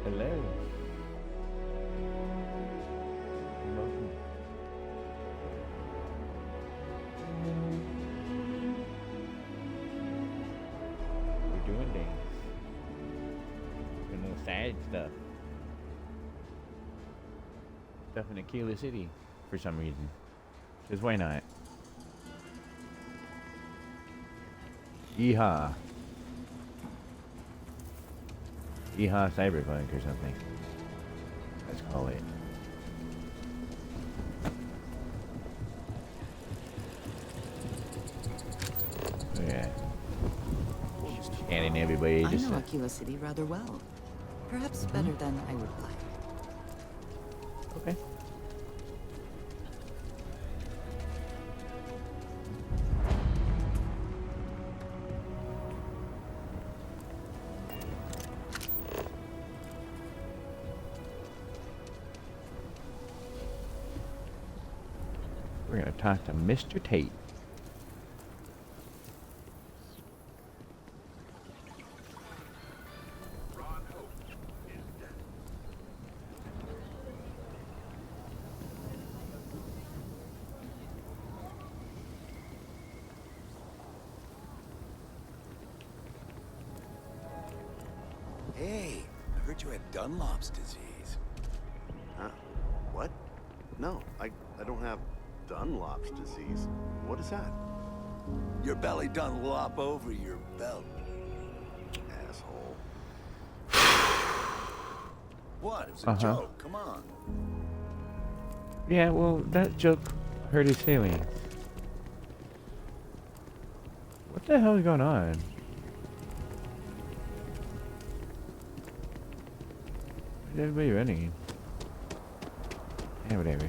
Hello. Welcome. We're doing things. Doing little side stuff. Stuff in Aquila City for some reason. Because why not? Yeehaw. Yeehaw Cyberpunk or something. Let's call it. Oh, yeah. Scanning everybody. I Just know Aquila City rather well. Perhaps better than I would like. okay. We're gonna talk to Mr. Tate. Hey, I heard you had Dunlop's disease. Huh? What? No, I don't have Dunlop's disease. What is that? Your belly Dunlop over your belt. Asshole. What? It was a joke. Come on. Yeah, well, that joke hurt his feelings. What the hell is going on? Where's everybody running? Yeah, whatever.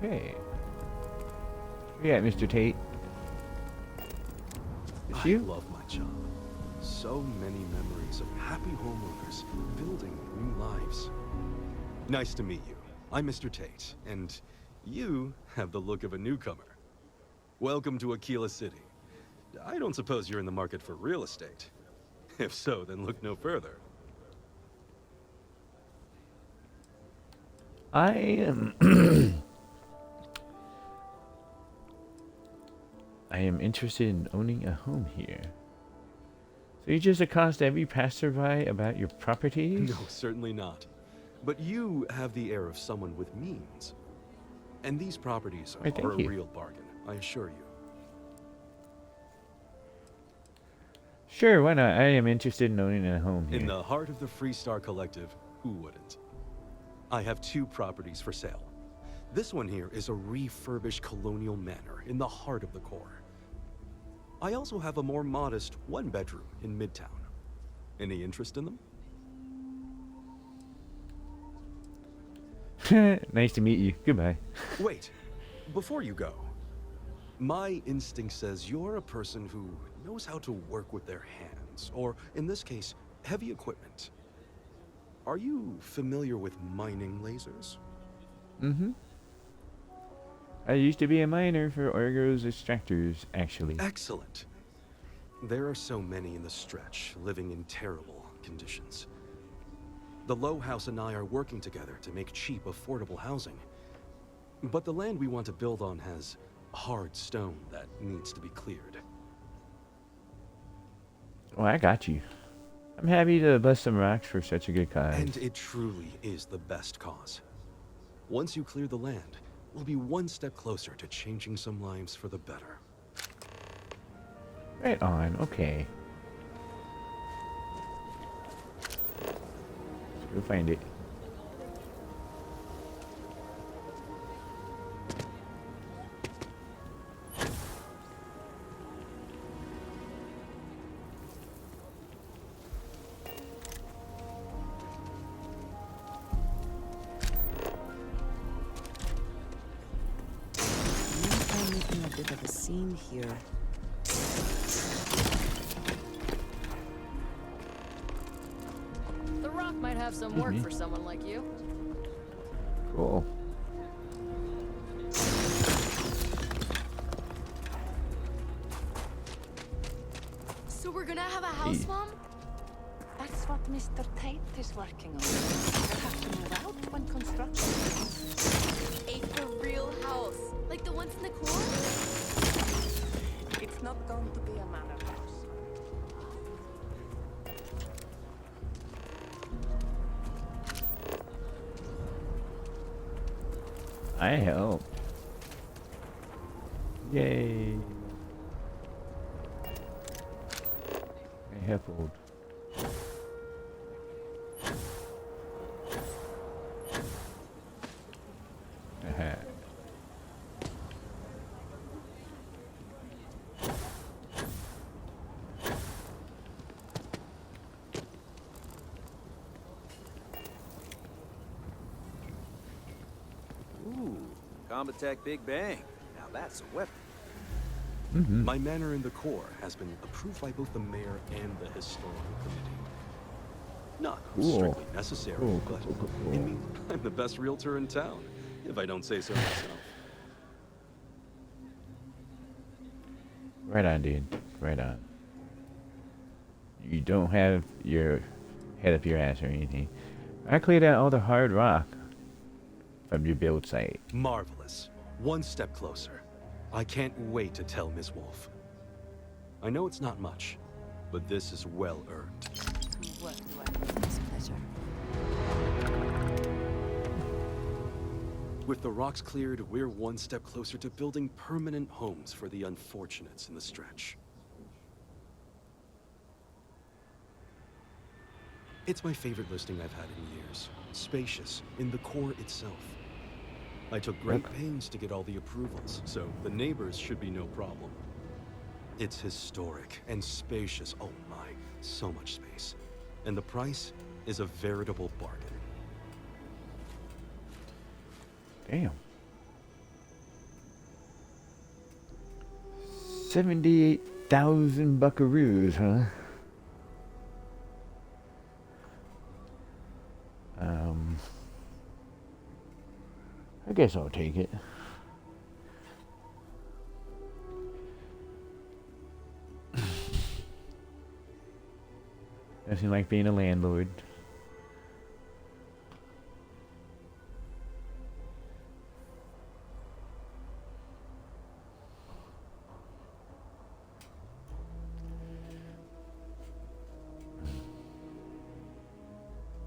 Okay. Yeah, Mr. Tate. It's you? I love my job. So many memories of happy homeowners building new lives. Nice to meet you. I'm Mr. Tate, and you have the look of a newcomer. Welcome to Aquila City. I don't suppose you're in the market for real estate. If so, then look no further. I am I am interested in owning a home here. So you just accost every passerby about your properties? No, certainly not. But you have the air of someone with means. And these properties Why, thank are a you. real bargain, I assure you. Sure, why not? I am interested in owning a home here. In the heart of the Freestar Collective, who wouldn't? I have 2 properties for sale. This one here is a refurbished colonial manor in the heart of the core. I also have a more modest 1-bedroom in Midtown. Any interest in them? Nice to meet you. Goodbye. Wait, before you go. My instinct says you're a person who knows how to work with their hands, or in this case, heavy equipment. Are you familiar with mining lasers? Mm-hmm. I used to be a miner for Orgo's extractors, actually. Excellent. There are so many in the stretch, living in terrible conditions. The Low House and I are working together to make cheap, affordable housing. But the land we want to build on has hard stone that needs to be cleared. Well, I got you. I'm happy to bust some rocks for such a good cause. And it truly is the best cause. Once you clear the land, we'll be one step closer to changing some lives for the better. Right on, okay. Let's go find it. I'm making a bit of a scene here. have some Excuse work me. for someone like you. Cool. So we're gonna have a house, Hey. Mom? That's what Mr. Tate is working on. You'll have to move out when construction begins. A for real house, like the ones in the core? It's not going to be a manor house. I help. Yay. I have old. Aha. Ooh, Combat Tech Big Bang. Now that's a weapon. Mm-hmm. My manor in the core has been approved by both the mayor and the historical committee. Not Cool. strictly necessary, Cool, but cool, cool, cool. it means I'm the best realtor in town, if I don't say so myself. Right on, dude. Right on. You don't have your head up your ass or anything. I cleared out all the hard rock from your build site. Marvelous. One step closer. I can't wait to tell Miss Wolf. I know it's not much, but this is well earned. What do I do with this pleasure? With the rocks cleared, we're one step closer to building permanent homes for the unfortunates in the stretch. It's my favorite listing I've had in years. Spacious, in the core itself. I took great pains to get all the approvals, so the neighbors should be no problem. It's historic and spacious. Oh my, so much space. And the price is a veritable bargain. Damn. 78,000 buckaroos, huh? I guess I'll take it. Nothing like being a landlord.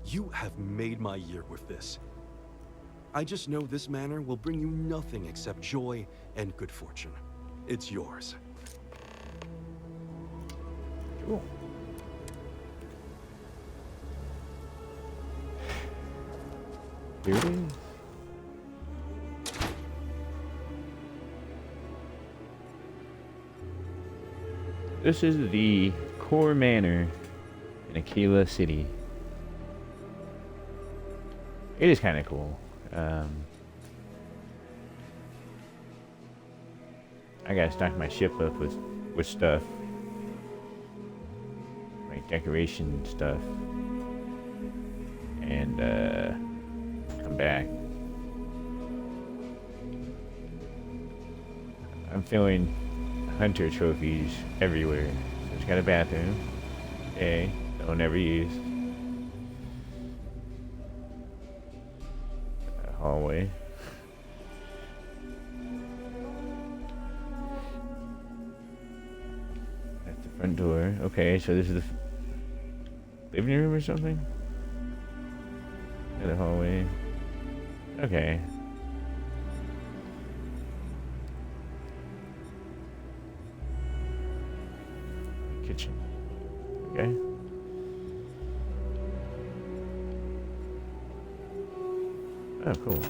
You have made my year with this. I just know this manor will bring you nothing except joy and good fortune. It's yours. Cool. Here it is. This is the core manor in Aquila City. It is kind of cool. I gotta stock my ship up with stuff, like decoration stuff, and come back. I'm feeling hunter trophies everywhere. So it's got a bathroom. Okay, that I'll never use. A hallway. That's the front door. Okay, so this is the living room or something? And the hallway. Okay. Kitchen. Okay. Oh, cool.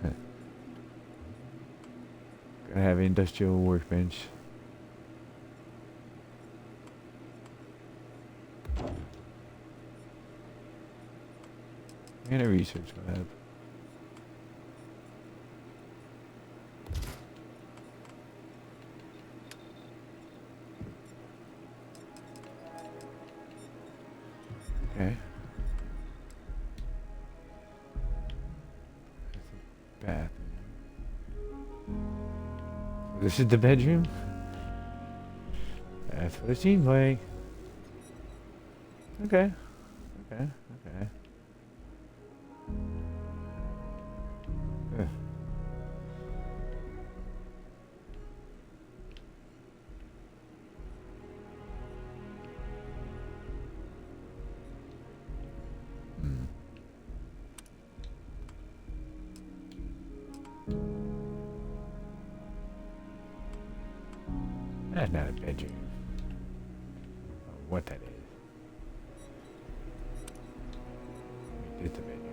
Huh. Gonna have an industrial workbench. And a research lab. bathroom. This is the bedroom? That's what it seems like. Okay. Okay. Okay. Ugh. Hmm. That's not a bedroom. Or what that is. It's a bedroom.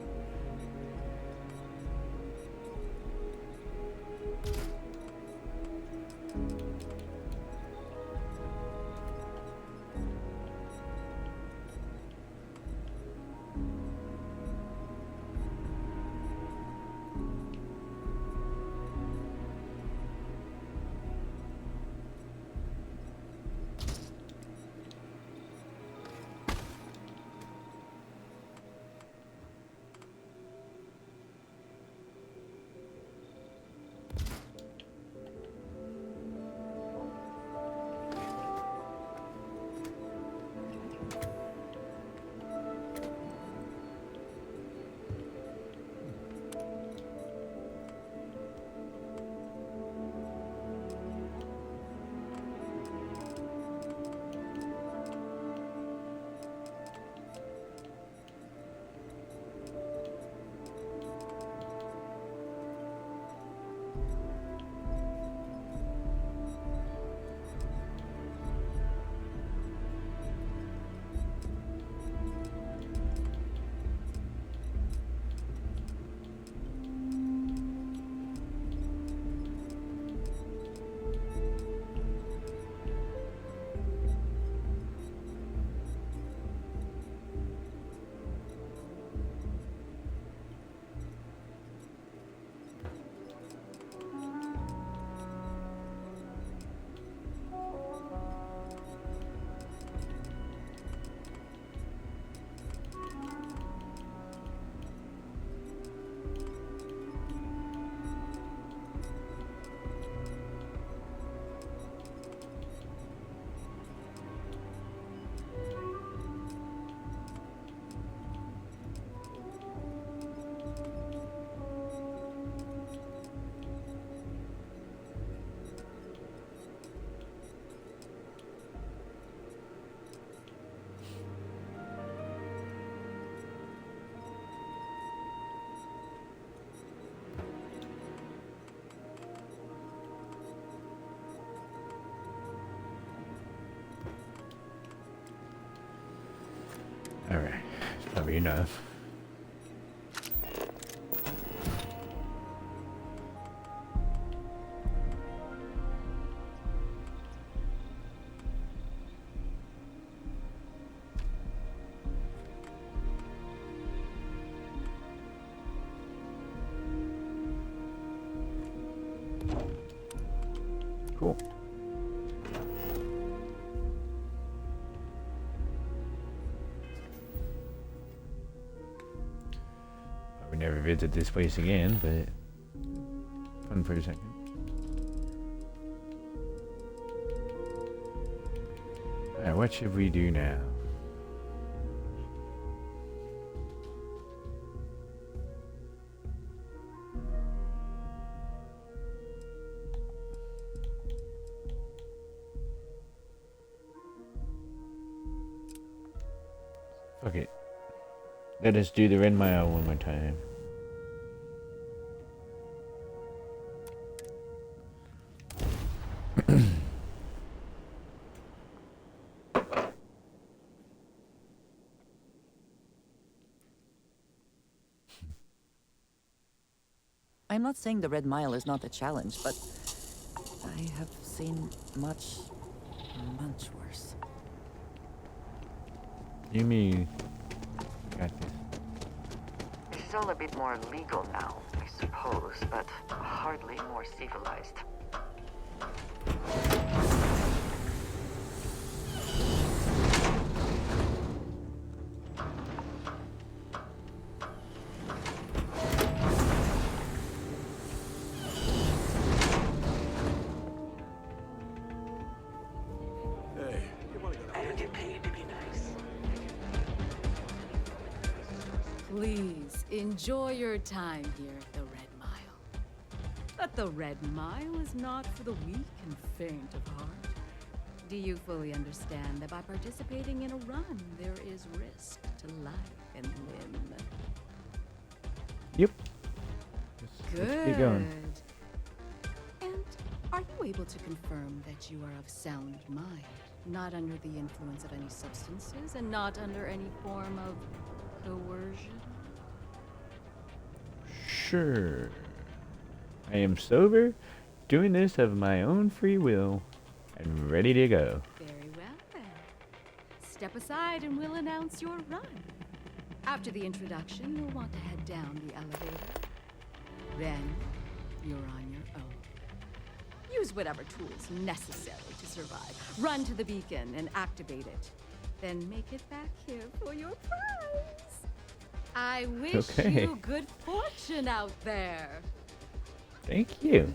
Alright, that's probably enough. Cool. Probably never visit this place again, but fun for a second. Alright, what should we do now? Fuck it. Let us do the Red Mile one more time. I'm not saying the Red Mile is not a challenge, but I have seen much worse. You mean got this? This is all a bit more legal now, I suppose, but hardly more civilized. Enjoy your time here at the Red Mile. But the Red Mile is not for the weak and faint of heart. Do you fully understand that by participating in a run, there is risk to life and limb? Yep. Good. Let's keep going. And are you able to confirm that you are of sound mind, not under the influence of any substances, and not under any form of coercion? Sure. I am sober, doing this of my own free will, and ready to go. Very well then. Step aside and we'll announce your run. After the introduction, you'll want to head down the elevator. Then, you're on your own. Use whatever tools necessary to survive. Run to the beacon and activate it. Then make it back here for your prize. I wish you good fortune out there. Thank you.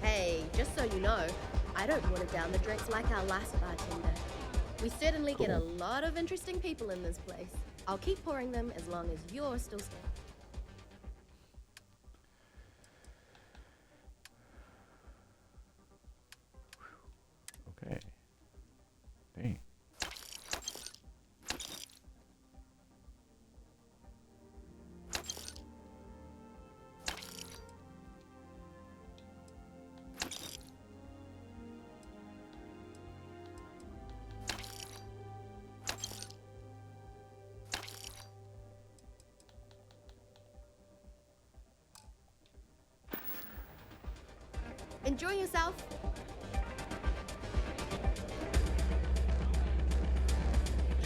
Hey, just so you know, I don't water down the drinks like our last bartender. We certainly get a lot of interesting people in this place. I'll keep pouring them as long as you're still standing. Okay. Dang. Enjoy yourself.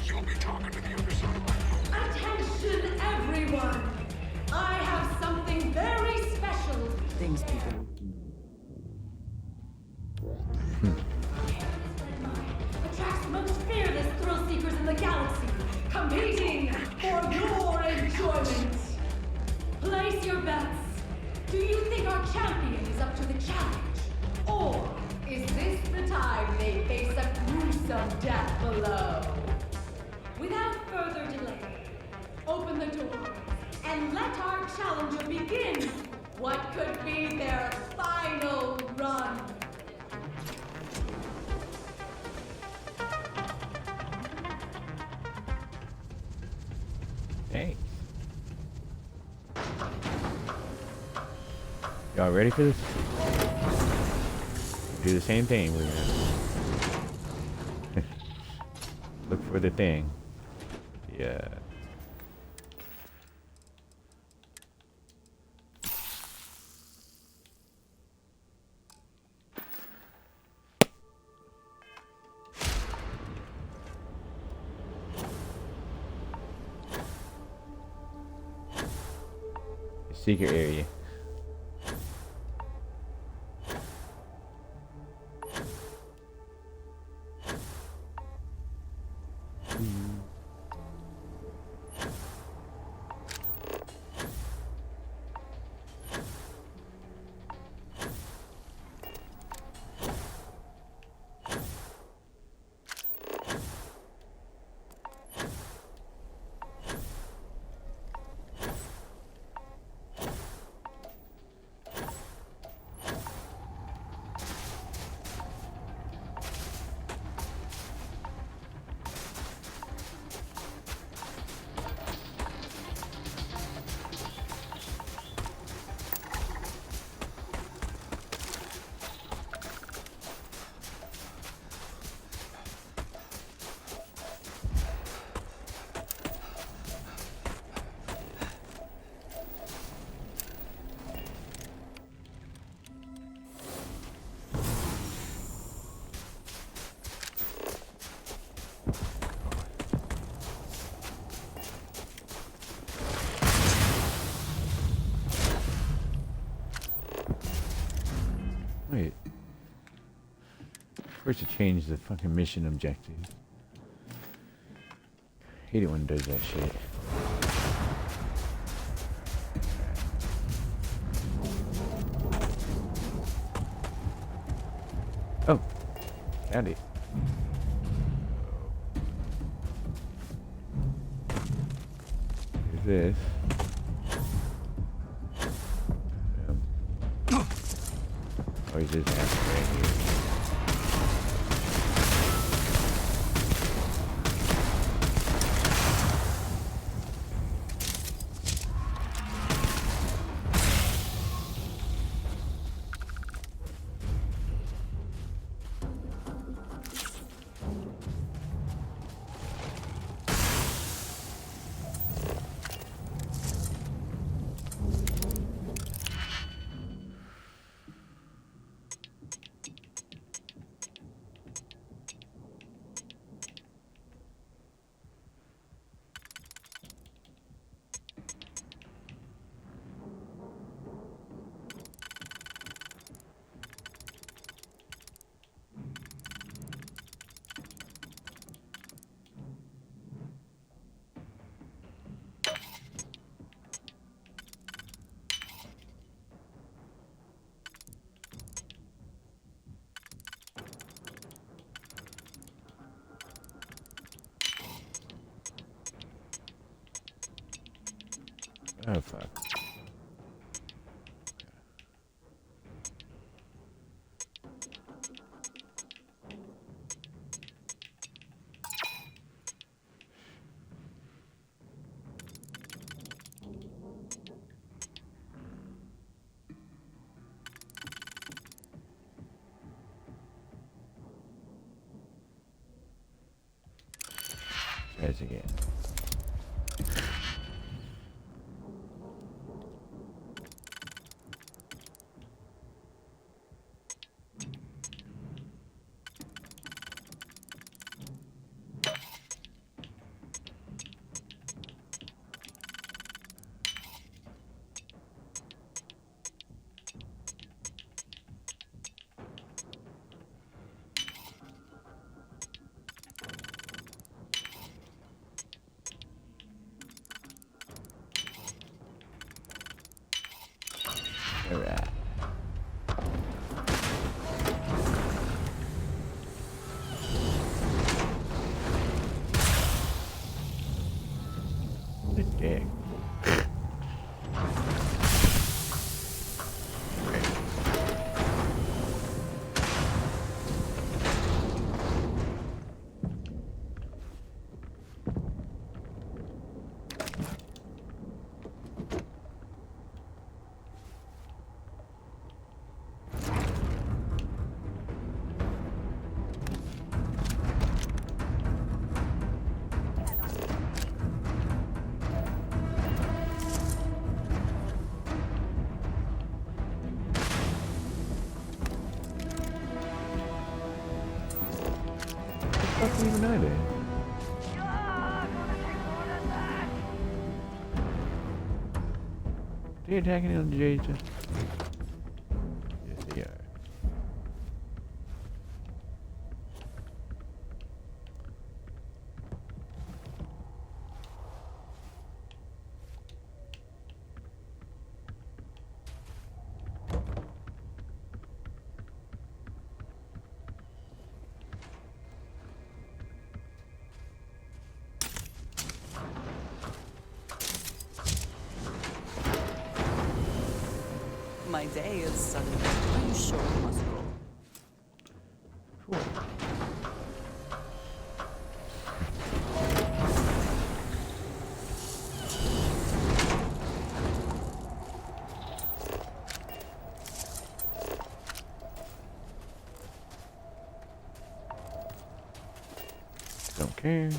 You'll be talking to the other side of my mouth. Attention, everyone! I have something very special. Things people. Attracts the most fearless thrill seekers in the galaxy, competing for your enjoyment. Place your bets. Do you think our champion is up to the challenge? Or is this the time they face a gruesome death below? Without further delay, open the door and let our challenger begin what could be their final run. Thanks. Y'all ready for this? Do the same thing. We're gonna look for the thing. Yeah. Secret area. Wait. First to change the fucking mission objective. Hate it when it does that shit. Oh. Found it. this. Or is this happening right here? Oh fuck. Try this again. Alright. Good dick. What do you even know then? They attacking on Jason? Yes, they are. My day is suddenly. Are you sure we must roll? Cool. Don't care.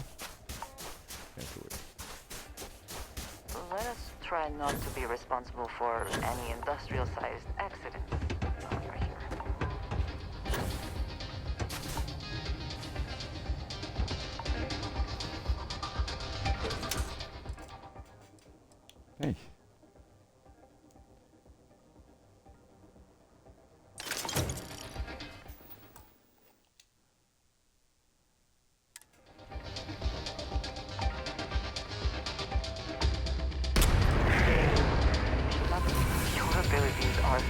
Let us try not to be responsible for any industrial-sized accident while you're here. Thanks. Your abilities are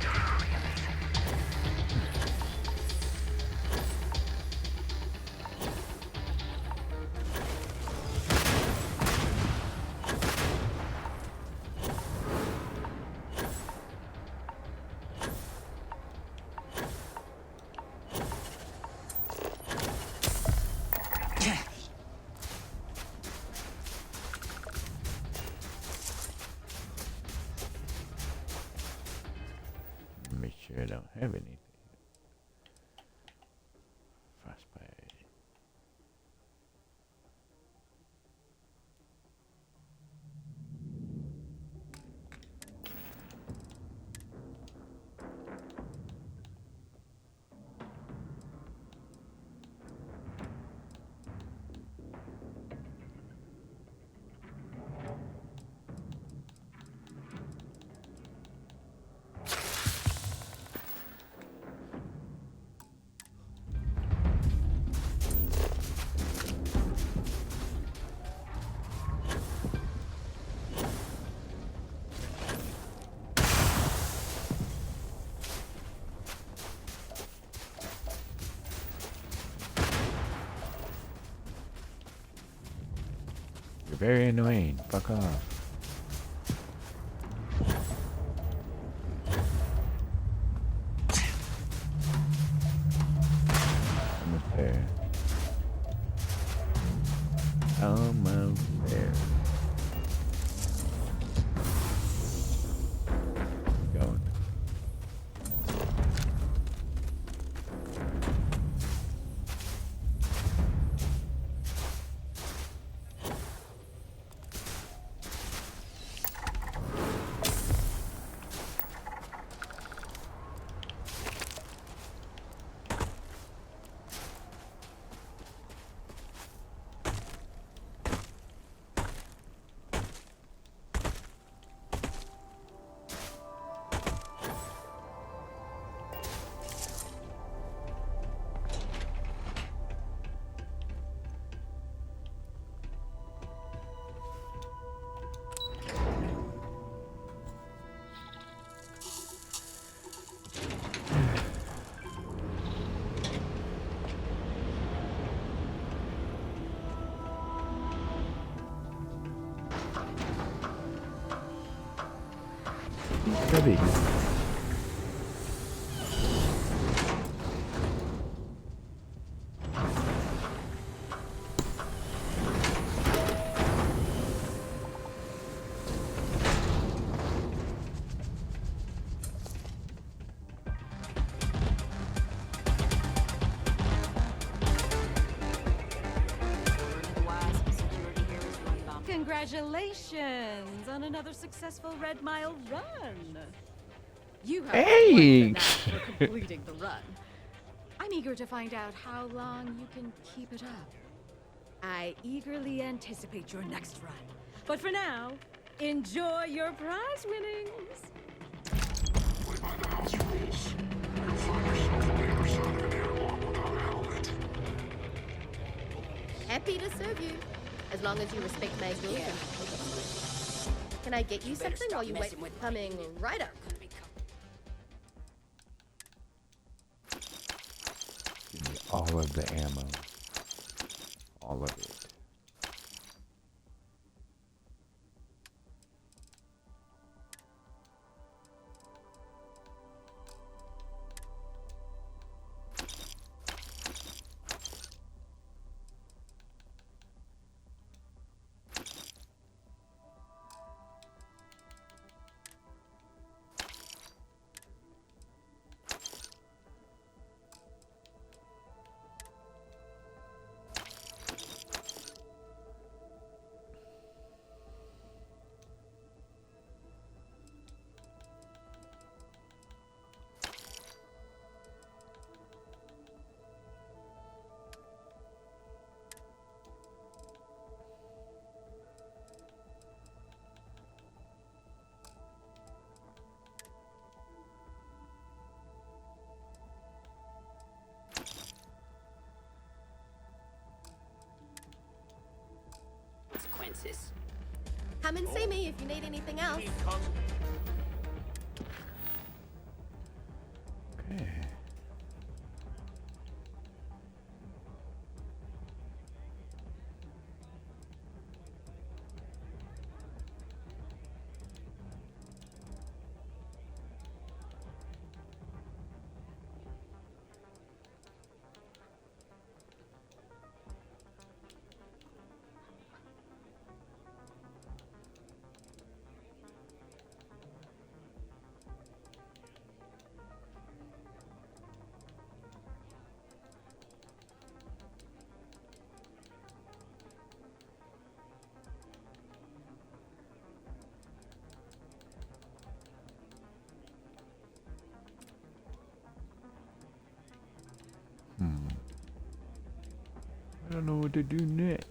truly amazing. sure I don't have anything. Frostbite. You're very annoying. Fuck off. Almost there. Almost there. Going. Heavy. Congratulations on another successful Red Mile run. You have Hey! quite the knack for completing the run. I'm eager to find out how long you can keep it up. I eagerly anticipate your next run. But for now, enjoy your prize winnings. Play by the house rules. You'll find yourself on the other side of an airlock without a helmet. Happy to serve you, as long as you respect my rules. Can I get you something while you wait? Coming right up. Give me all of the ammo. All of it. Consequences. Come and see me if you need anything else. Okay. don't know what to do next.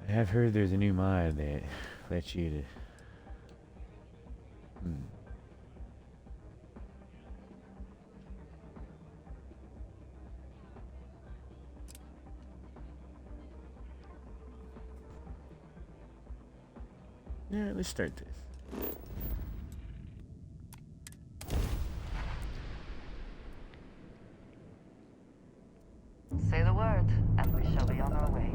I have heard there's a new mod that lets you to. Yeah, let's start this. Say the word, and we shall be on our way.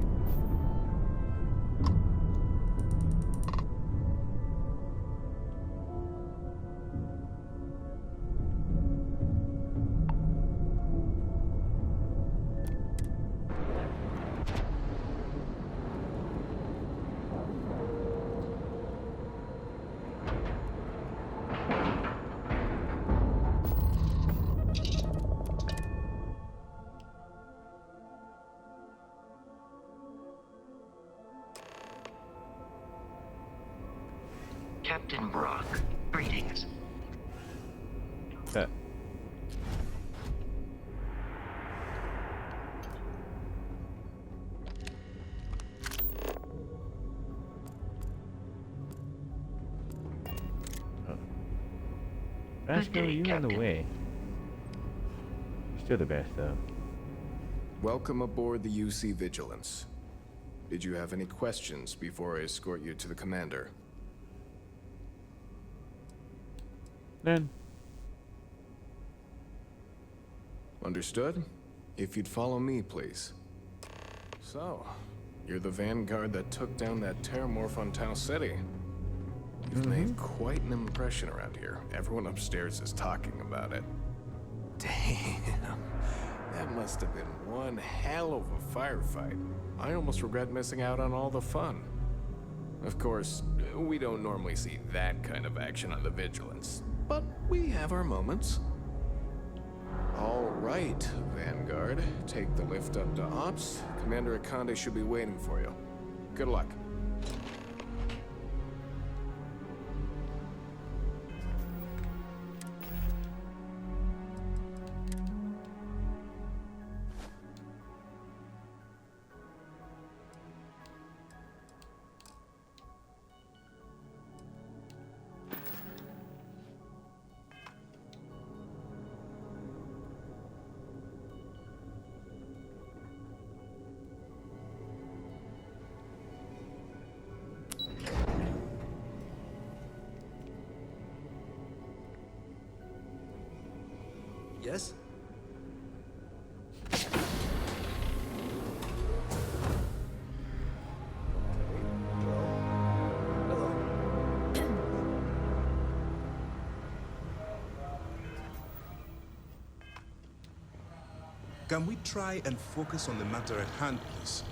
Captain Brock, greetings. Vasco, you on the way. You're still the best, though. Welcome aboard the UC Vigilance. Did you have any questions before I escort you to the commander? None. Understood? If you'd follow me, please. So, you're the vanguard that took down that terramorph on Tau City. You've made quite an impression around here. Everyone upstairs is talking about it. Damn. That must have been one hell of a firefight. I almost regret missing out on all the fun. Of course, we don't normally see that kind of action on the Vigilance, but we have our moments. All right, Vanguard. Take the lift up to Ops. Commander Akande should be waiting for you. Good luck. Yes? Can we try and focus on the matter at hand, please?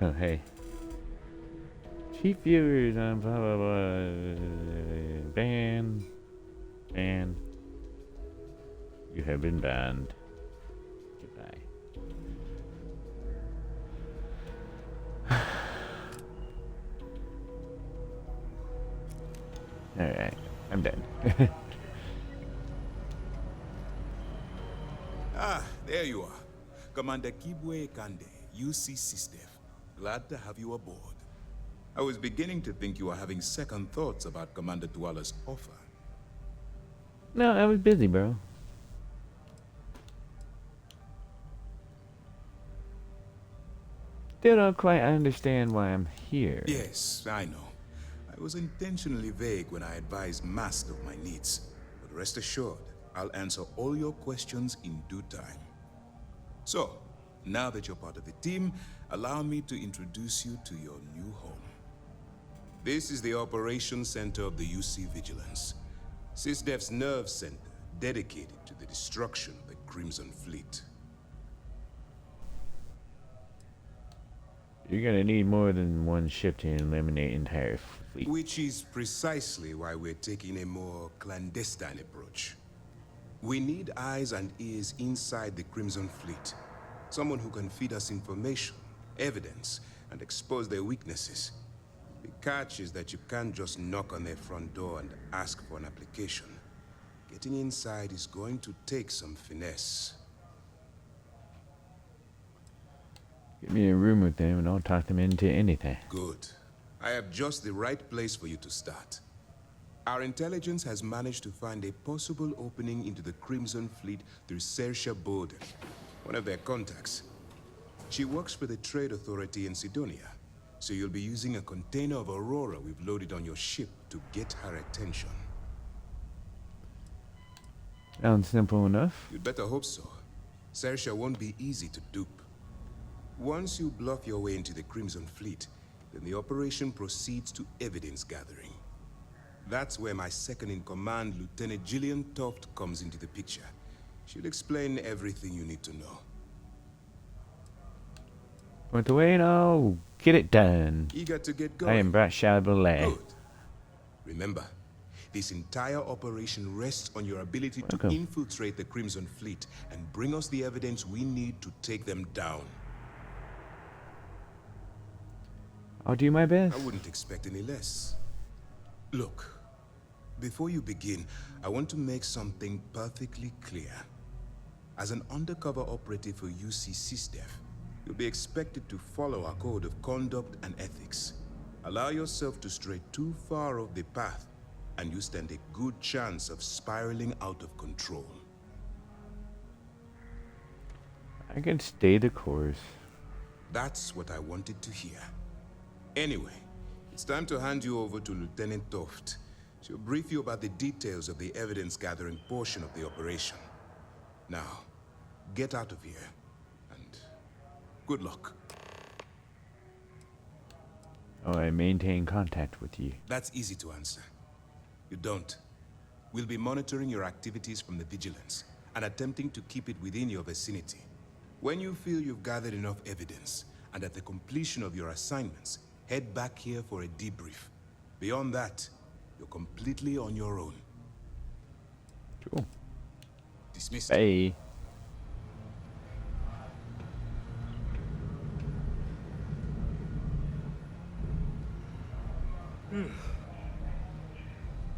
Oh, hey. Cheap viewers on blah blah blah. Ban. Ban. You have been banned. Goodbye. Alright, I'm done. Ah, there you are. Commander Kibwe Kande, UC System. Glad to have you aboard. I was beginning to think you were having second thoughts about Commander Dwala's offer. No, I was busy, bro. Still don't quite understand why I'm here. Yes, I know. I was intentionally vague when I advised Master of my needs. But rest assured, I'll answer all your questions in due time. So, now that you're part of the team, allow me to introduce you to your new home. This is the Operations Center of the UC Vigilance. SysDef's nerve center, dedicated to the destruction of the Crimson Fleet. You're gonna need more than one ship to eliminate entire fleet. Which is precisely why we're taking a more clandestine approach. We need eyes and ears inside the Crimson Fleet. Someone who can feed us information, evidence, and expose their weaknesses. The catch is that you can't just knock on their front door and ask for an application. Getting inside is going to take some finesse. Get me in a room with them and I'll talk them into anything. Good. I have just the right place for you to start. Our intelligence has managed to find a possible opening into the Crimson Fleet through Saoirse Bowden, one of their contacts. She works for the Trade Authority in Sidonia, so you'll be using a container of Aurora we've loaded on your ship to get her attention. Sounds simple enough. You'd better hope so. Saoirse won't be easy to dupe. Once you bluff your way into the Crimson Fleet, then the operation proceeds to evidence gathering. That's where my second-in-command, Lieutenant Gillian Toft, comes into the picture. She'll explain everything you need to know. Want to wait? Oh, get it done. Eager to get going? I am Brad Shabalay. Good. Remember, this entire operation rests on your ability to Welcome. infiltrate the Crimson Fleet and bring us the evidence we need to take them down. I'll do my best. I wouldn't expect any less. Look, before you begin, I want to make something perfectly clear. As an undercover operative for UC SysDef, you'll be expected to follow our code of conduct and ethics. Allow yourself to stray too far off the path, and you stand a good chance of spiraling out of control. I can stay the course. That's what I wanted to hear. Anyway, it's time to hand you over to Lieutenant Toft. She'll brief you about the details of the evidence-gathering portion of the operation. Now, get out of here, and good luck. Oh, I maintain contact with you. That's easy to answer. You don't. We'll be monitoring your activities from the Vigilance, and attempting to keep it within your vicinity. When you feel you've gathered enough evidence, and at the completion of your assignments, head back here for a debrief. Beyond that, you're completely on your own. Cool. Dismissed. Hey.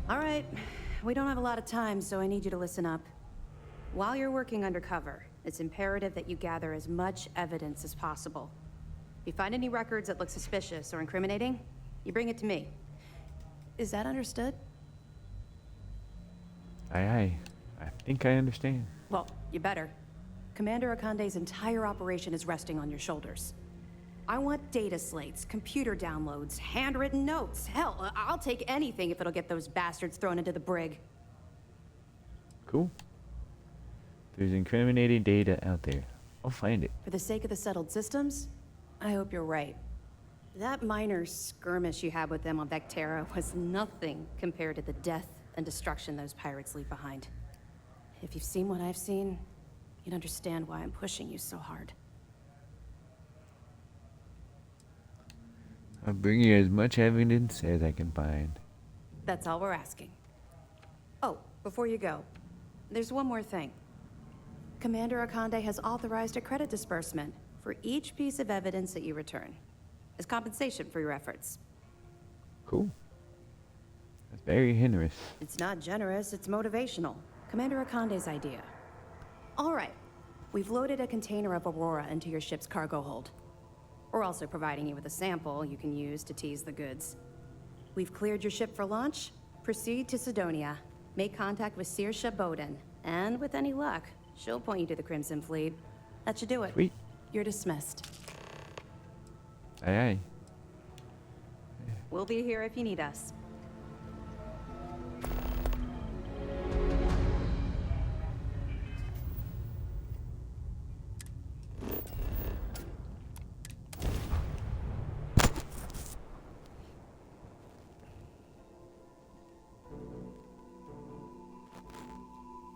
All right, we don't have a lot of time, so I need you to listen up. While you're working undercover, it's imperative that you gather as much evidence as possible. If you find any records that look suspicious or incriminating, you bring it to me. Is that understood? Aye. I think I understand. Well, you better. Commander Akande's entire operation is resting on your shoulders. I want data slates, computer downloads, handwritten notes. Hell, I'll take anything if it'll get those bastards thrown into the brig. Cool. There's incriminating data out there. I'll find it. For the sake of the settled systems, I hope you're right. That minor skirmish you had with them on Vectera was nothing compared to the death and destruction those pirates leave behind. If you've seen what I've seen, you'd understand why I'm pushing you so hard. I'll bring you as much evidence as I can find. That's all we're asking. Oh, before you go, there's one more thing. Commander Akande has authorized a credit disbursement for each piece of evidence that you return, as compensation for your efforts. Cool. That's very generous. It's not generous, it's motivational. Commander Akande's idea. All right, we've loaded a container of Aurora into your ship's cargo hold. We're also providing you with a sample you can use to tease the goods. We've cleared your ship for launch. Proceed to Sidonia. Make contact with Saoirse Bowden. And with any luck, she'll point you to the Crimson Fleet. That should do it. Sweet. You're dismissed. Aye, aye. We'll be here if you need us.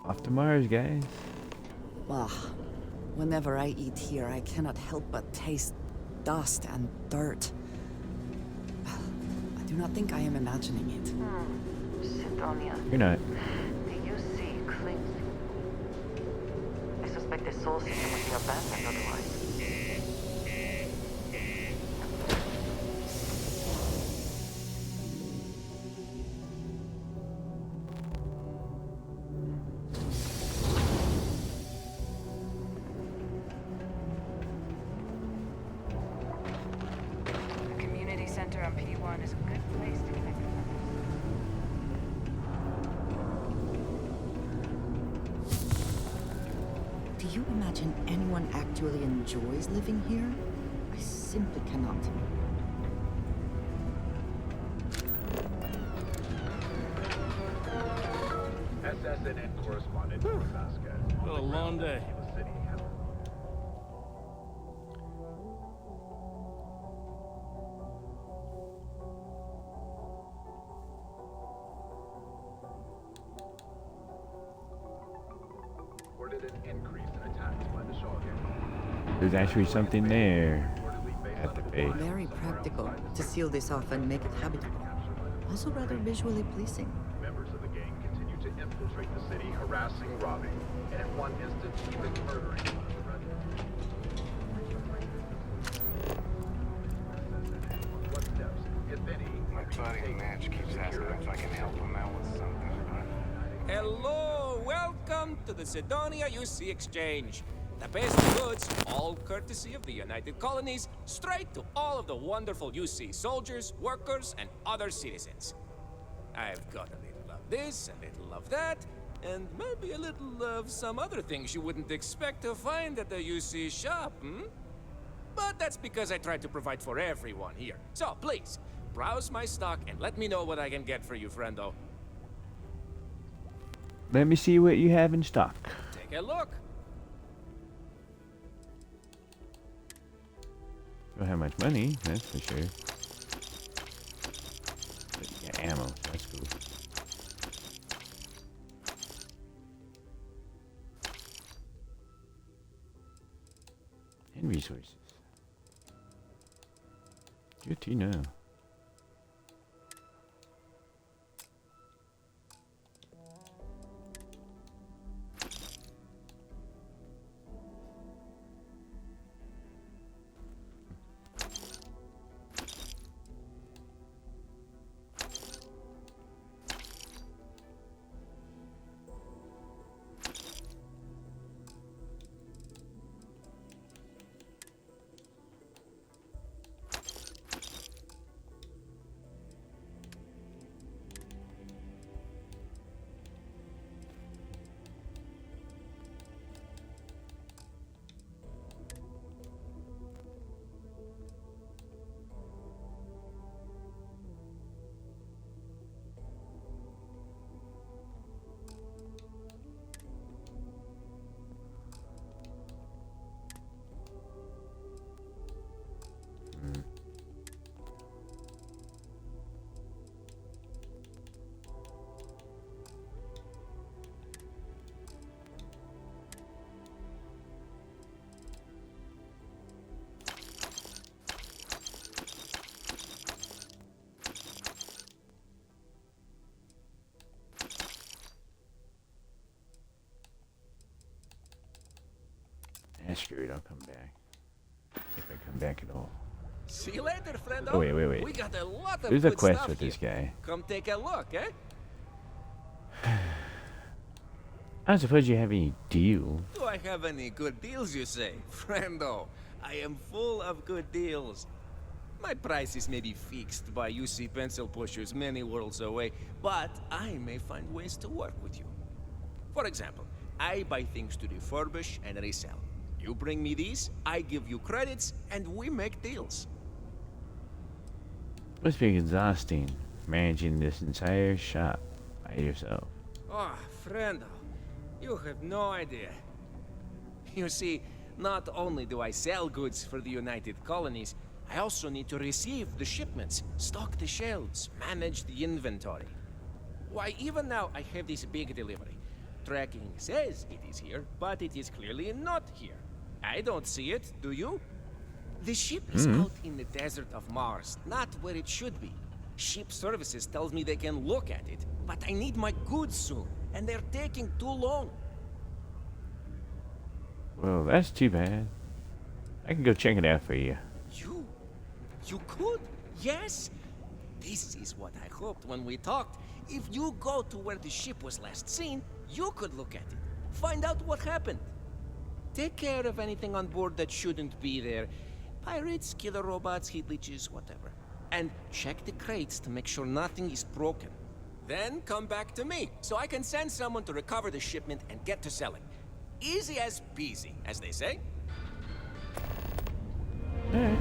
Off to Mars, guys. Ah, whenever I eat here, I cannot help but taste dust and dirt. I do not think I am imagining it. Sidonia. You're not. The UC clings. I suspect the soul system would be abandoned otherwise. The community center on P1 is a good place to connect with them. Do you imagine anyone actually enjoys living here? I simply cannot. SSNN correspondent Vasquez. What a long day. Reported an increase in attacks by the Shogun. There's actually something there at the base. Very practical to seal this off and make it habitable. Also rather visually pleasing. Members of the gang continue to infiltrate the city, harassing, robbing, and in one instance even murdering one of the residents. What steps, if any, My buddy Match keeps asking if I can help him out with something, but... Hello, welcome to the Sidonia UC Exchange. The best goods, all courtesy of the United Colonies, straight to all of the wonderful UC soldiers, workers, and other citizens. I've got a little of this, a little of that, and maybe a little of some other things you wouldn't expect to find at the UC shop, But that's because I try to provide for everyone here. So please, browse my stock and let me know what I can get for you, friendo. Let me see what you have in stock. Take a look. Don't have much money, that's for sure. But you got ammo, that's cool. And resources. Good to know. screw it, I'll come back. If I come back at all. See you later, friendo. Oh, wait. We got a lot of There's a good quest stuff with this here. guy. Come take a look, eh? I don't suppose you have any deal. Do I have any good deals, you say? Friendo, I am full of good deals. My prices may be fixed by UC pencil pushers many worlds away, but I may find ways to work with you. For example, I buy things to refurbish and resell. You bring me these, I give you credits, and we make deals. Must be exhausting, managing this entire shop by yourself. Oh, friendo, you have no idea. You see, not only do I sell goods for the United Colonies, I also need to receive the shipments, stock the shelves, manage the inventory. Why, even now I have this big delivery. Tracking says it is here, but it is clearly not here. I don't see it, do you? The ship is out in the desert of Mars, not where it should be. Ship services tells me they can look at it, but I need my goods soon, and they're taking too long. Well, that's too bad. I can go check it out for you. You could? Yes? This is what I hoped when we talked. If you go to where the ship was last seen, you could look at it. Find out what happened. Take care of anything on board that shouldn't be there. Pirates, killer robots, heat leeches, whatever. And check the crates to make sure nothing is broken. Then come back to me, so I can send someone to recover the shipment and get to selling. Easy as peasy, as they say. Alright.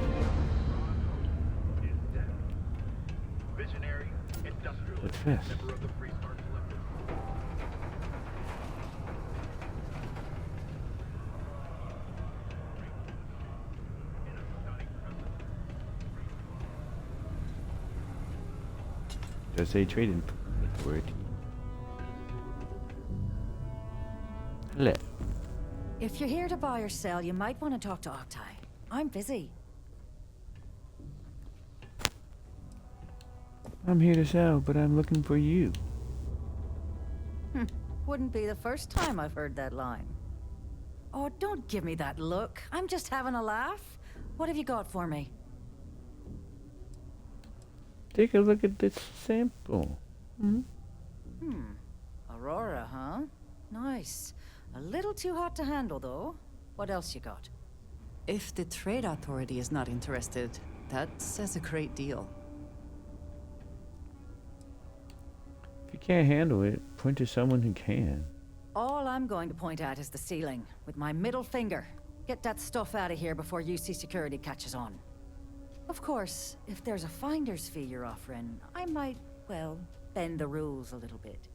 Visionary, industrial, What's this? member of the Free Smart Collective. Just say trading for it. Hello. If you're here to buy or sell, you might want to talk to Octai. I'm busy. I'm here to sell, but I'm looking for you. Wouldn't be the first time I've heard that line. Oh, don't give me that look. I'm just having a laugh. What have you got for me? Take a look at this sample. Aurora, huh? Nice. A little too hot to handle, though. What else you got? If the Trade Authority is not interested, that says a great deal. If you can't handle it, point to someone who can. All I'm going to point at is the ceiling, with my middle finger. Get that stuff out of here before UC security catches on. Of course, if there's a finder's fee you're offering, I might, well, bend the rules a little bit.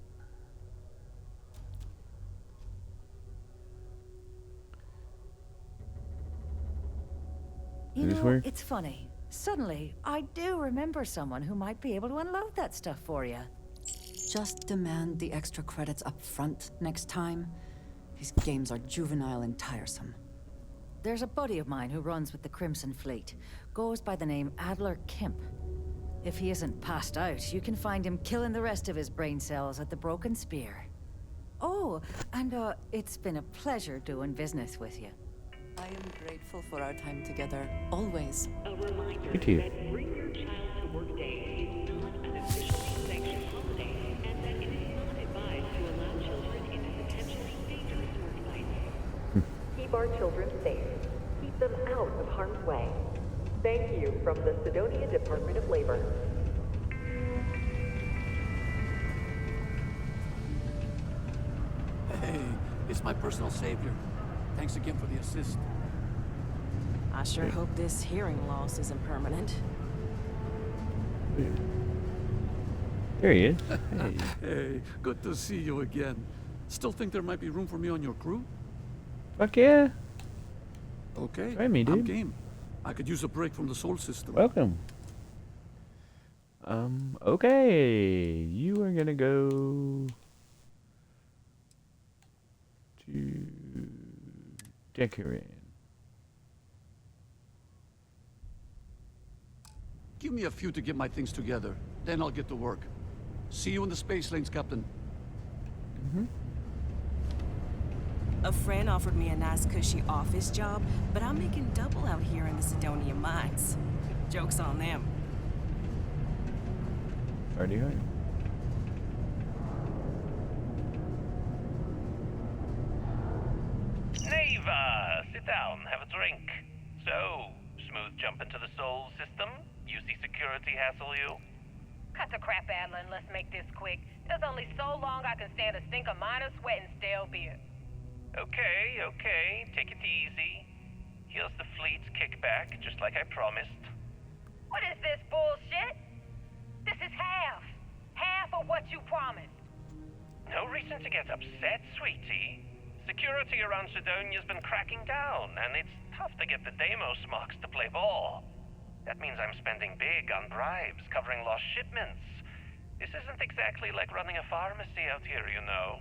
You know, it's funny. Suddenly, I do remember someone who might be able to unload that stuff for you. Just demand the extra credits up front next time. These games are juvenile and tiresome. There's a buddy of mine who runs with the Crimson Fleet. Goes by the name Adler Kemp. If he isn't passed out, you can find him killing the rest of his brain cells at the Broken Spear. Oh, and it's been a pleasure doing business with you. I am grateful for our time together, always. A reminder Me too. that Bring Your Child to Work Day is not an officially sanctioned holiday, and that it is not advised to allow children into potentially dangerous work sites. Keep our children safe. Keep them out of harm's way. Thank you from the Sidonia Department of Labor. Hey, it's my personal savior. Thanks again for the assist. I sure hope this hearing loss isn't permanent. There he is. Hey. Hey, good to see you again. Still think there might be room for me on your crew? Fuck yeah. Okay, Try me, dude. I'm game. I could use a break from the soul system. Welcome. Okay. You are gonna go to Decorin. Give me a few to get my things together. Then I'll get to work. See you in the space lanes, Captain. A friend offered me a nice cushy office job, but I'm making double out here in the Sidonia mines. Joke's on them. Already heard. Neva, sit down, have a drink. So, smooth jump into the Soul system? UC security hassle you? Cut the crap, Adler, and let's make this quick. There's only so long I can stand a stink of minor sweat and stale beer. Okay, take it easy. Here's the fleet's kickback, just like I promised. What is this bullshit? This is half. Half of what you promised. No reason to get upset, sweetie. Security around Sidonia's been cracking down, and it's tough to get the Deimos marks to play ball. That means I'm spending big on bribes, covering lost shipments. This isn't exactly like running a pharmacy out here, you know.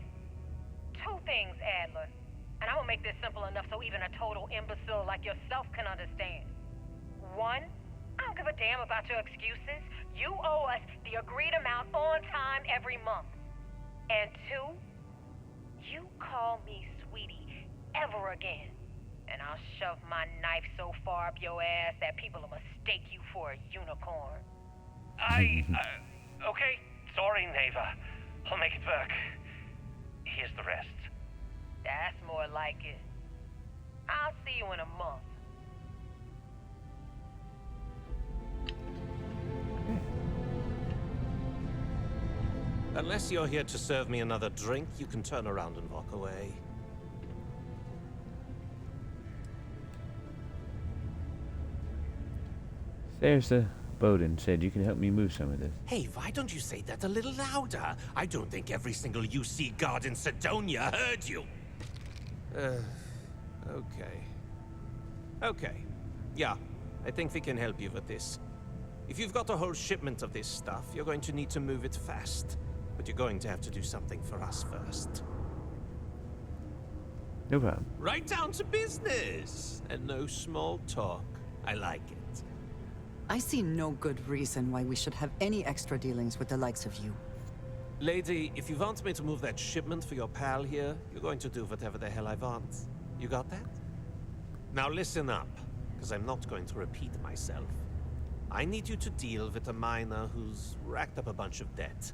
Two things, Adler. And I'm gonna make this simple enough so even a total imbecile like yourself can understand. One, I don't give a damn about your excuses. You owe us the agreed amount on time every month. And two, you call me sweetie ever again, and I'll shove my knife so far up your ass that people will mistake you for a unicorn. Okay, sorry, Neva. I'll make it work. Here's the rest. That's more like it. I'll see you in a month. Unless you're here to serve me another drink, you can turn around and walk away. There's the Bowden said you can help me move some of this. Hey, why don't you say that a little louder? I don't think every single UC guard in Sidonia heard you. Okay. Yeah, I think we can help you with this. If you've got a whole shipment of this stuff, you're going to need to move it fast. But you're going to have to do something for us first. No problem. Right down to business! And no small talk. I like it. I see no good reason why we should have any extra dealings with the likes of you. Lady, if you want me to move that shipment for your pal here, you're going to do whatever the hell I want. You got that? Now listen up, because I'm not going to repeat myself. I need you to deal with a miner who's racked up a bunch of debt.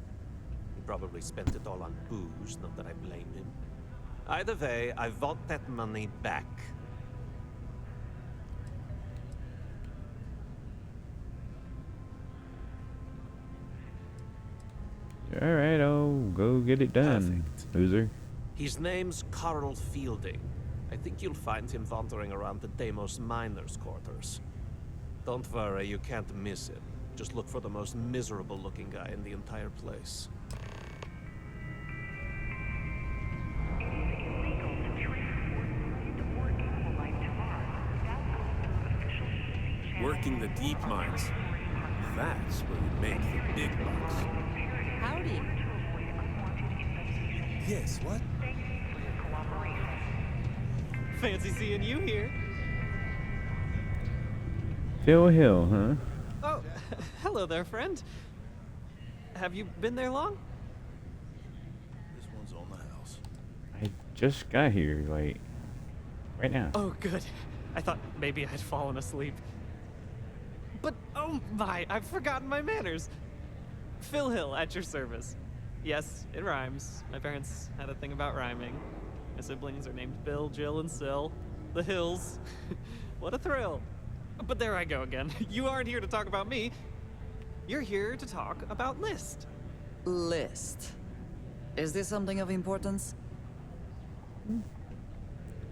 He probably spent it all on booze, not that I blame him. Either way, I want that money back. Alright, I'll go get it done, loser. His name's Carl Fielding. I think you'll find him wandering around the Deimos miners' quarters. Don't worry, you can't miss him. Just look for the most miserable-looking guy in the entire place. Working the deep mines. That's where we make the big bucks. Howdy. Yes, what? Fancy seeing you here. Phil Hill, huh? Oh, hello there, friend. Have you been there long? This one's on the house. I just got here, like, right now. Oh, good. I thought maybe I'd fallen asleep. But, oh my, I've forgotten my manners. Phil Hill, at your service. Yes, it rhymes. My parents had a thing about rhyming. My siblings are named Bill, Jill, and Sil. The Hills. What a thrill. But there I go again. You aren't here to talk about me. You're here to talk about List. List. Is this something of importance?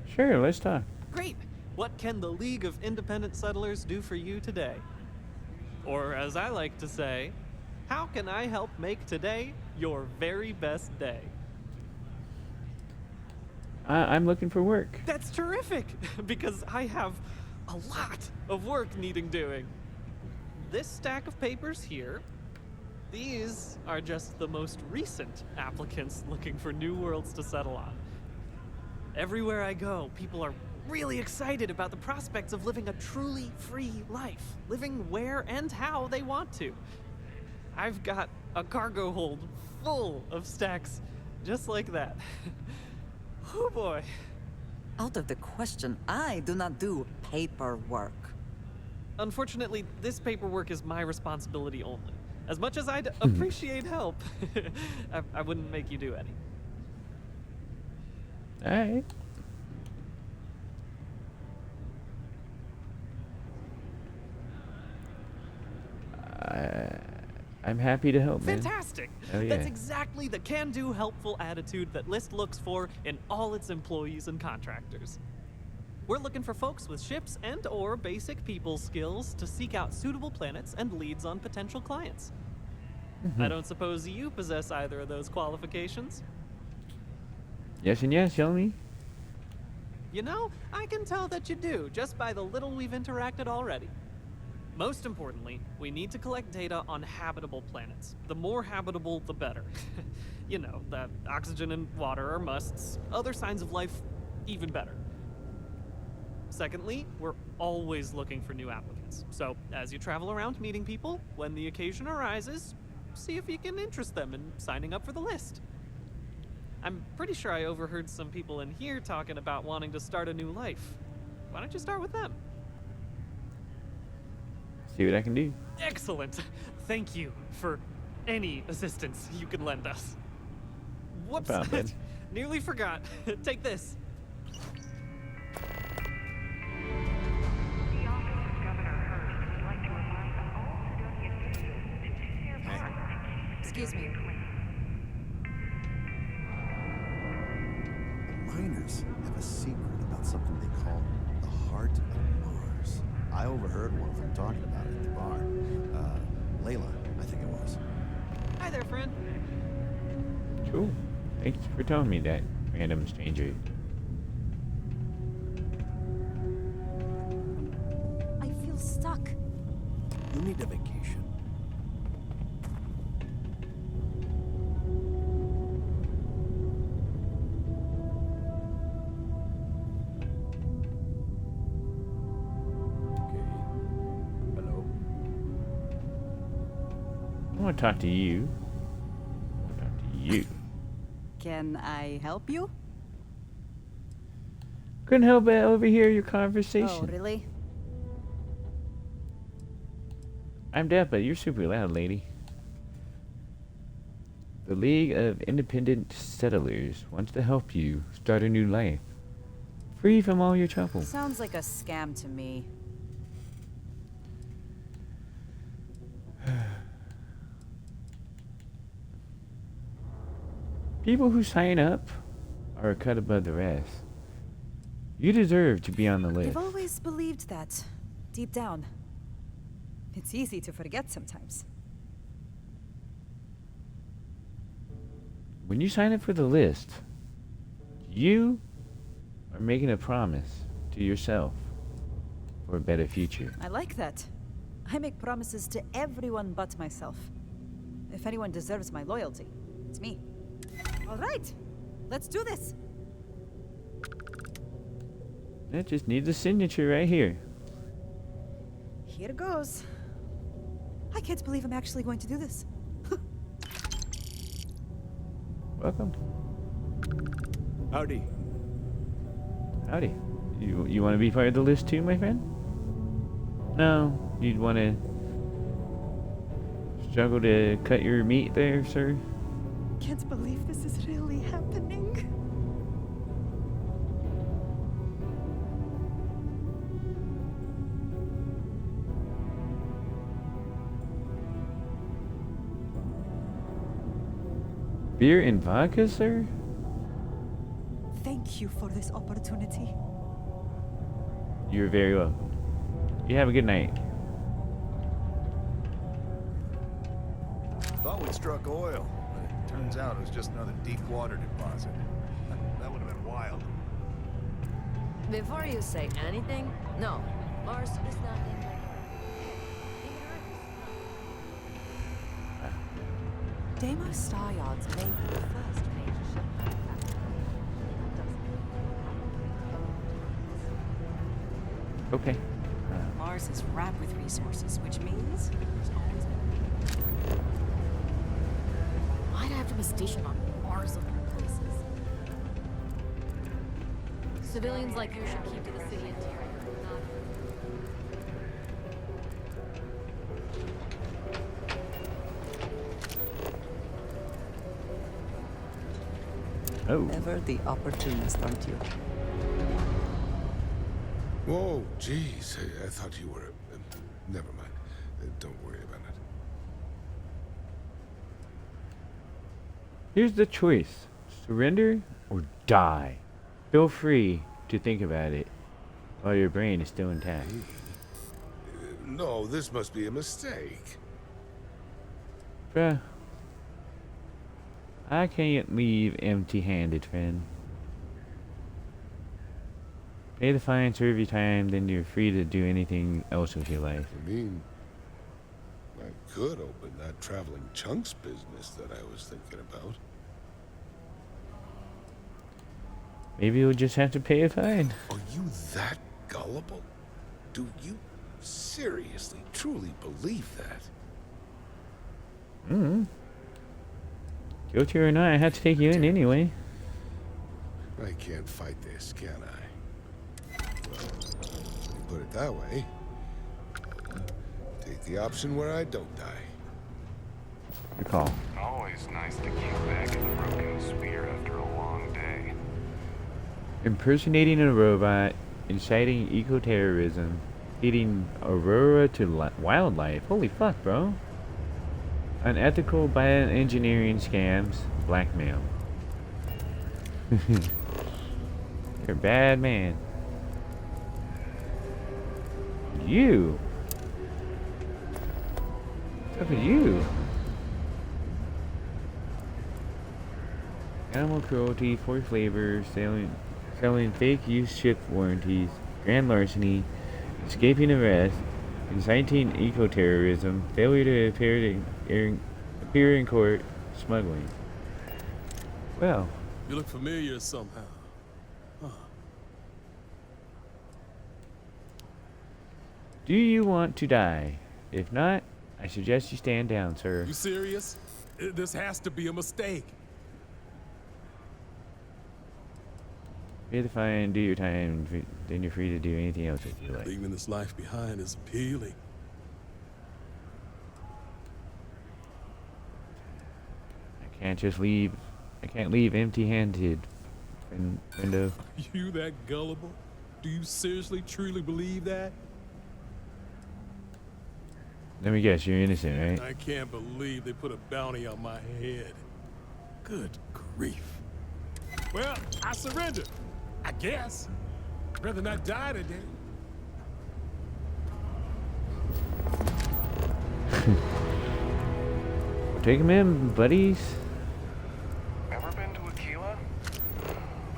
Sure, let's talk. Great. What can the League of Independent Settlers do for you today? Or as I like to say, how can I help make today your very best day? I'm looking for work. That's terrific, because I have a lot of work needing doing. This stack of papers here, these are just the most recent applicants looking for new worlds to settle on. Everywhere I go, people are really excited about the prospects of living a truly free life, living where and how they want to. I've got a cargo hold full of stacks just like that. Oh boy, Out of the question. I do not do paperwork. Unfortunately, this paperwork is my responsibility only. As much as I'd appreciate help, I wouldn't make you do any. Alright. I'm happy to help, man. Fantastic! Oh, yeah. That's exactly the can-do, helpful attitude that List looks for in all its employees and contractors. We're looking for folks with ships and or basic people skills to seek out suitable planets and leads on potential clients. I don't suppose you possess either of those qualifications? Yes and yes, show me. You know, I can tell that you do, just by the little we've interacted already. Most importantly, we need to collect data on habitable planets. The more habitable, the better. You know, the oxygen and water are musts. Other signs of life, even better. Secondly, we're always looking for new applicants. So, as you travel around meeting people, when the occasion arises, see if you can interest them in signing up for the list. I'm pretty sure I overheard some people in here talking about wanting to start a new life. Why don't you start with them? See what I can do. Excellent. Thank you for any assistance you can lend us. Whoops. Nearly forgot. Take this. Excuse me. Miners have a secret about something they call the heart of Mars. I overheard one of them talking about it at the bar. Layla, I think it was. Hi there, friend. Cool. Thanks for telling me that, random stranger. I feel stuck. You need a vacation. I want to talk to you. I want to talk to you. Can I help you? Couldn't help but overhear your conversation. Oh, really? I'm deaf, but you're super loud, lady. The League of Independent Settlers wants to help you start a new life, free from all your trouble. Sounds like a scam to me. People who sign up are cut above the rest. You deserve to be on the list. I've always believed that, deep down. It's easy to forget sometimes. When you sign up for the list, you are making a promise to yourself for a better future. I like that. I make promises to everyone but myself. If anyone deserves my loyalty, it's me. All right, let's do this. That just needs a signature right here. Here goes. I can't believe I'm actually going to do this. Welcome. Howdy. Howdy. You want to be part of the list too, my friend? No, you'd want to struggle to cut your meat there, sir? Can't believe this is really happening. Beer and vodka, sir? Thank you for this opportunity. You're very welcome. You have a good night. Thought we'd struck oil, but it turns out it was just another deep water deposit. That would have been wild. Before you say anything, no, Mars is nothing like Earth. Deimos Star Yards may be the first major ship. Okay. Mars is wrapped with resources, which means there's always been. Why'd I have to be stationed on Mars of all places? Civilians like you should keep to the city interior, not... Oh. Ever the opportunist, aren't you? Whoa, jeez. I thought you were... never mind. Don't worry about it. Here's the choice. Surrender or die. Feel free to think about it while your brain is still intact. No, this must be a mistake. Bruh. I can't leave empty-handed, friend. Pay the fine, serve your time, then you're free to do anything else with your life. I mean, I could open that traveling chunks business that I was thinking about. Maybe you'll just have to pay a fine. Are you that gullible? Do you seriously, truly believe that? Guilty or not, I have to take you in anyway. I can't fight this, can I? Well, when you put it that way, take the option where I don't die. Good call. Always nice to kick back in the broken spear after a long day. Impersonating a robot, inciting eco-terrorism, feeding Aurora to wildlife. Holy fuck, bro. Unethical bioengineering scams, blackmail. You're a bad man. You. What's up with you? Animal cruelty, forced labor, selling fake used ship warranties, grand larceny, escaping arrest, inciting eco-terrorism, failure to appear in court, smuggling. Well. You look familiar somehow. Huh. Do you want to die? If not, I suggest you stand down, sir. You serious? This has to be a mistake. Pay the fine, do your time, then you're free to do anything else if you like. Leaving this life behind is appealing. I can't leave empty-handed, friendo. Are you that gullible? Do you seriously, truly believe that? Let me guess, you're innocent, right? I can't believe they put a bounty on my head. Good grief. Well, I surrender. I guess. Rather not die today. Take him in, buddies. Ever been to Aquila?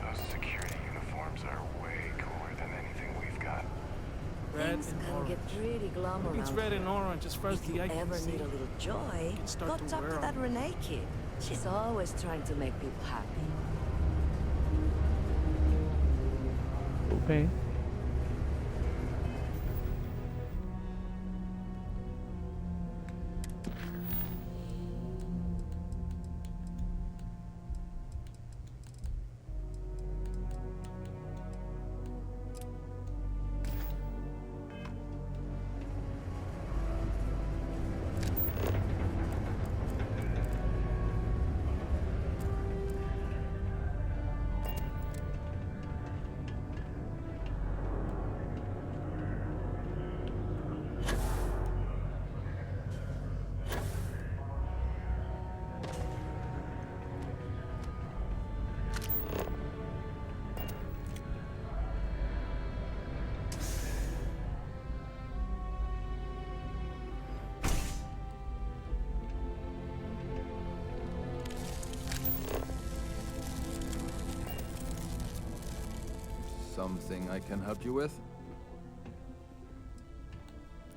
Those security uniforms are way cooler than anything we've got. Red and orange. Get pretty glum around It's red here. and orange as far as If the you eye can ever see. need a little joy, start go to talk wear to 'em. that Renee kid. She's always trying to make people happy. Okay. Something I can help you with?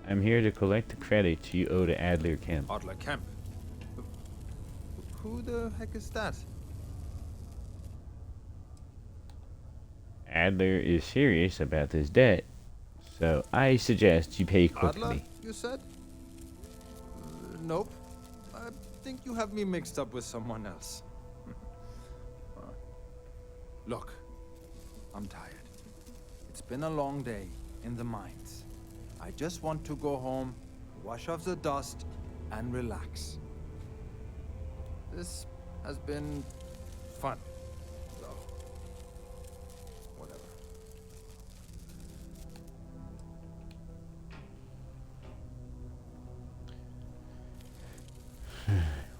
I'm here to collect the credits you owe to Adler Kemp. Adler Kemp? Who the heck is that? Adler is serious about this debt, so I suggest you pay Adler, quickly. you said? Nope. I think you have me mixed up with someone else. Look, I'm tired. been a long day in the mines. I just want to go home, wash off the dust, and relax. This has been fun, so whatever.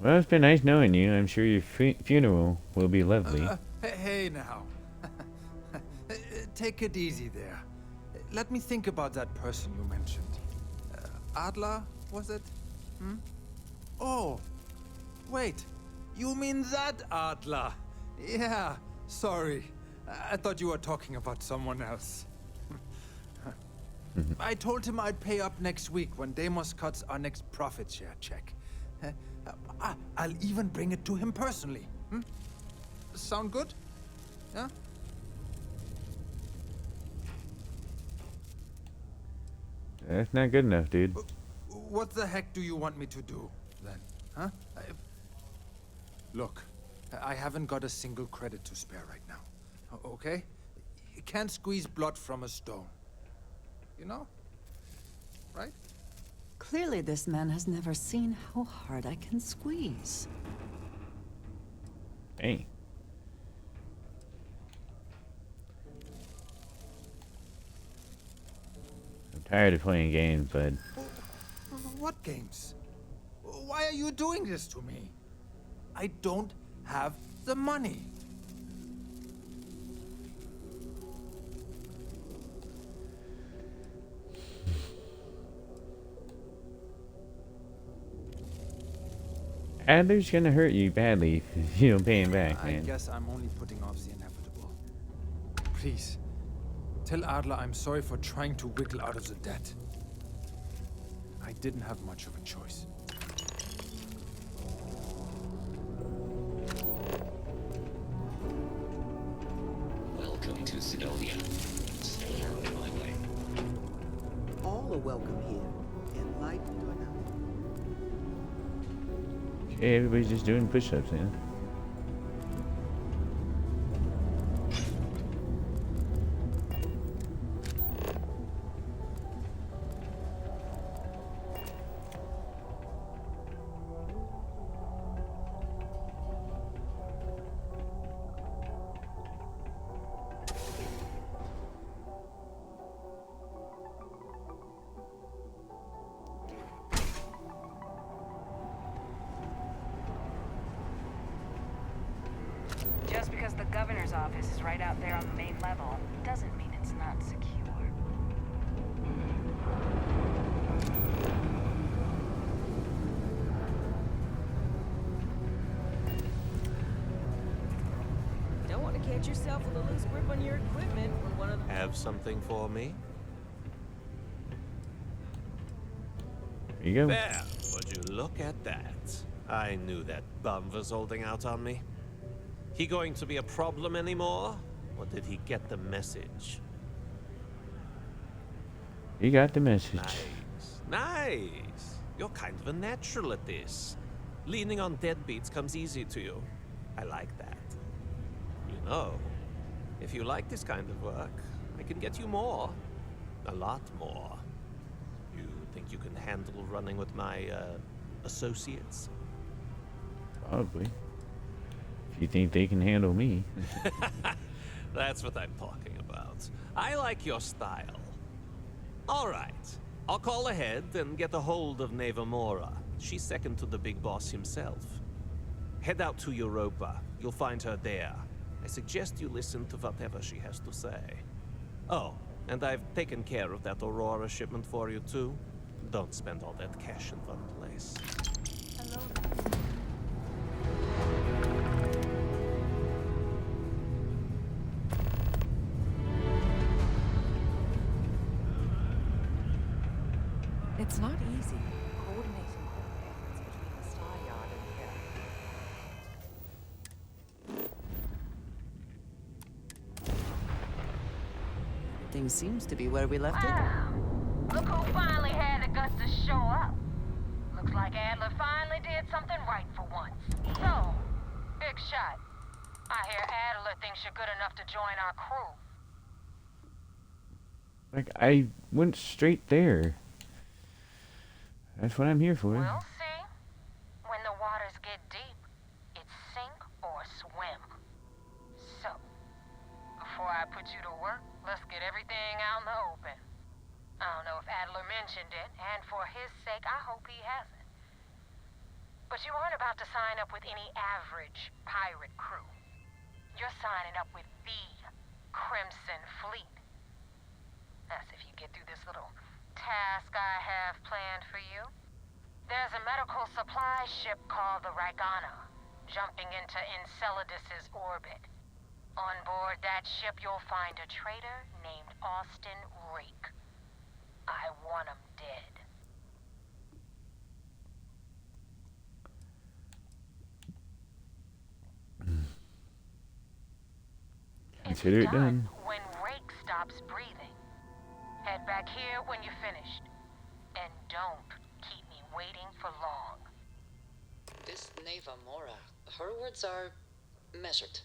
Well, it's been nice knowing you. I'm sure your funeral will be lovely. Hey now. Take it easy there. Let me think about that person you mentioned. Adler, was it? Hmm? Oh, wait. You mean that Adler? Yeah, sorry. I thought you were talking about someone else. I told him I'd pay up next week when Deimos cuts our next profit share check. I'll even bring it to him personally. Hmm? Sound good? Yeah? That's not good enough, dude. What the heck do you want me to do, then? Huh? Look, I haven't got a single credit to spare right now. Okay? You can't squeeze blood from a stone. You know? Right? Clearly this man has never seen how hard I can squeeze. Hey. I'm tired of playing games, but... What games? Why are you doing this to me? I don't have the money. Adler's gonna hurt you badly if you don't pay him back, man. I guess I'm only putting off the inevitable. Please, tell Adler I'm sorry for trying to wiggle out of the debt. I didn't have much of a choice. Welcome to Sidonia. Stay out of my way. All are welcome here, enlightened or not. Okay, everybody's just doing push-ups, man. Just because the governor's office is right out there on the main level doesn't mean it's not secure. Don't want to catch yourself with a loose grip on your equipment when one of the... Have something for me? Here you go. There, would you look at that? I knew that bum was holding out on me. He going to be a problem anymore? Or did he get the message? You got the message. Nice. Nice. You're kind of a natural at this. Leaning on deadbeats comes easy to you. I like that. You know, if you like this kind of work, I can get you more. A lot more. You think you can handle running with my, associates? Probably. If you think they can handle me. That's what I'm talking about. I like your style. All right. I'll call ahead and get a hold of Neva Mora. She's second to the big boss himself. Head out to Europa. You'll find her there. I suggest you listen to whatever she has to say. Oh, and I've taken care of that Aurora shipment for you too. Don't spend all that cash in one place. Hello. It's not easy coordinating efforts between the Star Yard and here. Things seems to be where we left it. Wow. Look who finally had the guts to show up. Looks like Adler finally did something right for once. So, big shot. I hear Adler thinks you're good enough to join our crew. Like, I went straight there. That's what I'm here for. We'll see. When the waters get deep, it's sink or swim. So, before I put you to work, let's get everything out in the open. I don't know if Adler mentioned it, and for his sake, I hope he hasn't. But you aren't about to sign up with any average pirate crew. You're signing up with the Crimson Fleet. That's if you get through this little task I have planned for you. There's a medical supply ship called the Ragana, jumping into Enceladus's orbit. On board that ship, you'll find a traitor named Austin Rake. I want him dead. Consider it done. When Rake stops breathing, head back here when you're finished. And don't keep me waiting for long. This Neva Mora, her words are measured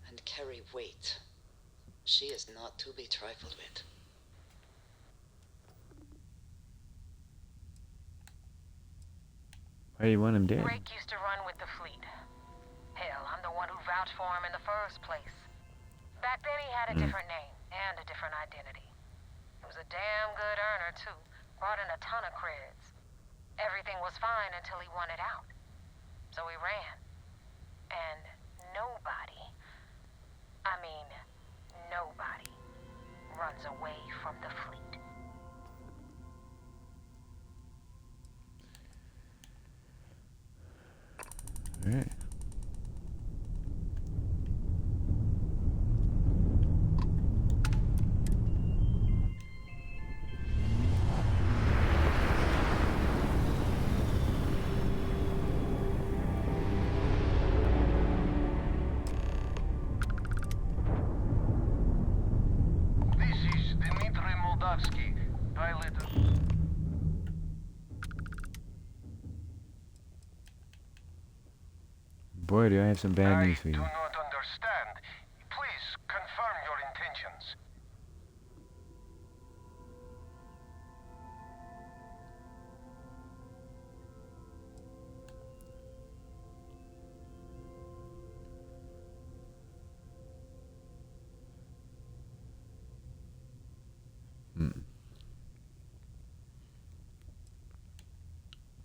and carry weight. She is not to be trifled with. Why do you want him dead? Rake used to run with the fleet. Hell, I'm the one who vouched for him in the first place. Back then he had a different name and a different identity. He was a damn good earner, too. Brought in a ton of creds. Everything was fine until he wanted out. So he ran. And nobody, I mean, nobody, runs away from the fleet. Alright. Pilot. Boy, do I have some bad news for I you. do not understand. Please confirm your intentions.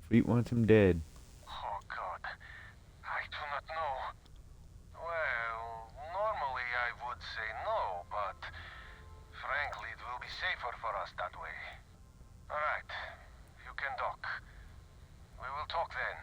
Fleet wants him dead. Oh God, I do not know. Well, normally I would say no, but frankly it will be safer for us that way. Alright, you can dock. We will talk then.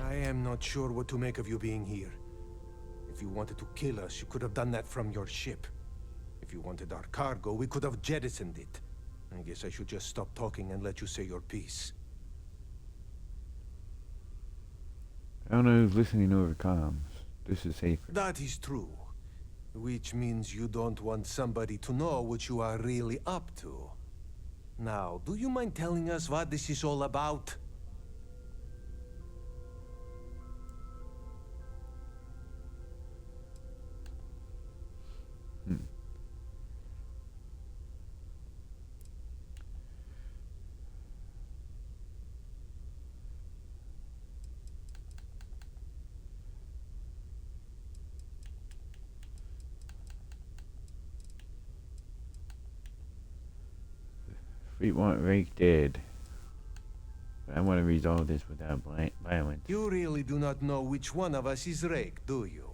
I am not sure what to make of you being here. If you wanted to kill us, you could have done that from your ship. If you wanted our cargo, we could have jettisoned it. I guess I should just stop talking and let you say your piece. I don't know who's listening over comms. This is sacred. That is true. Which means you don't want somebody to know what you are really up to. Now, do you mind telling us what this is all about? Fleet want Rake dead. But I want to resolve this without violence. You really do not know which one of us is Rake, do you?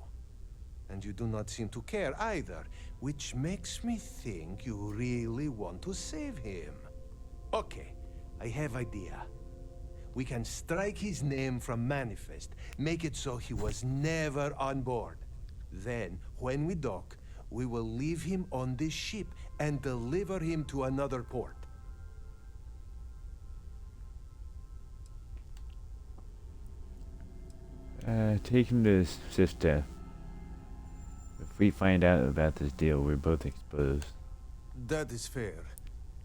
And you do not seem to care either, which makes me think you really want to save him. Okay, I have idea. we can strike his name from Manifest, make it so he was never on board. Then, when we dock, we will leave him on this ship and deliver him to another port. Take him to Sifta. If we find out about this deal, we're both exposed. That is fair.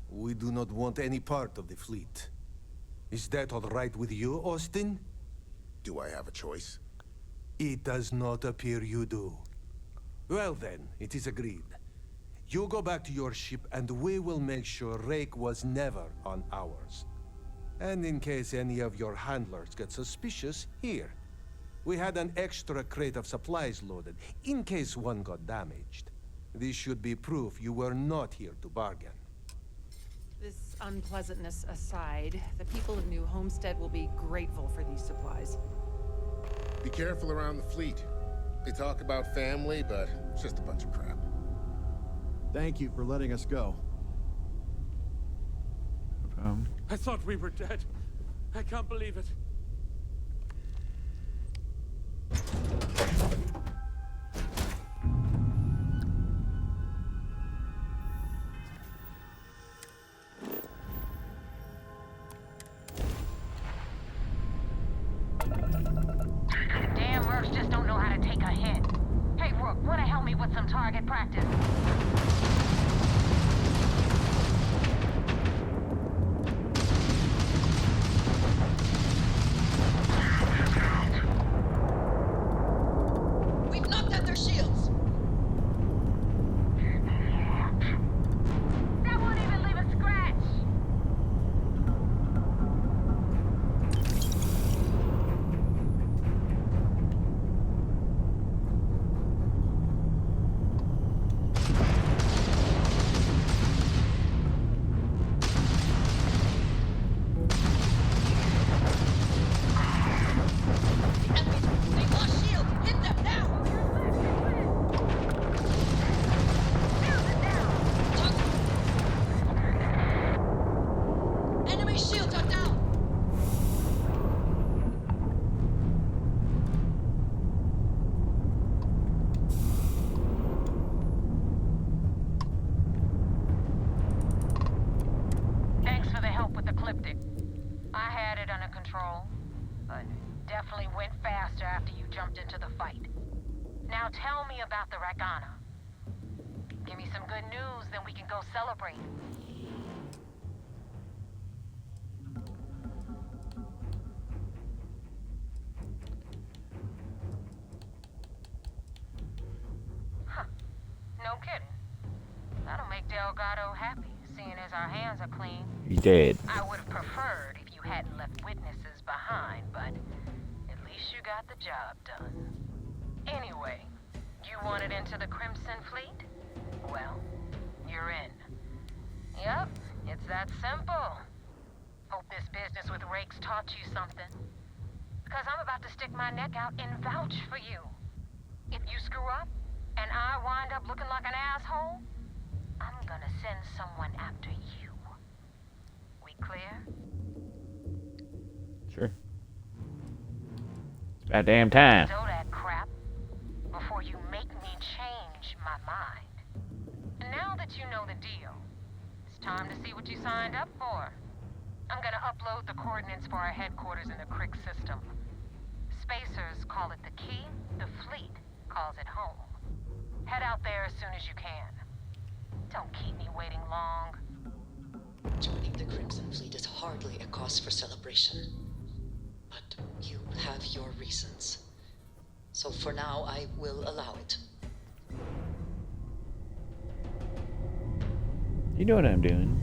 We do not want any part of the fleet. Is that all right with you, Austin? Do I have a choice? It does not appear you do. Well then, it is agreed. You go back to your ship and we will make sure Rake was never on ours. And in case any of your handlers get suspicious, here. We had an extra crate of supplies loaded, in case one got damaged. This should be proof you were not here to bargain. This unpleasantness aside, the people of New Homestead will be grateful for these supplies. Be careful around the fleet. They talk about family, but it's just a bunch of crap. Thank you for letting us go. No problem. I thought we were dead. I can't believe it. Damn mercs just don't know how to take a hit. Hey, Rook, wanna help me with some target practice? We've knocked out their shields. That won't even leave a scratch. They've lost shields. Hit them now. Enemy shields are down. Thanks for the help with the Cliptic. I had it under control, but definitely went faster after you jumped into the fight. Now tell me about the Ragana. Give me some good news, then we can go celebrate. Huh. No kidding. That'll make Delgado happy, seeing as our hands are clean. He did. I would have preferred if you hadn't left witnesses behind, but at least you got the job done. Anyway, you wanted into the Crimson Fleet? Well, you're in. Yep, it's that simple. Hope this business with Rake's taught you something. Because I'm about to stick my neck out and vouch for you. If you screw up, and I wind up looking like an asshole, I'm gonna send someone after you. We clear? Sure. It's about damn time. So that crap before you make me change my mind. And now that you know the deal, it's time to see what you signed up for. I'm gonna upload the coordinates for our headquarters in the Crick system. Spacers call it the key, the fleet calls it home. Head out there as soon as you can. Don't keep me waiting long. Joining the Crimson Fleet is hardly a cause for celebration. But you have your reasons. So for now, I will allow it. You know what I'm doing.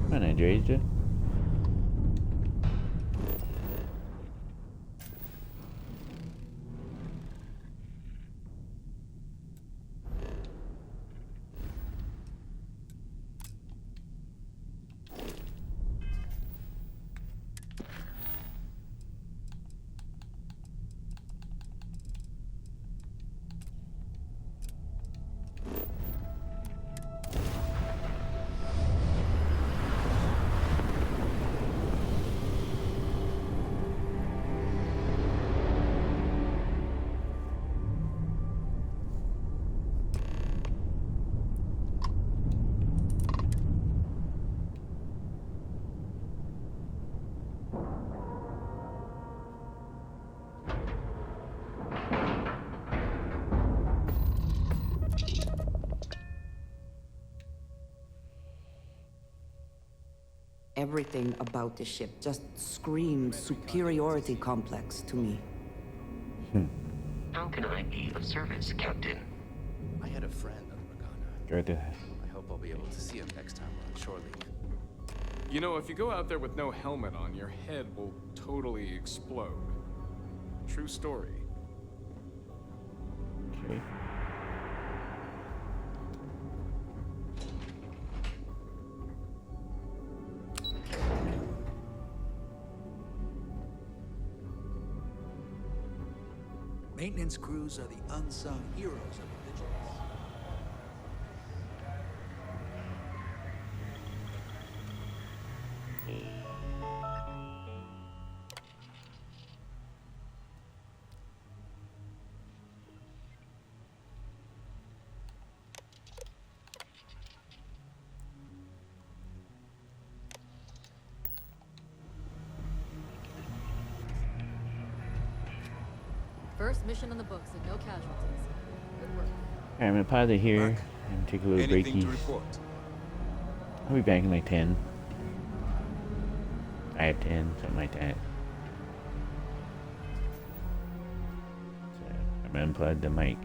Come on, Andreja. Everything about the ship just screams superiority complex to me. How can I be of service, Captain? I had a friend on Morgana. Go to I hope I'll be able to see him next time we're on shore leave. You know, if you go out there with no helmet on, your head will totally explode. True story. Okay. Maintenance crews are the unsung heroes of the Vigilance. First mission on the books and no casualties. Good work. Alright, I'm gonna pause it here and take a little breaky. I'll be back in like 10. 5, 10, something like that. So I'm gonna unplug the mic.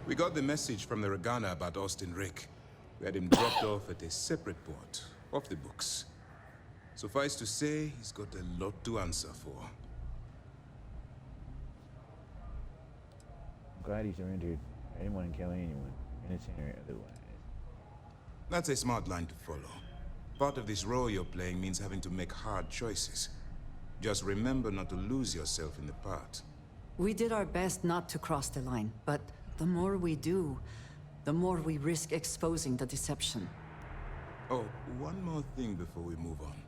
We got the message from the Regana about Austin Rick. We had him dropped off at a separate port, off the books. Suffice to say, he's got a lot to answer for. I'm glad he surrendered. I didn't want to kill anyone, innocent or otherwise. That's a smart line to follow. Part of this role you're playing means having to make hard choices. Just remember not to lose yourself in the part. We did our best not to cross the line, but the more we do, the more we risk exposing the deception. Oh, one more thing before we move on.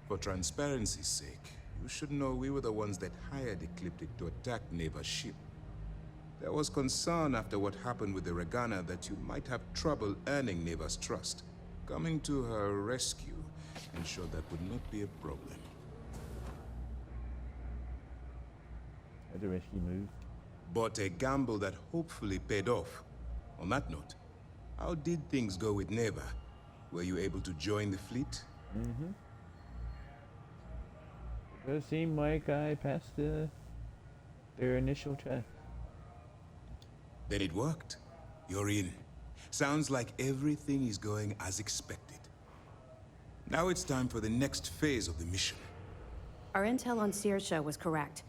For transparency's sake, you should know we were the ones that hired Ecliptic to attack Neva's ship. There was concern after what happened with the Regana that you might have trouble earning Neva's trust. Coming to her rescue ensured that would not be a problem. That's a risky move. But a gamble that hopefully paid off. On that note, how did things go with Neva? Were you able to join the fleet? Mm-hmm. It does seem like I passed their initial test. Then it worked. You're in. Sounds like everything is going as expected. Now it's time for the next phase of the mission. Our intel on Saoirse was correct.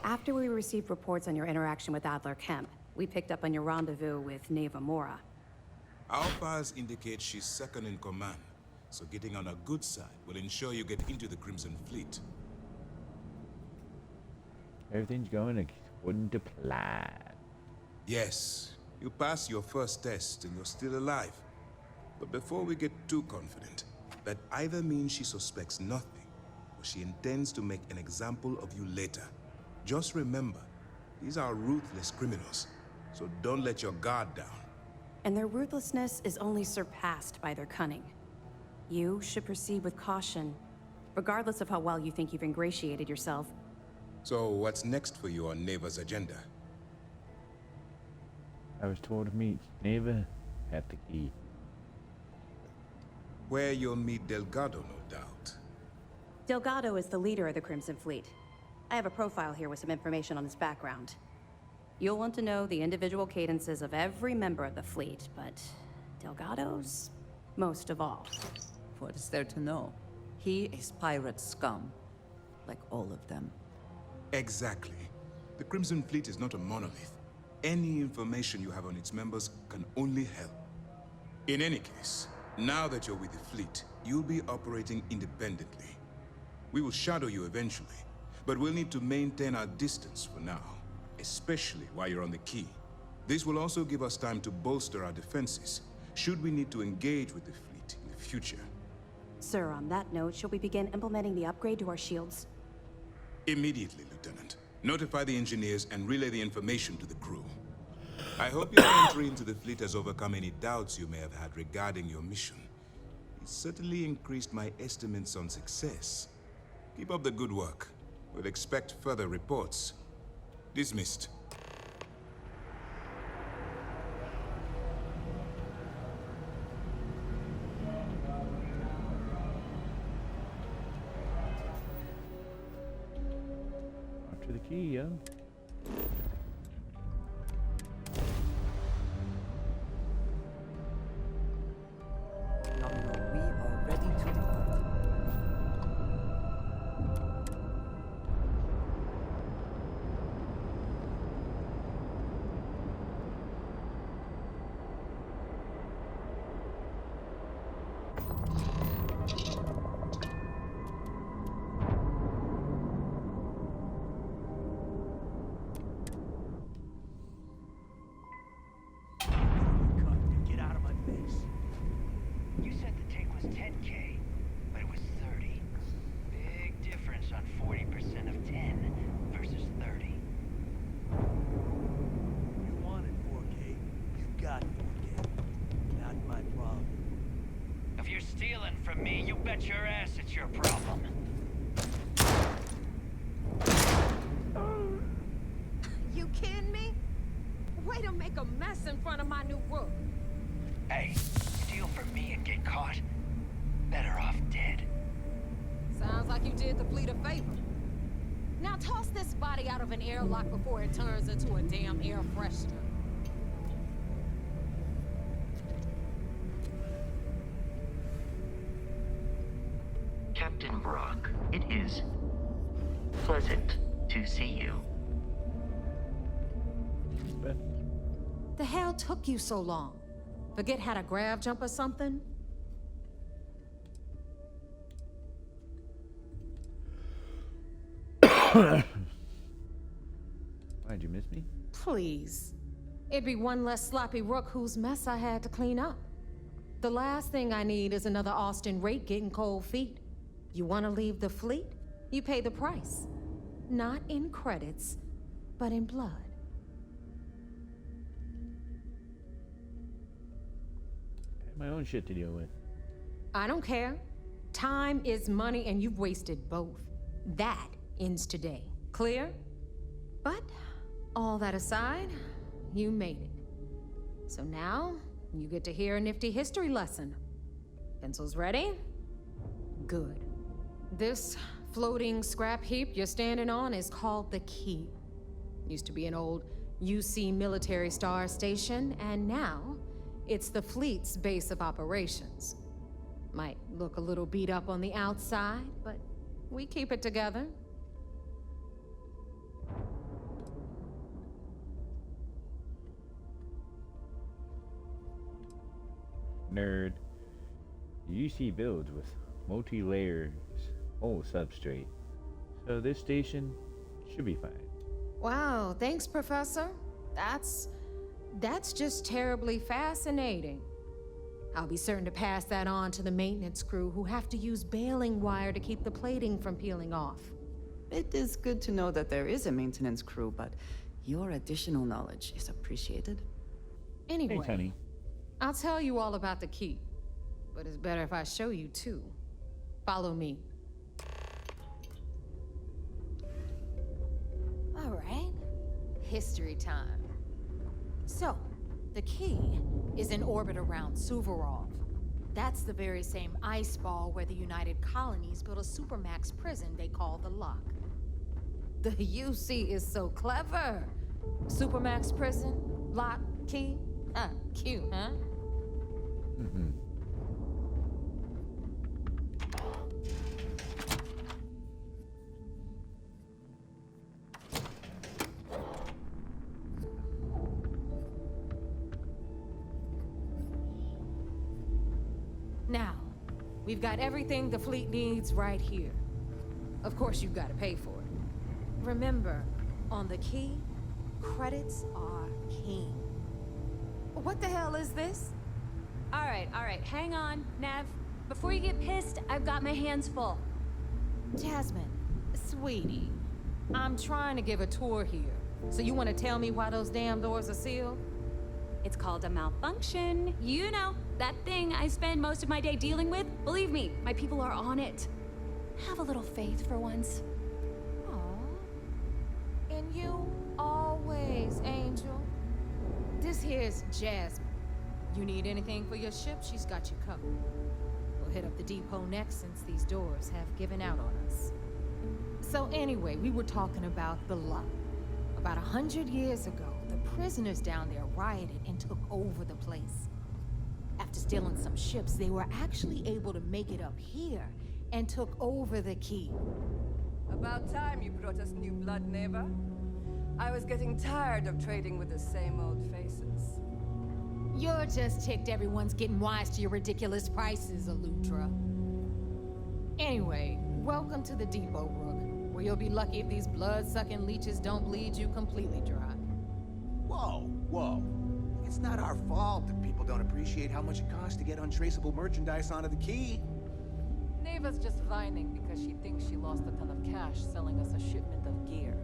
After we received reports on your interaction with Adler Kemp, We picked up on your rendezvous with Neva Mora. Our files indicate she's second in command, so getting on her good side will ensure you get into the Crimson Fleet. Everything's going according to plan. Yes, you passed your first test and you're still alive. But before we get too confident, that either means she suspects nothing, or she intends to make an example of you later. Just remember, these are ruthless criminals, so don't let your guard down. And their ruthlessness is only surpassed by their cunning. You should proceed with caution, regardless of how well you think you've ingratiated yourself. So what's next for you on Neva's agenda? I was told to meet Neva at the key. Where you'll meet Delgado, no doubt. Delgado is the leader of the Crimson Fleet. I have a profile here with some information on his background. You'll want to know the individual cadences of every member of the fleet, but Delgado's most of all. What is there to know? He is pirate scum, like all of them. Exactly. The Crimson Fleet is not a monolith. Any information you have on its members can only help. In any case, now that you're with the fleet, you'll be operating independently. We will shadow you eventually, but we'll need to maintain our distance for now, especially while you're on the key. This will also give us time to bolster our defenses, should we need to engage with the fleet in the future. Sir, on that note, shall we begin implementing the upgrade to our shields? Immediately, Lieutenant. Notify the engineers and relay the information to the crew. I hope your entry into the fleet has overcome any doubts you may have had regarding your mission. It certainly increased my estimates on success. Keep up the good work. We'll expect further reports. Dismissed. Up to the key, yo. We are ready to depart. Get out of my face. You said the take was 10K, but it was 30. Big difference on 40% of 10 versus 30. You wanted 4K, you got 4K. Not my problem. If you're stealing from me, you bet your ass it's your problem. You kidding me? Way to make a mess in front of my new roof. Hey, steal from me and get caught. Better off dead. Sounds like you did the fleet a favor. Now toss this body out of an airlock before it turns into a damn air freshener. Captain Brock, it is pleasant to see you. The hell took you so long? Forget how to grav jump or something? Why'd you miss me? Please. It'd be one less sloppy rook whose mess I had to clean up. The last thing I need is another Austin rate getting cold feet. You want to leave the fleet? You pay the price. Not in credits, but in blood. I have my own shit to deal with. I don't care. Time is money and you've wasted both. That ends today. Clear? But all that aside, you made it. So now, you get to hear a nifty history lesson. Pencils ready? Good. This floating scrap heap you're standing on is called the Key. Used to be an old UC military star station, and now it's the fleet's base of operations. Might look a little beat up on the outside, but we keep it together. Nerd. The UC builds with multi-layers whole substrate, so this station should be fine. Wow, thanks, Professor. That's just terribly fascinating. I'll be certain to pass that on to the maintenance crew who have to use baling wire to keep the plating from peeling off. It is good to know that there is a maintenance crew, but your additional knowledge is appreciated. Anyway, Thanks, honey. I'll tell you all about the key, but it's better if I show you too. Follow me. All right, history time. So, the key is in orbit around Suvorov. That's the very same ice ball where the United Colonies built a supermax prison they call the Lock. The UC is so clever. Supermax prison, lock, key. Cute, huh? Mm-hmm. Now, we've got everything the fleet needs right here. Of course, you've got to pay for it. Remember, on the key, credits are king. What the hell is this? All right, hang on, Nev. Before you get pissed, I've got my hands full. Jasmine, sweetie, I'm trying to give a tour here. So you want to tell me why those damn doors are sealed? It's called a malfunction. You know, that thing I spend most of my day dealing with. Believe me, my people are on it. Have a little faith for once. Aw. And you always, Angel. This here's Jasmine. You need anything for your ship, she's got you covered. We'll hit up the depot next since these doors have given out on us. So anyway, we were talking about the Lock. About 100 years ago, the prisoners down there rioted and took over the place. After stealing some ships, they were actually able to make it up here and took over the key. About time you brought us new blood, neighbor. I was getting tired of trading with the same old faces. You're just ticked everyone's getting wise to your ridiculous prices, Elutra. Anyway, welcome to the depot, Rook, where you'll be lucky if these blood-sucking leeches don't bleed you completely dry. Whoa. It's not our fault if people don't appreciate how much it costs to get untraceable merchandise onto the key. Neva's just whining because she thinks she lost a ton of cash selling us a shipment of gear.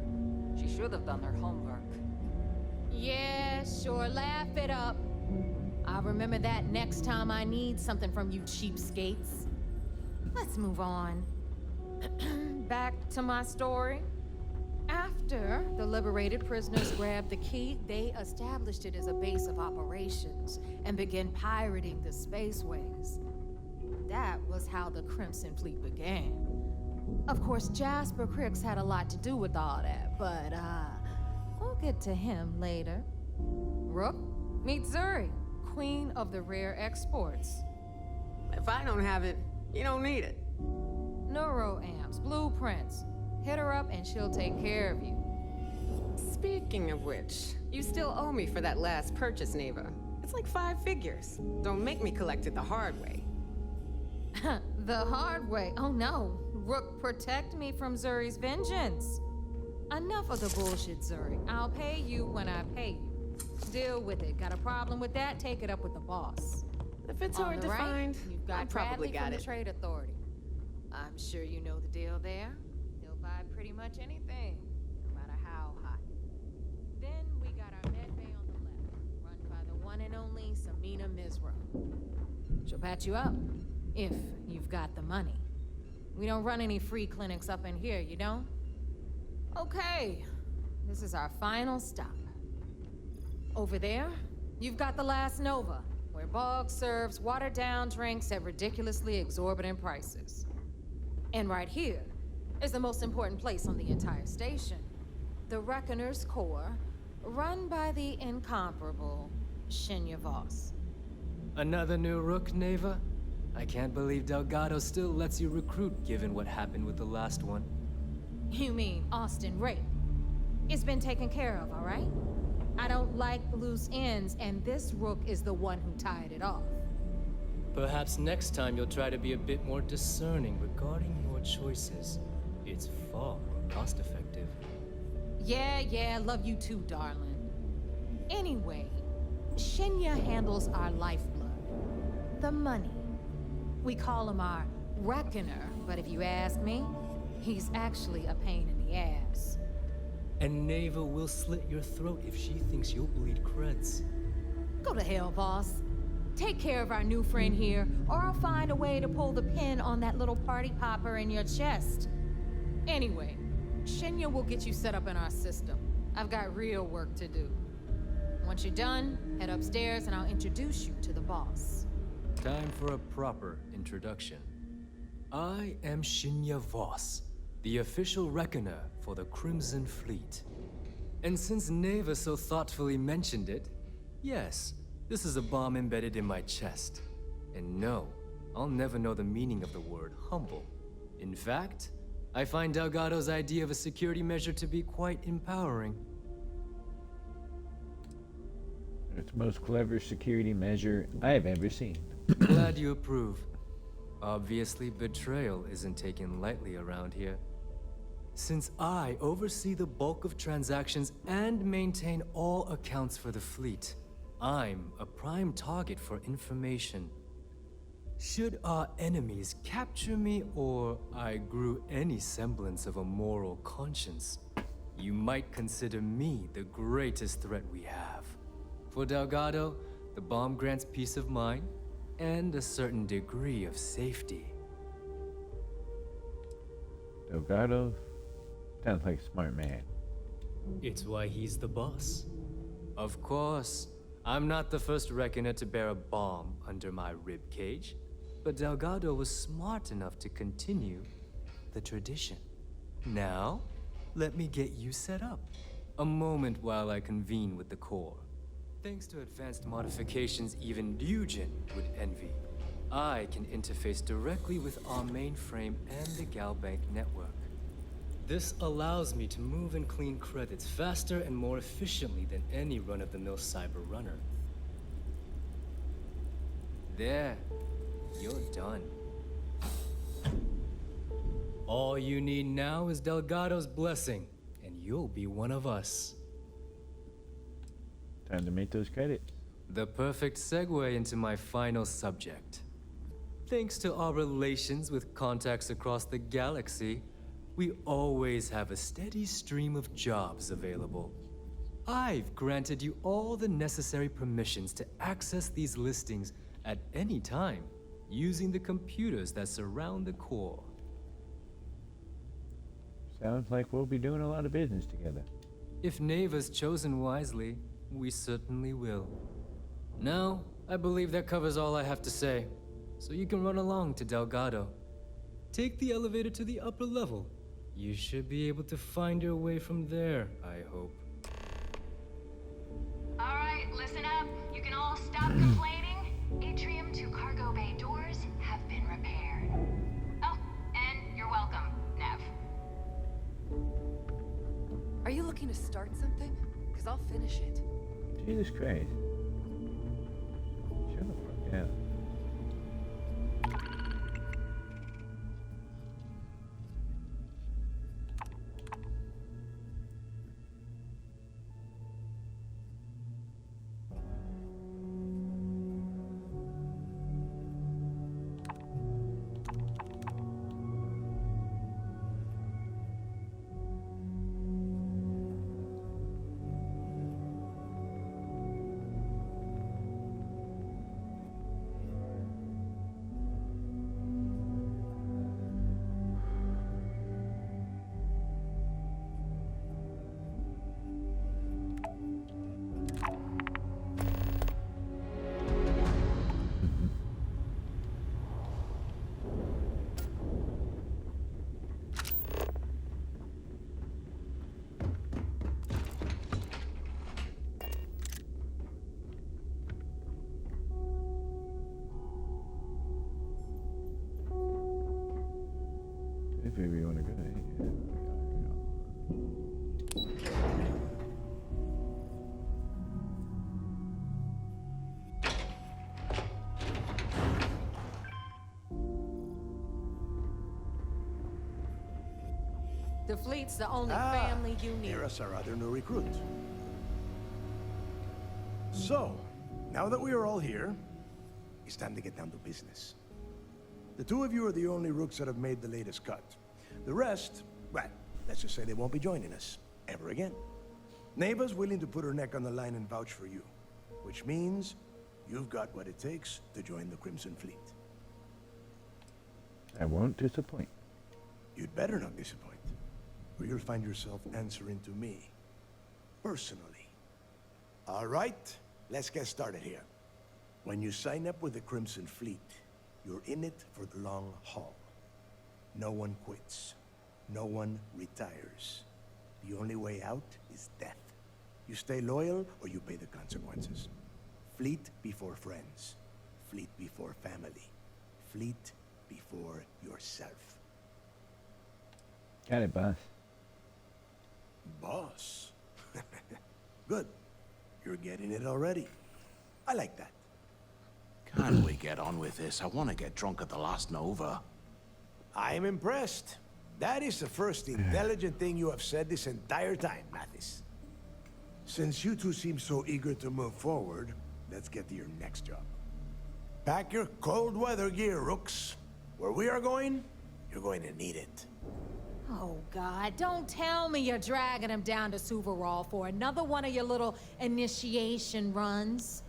She should have done her homework. Yeah, sure, laugh it up. I'll remember that next time I need something from you cheapskates. Let's move on. Back to my story. After the liberated prisoners grabbed the key, they established it as a base of operations and began pirating the spaceways. That was how the Crimson Fleet began. Of course, Jasper Cricks had a lot to do with all that, but we'll get to him later. Rook, meet Zuri, queen of the rare exports. If I don't have it, you don't need it. Neuroamps, blueprints. Hit her up and she'll take care of you. Speaking of which, you still owe me for that last purchase, Neva. It's like 5 figures. Don't make me collect it the hard way. The hard way? Oh no. Rook, protect me from Zuri's vengeance. Enough of the bullshit, Zuri. I'll pay you when I pay you. Deal with it. Got a problem with that? Take it up with the boss. If it's On hard the to right, find, you've got I probably Bradley got from it. the Trade Authority. I'm sure you know the deal there. They'll buy pretty much anything, no matter how hot. Then we got our med bay on the left, run by the one and only Samina Mizra. She'll patch you up, if you've got the money. We don't run any free clinics up in here, you don't? Okay, this is our final stop. Over there, you've got the Last Nova, where Bog serves watered-down drinks at ridiculously exorbitant prices. And right here is the most important place on the entire station. The Reckoner's Core, run by the incomparable Shinya Voss. Another new Rook, Neva? I can't believe Delgado still lets you recruit given what happened with the last one. You mean Austin Rape? It's been taken care of, all right? I don't like loose ends, and this Rook is the one who tied it off. Perhaps next time you'll try to be a bit more discerning regarding your choices. It's far more cost-effective. Yeah, love you too, darling. Anyway, Shinya handles our lifeblood. The money. We call him our reckoner, but if you ask me, he's actually a pain in the ass. And Neva will slit your throat if she thinks you'll bleed creds. Go to hell, boss. Take care of our new friend here, or I'll find a way to pull the pin on that little party popper in your chest. Anyway, Shinya will get you set up in our system. I've got real work to do. Once you're done, head upstairs and I'll introduce you to the boss. Time for a proper introduction. I am Shinya Voss, the official reckoner for the Crimson Fleet. And since Neva so thoughtfully mentioned it, yes, this is a bomb embedded in my chest. And no, I'll never know the meaning of the word humble. In fact, I find Delgado's idea of a security measure to be quite empowering. It's the most clever security measure I've ever seen. Glad you approve. Obviously, betrayal isn't taken lightly around here. Since I oversee the bulk of transactions and maintain all accounts for the fleet, I'm a prime target for information. Should our enemies capture me, or I grew any semblance of a moral conscience, you might consider me the greatest threat we have. For Delgado, the bomb grants peace of mind and a certain degree of safety. Delgado sounds like a smart man. It's why he's the boss. Of course, I'm not the first reckoner to bear a bomb under my ribcage, but Delgado was smart enough to continue the tradition. Now, let me get you set up. A moment while I convene with the core. Thanks to advanced modifications even Ryujin would envy, I can interface directly with our mainframe and the Galbank network. This allows me to move and clean credits faster and more efficiently than any run-of-the-mill cyber runner. There, you're done. All you need now is Delgado's blessing, and you'll be one of us. Time to make those credits. The perfect segue into my final subject. Thanks to our relations with contacts across the galaxy, we always have a steady stream of jobs available. I've granted you all the necessary permissions to access these listings at any time, using the computers that surround the core. Sounds like we'll be doing a lot of business together. If Neva's chosen wisely, we certainly will. Now, I believe that covers all I have to say, so you can run along to Delgado. Take the elevator to the upper level. You should be able to find your way from there, I hope. Alright, listen up. You can all stop complaining. Atrium to cargo bay doors have been repaired. Oh, and you're welcome, Nev. Are you looking to start something? Because I'll finish it. Jesus Christ. Shut the fuck up. The fleet's the only family you need. Here is our other new recruit. So, now that we are all here, it's time to get down to business. The two of you are the only rooks that have made the latest cut. The rest, well, let's just say they won't be joining us ever again. Neva's willing to put her neck on the line and vouch for you, which means you've got what it takes to join the Crimson Fleet. I won't disappoint. You'd better not disappoint, or you'll find yourself answering to me, personally. All right, let's get started here. When you sign up with the Crimson Fleet, you're in it for the long haul. No one quits. No one retires. The only way out is death. You stay loyal or you pay the consequences. Fleet before friends. Fleet before family. Fleet before yourself. Got it, boss. Boss? Good. You're getting it already. I like that. Can we get on with this? I want to get drunk at the last Nova. I am impressed. That is the first intelligent thing you have said this entire time, Mathis. Since you two seem so eager to move forward, let's get to your next job. Pack your cold weather gear, Rooks. Where we are going, you're going to need it. Oh, God, don't tell me you're dragging him down to Suvarol for another one of your little initiation runs.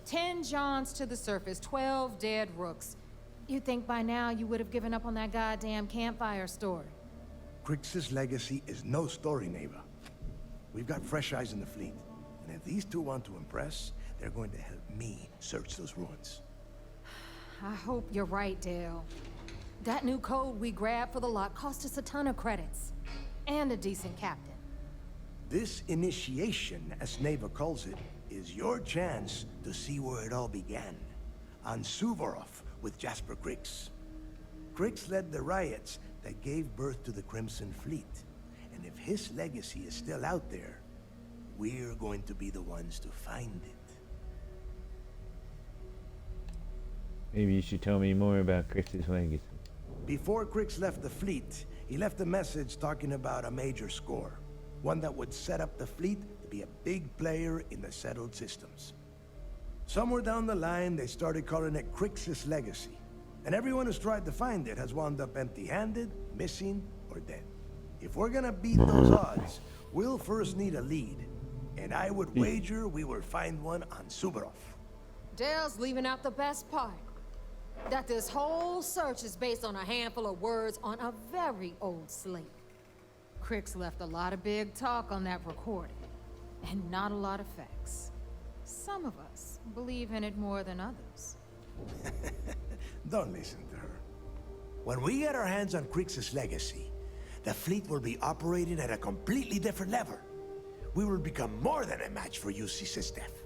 10 Johns to the surface, 12 dead Rooks. You'd think by now you would have given up on that goddamn campfire story. Crix's legacy is no story, Neva. We've got fresh eyes in the fleet. And if these two want to impress, they're going to help me search those ruins. I hope you're right, Dale. That new code we grabbed for the lot cost us a ton of credits. And a decent captain. This initiation, as Neva calls it, is your chance to see where it all began. On Suvorov with Jasper Crix. Crix led the riots that gave birth to the Crimson Fleet. And if his legacy is still out there, we're going to be the ones to find it. Maybe you should tell me more about Crix's legacy. Before Crix left the fleet, he left a message talking about a major score. One that would set up the fleet to be a big player in the settled systems. Somewhere down the line, they started calling it Crix's legacy. And everyone who's tried to find it has wound up empty-handed, missing, or dead. If we're gonna beat those odds, we'll first need a lead. And I would wager we will find one on Suvorov. Dale's leaving out the best part. That this whole search is based on a handful of words on a very old slate. Crix left a lot of big talk on that recording, and not a lot of facts. Some of us believe in it more than others. Don't listen to her. When we get our hands on Crix's legacy, the fleet will be operating at a completely different level. We will become more than a match for UC's death.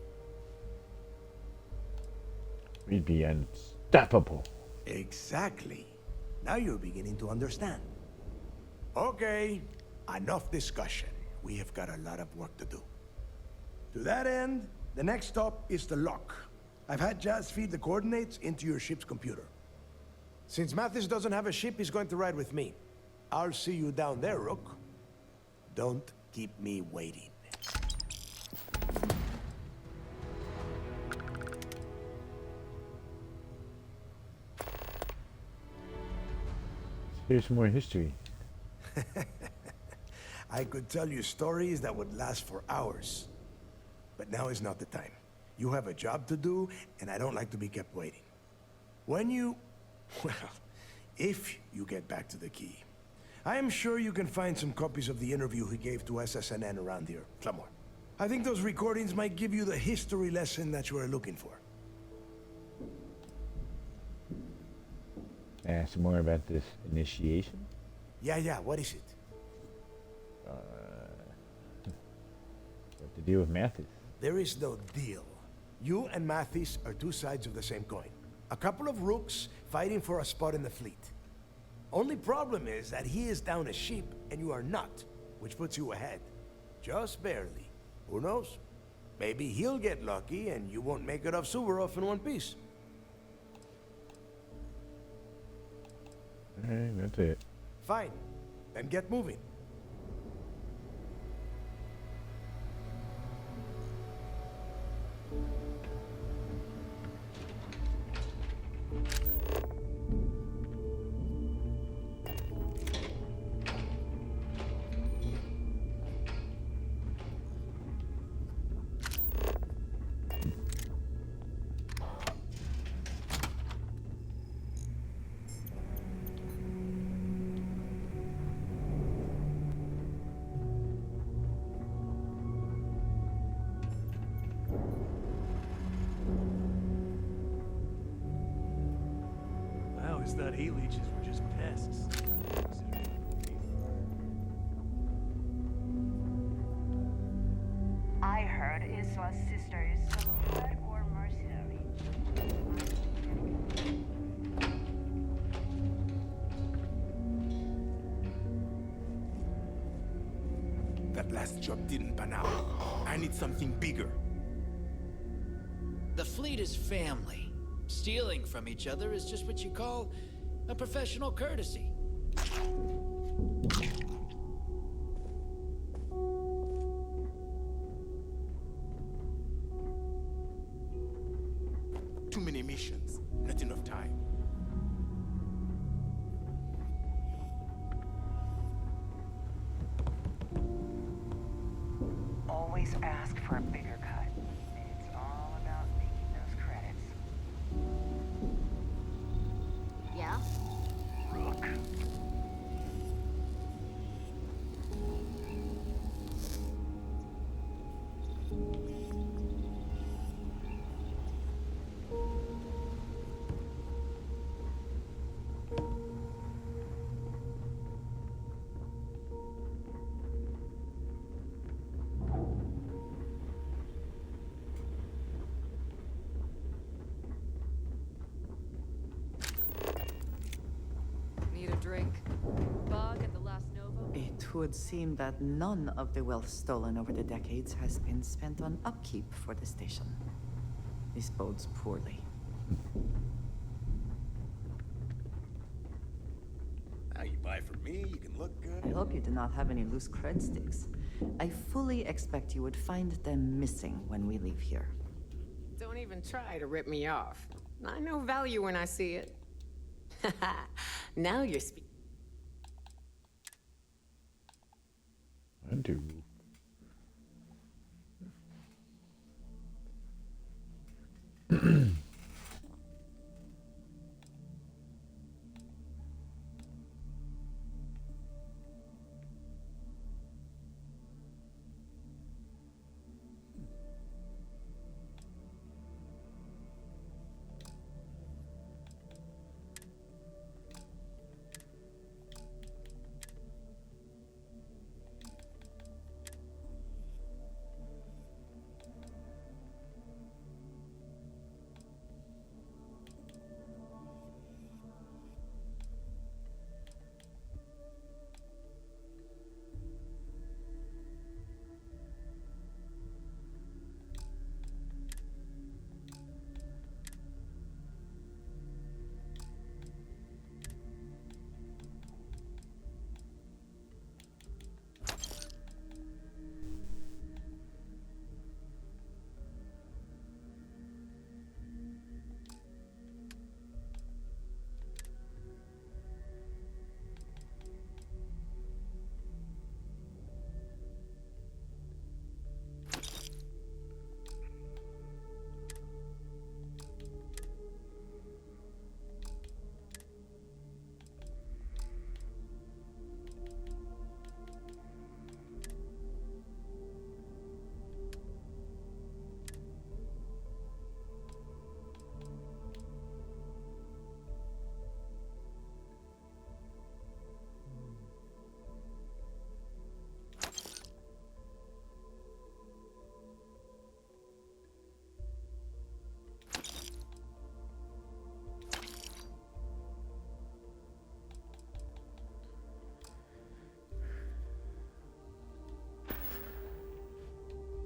We'd be unstoppable. Exactly. Now you're beginning to understand. Okay, enough discussion. We have got a lot of work to do. To that end, the next stop is the lock. I've had Jazz feed the coordinates into your ship's computer. Since Mathis doesn't have a ship, he's going to ride with me. I'll see you down there, Rook. Don't keep me waiting. Here's more history. I could tell you stories that would last for hours. But now is not the time. You have a job to do, and I don't like to be kept waiting. When you... well, if you get back to the key, I am sure you can find some copies of the interview he gave to SSNN around here, somewhere. I think those recordings might give you the history lesson that you are looking for. Ask more about this initiation? Yeah, what is it? What to do with Mathis? There is no deal. You and Mathis are two sides of the same coin. A couple of rooks fighting for a spot in the fleet. Only problem is that he is down a ship and you are not, which puts you ahead. Just barely. Who knows? Maybe he'll get lucky and you won't make it off Suvorov in one piece. Alright, that's it. Fine. Then get moving. always thought he leeches were just pests. I heard Isla's sister is some hardcore mercenary. That last job didn't pan out. I need something bigger. The fleet is family. Stealing from each other is just what you call a professional courtesy. Too many missions, not enough time. Always ask for a bigger cut. It's all about making those credits. Yeah? Rook. Need a drink? Bug at the last Nova? It would seem that none of the wealth stolen over the decades has been spent on upkeep for the station. This bodes poorly. Now you buy from me, you can look good. I hope you do not have any loose cred sticks. I fully expect you would find them missing when we leave here. Don't even try to rip me off. I know value when I see it. Now you're speaking. I do.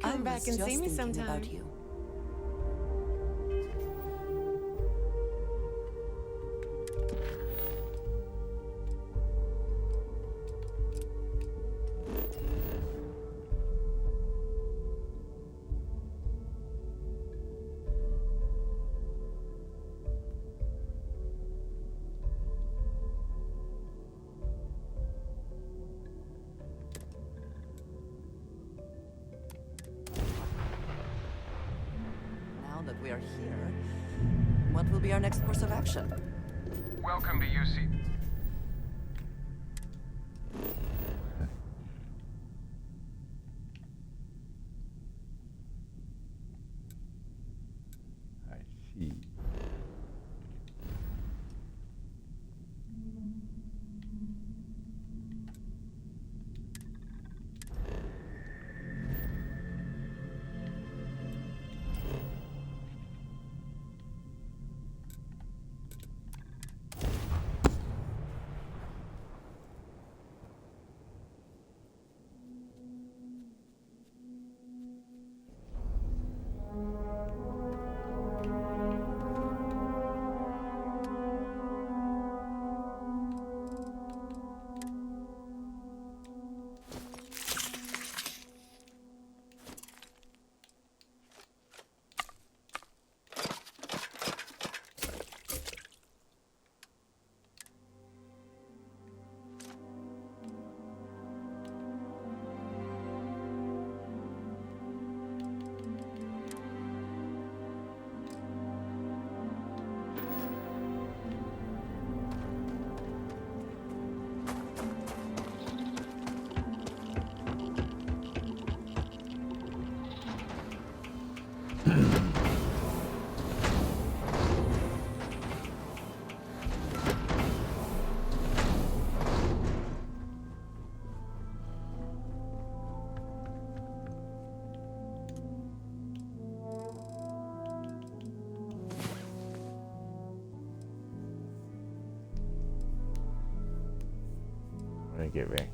Come back and see me sometime. About you. That we are here, what will be our next course of action? Welcome to UC. I see. gonna get wrecked.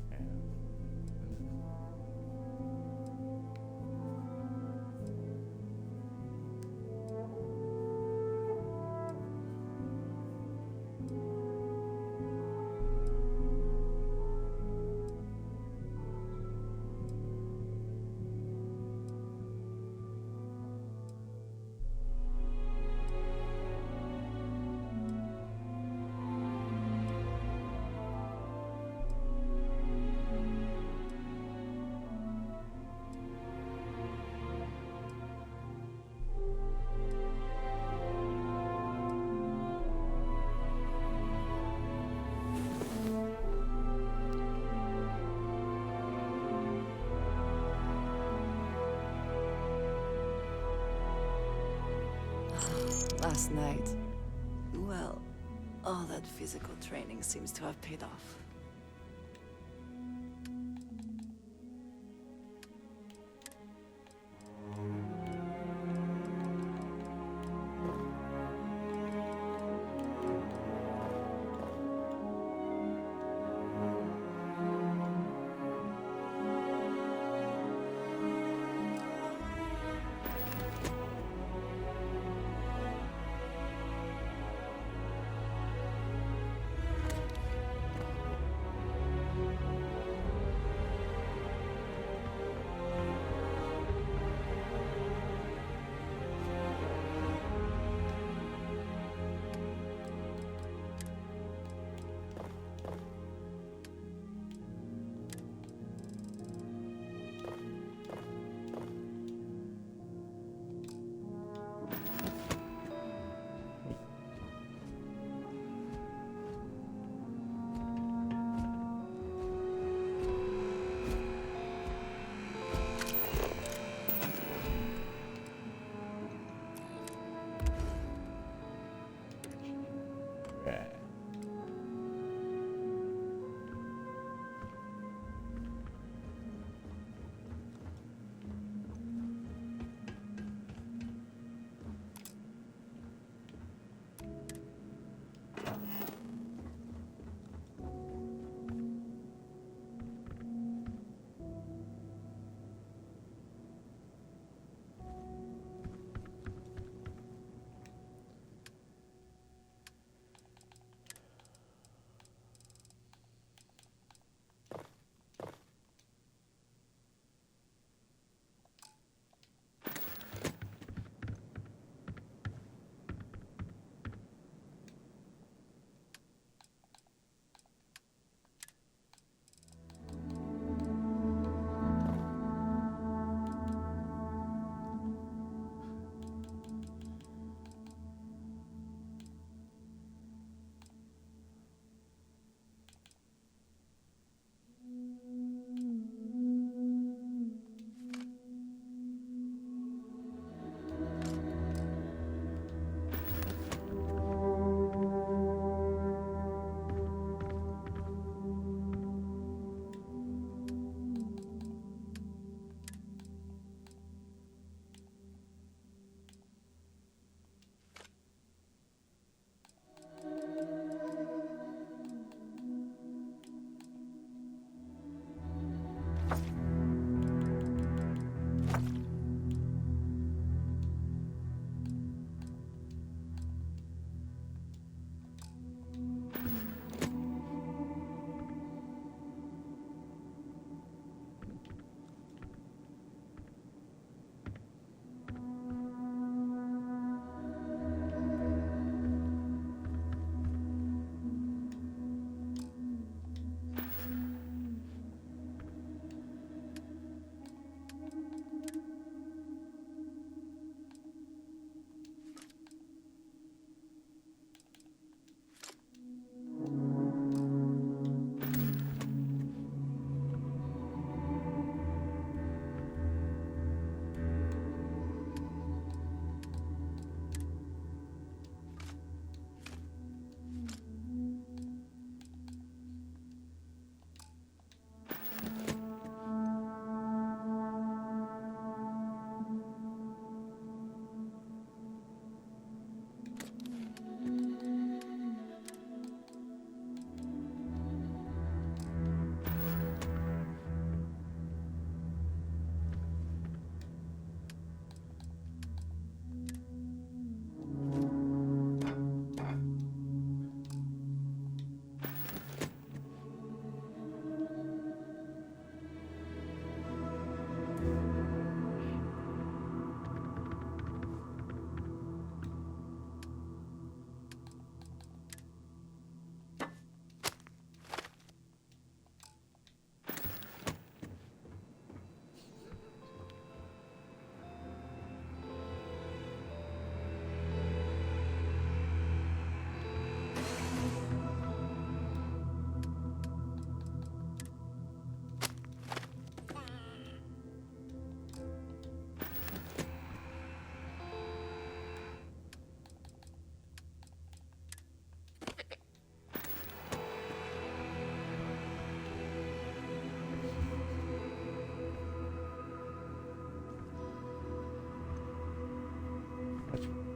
Last night, well, all that physical training seems to have paid off.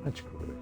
Much cooler.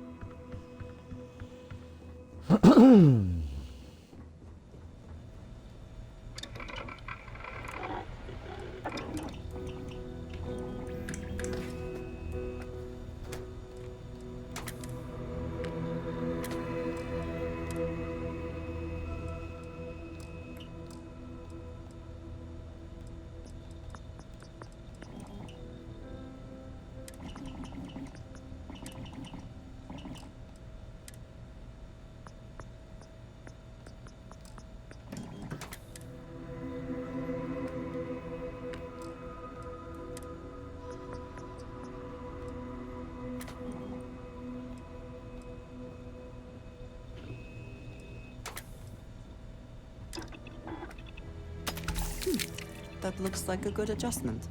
That looks like a good adjustment.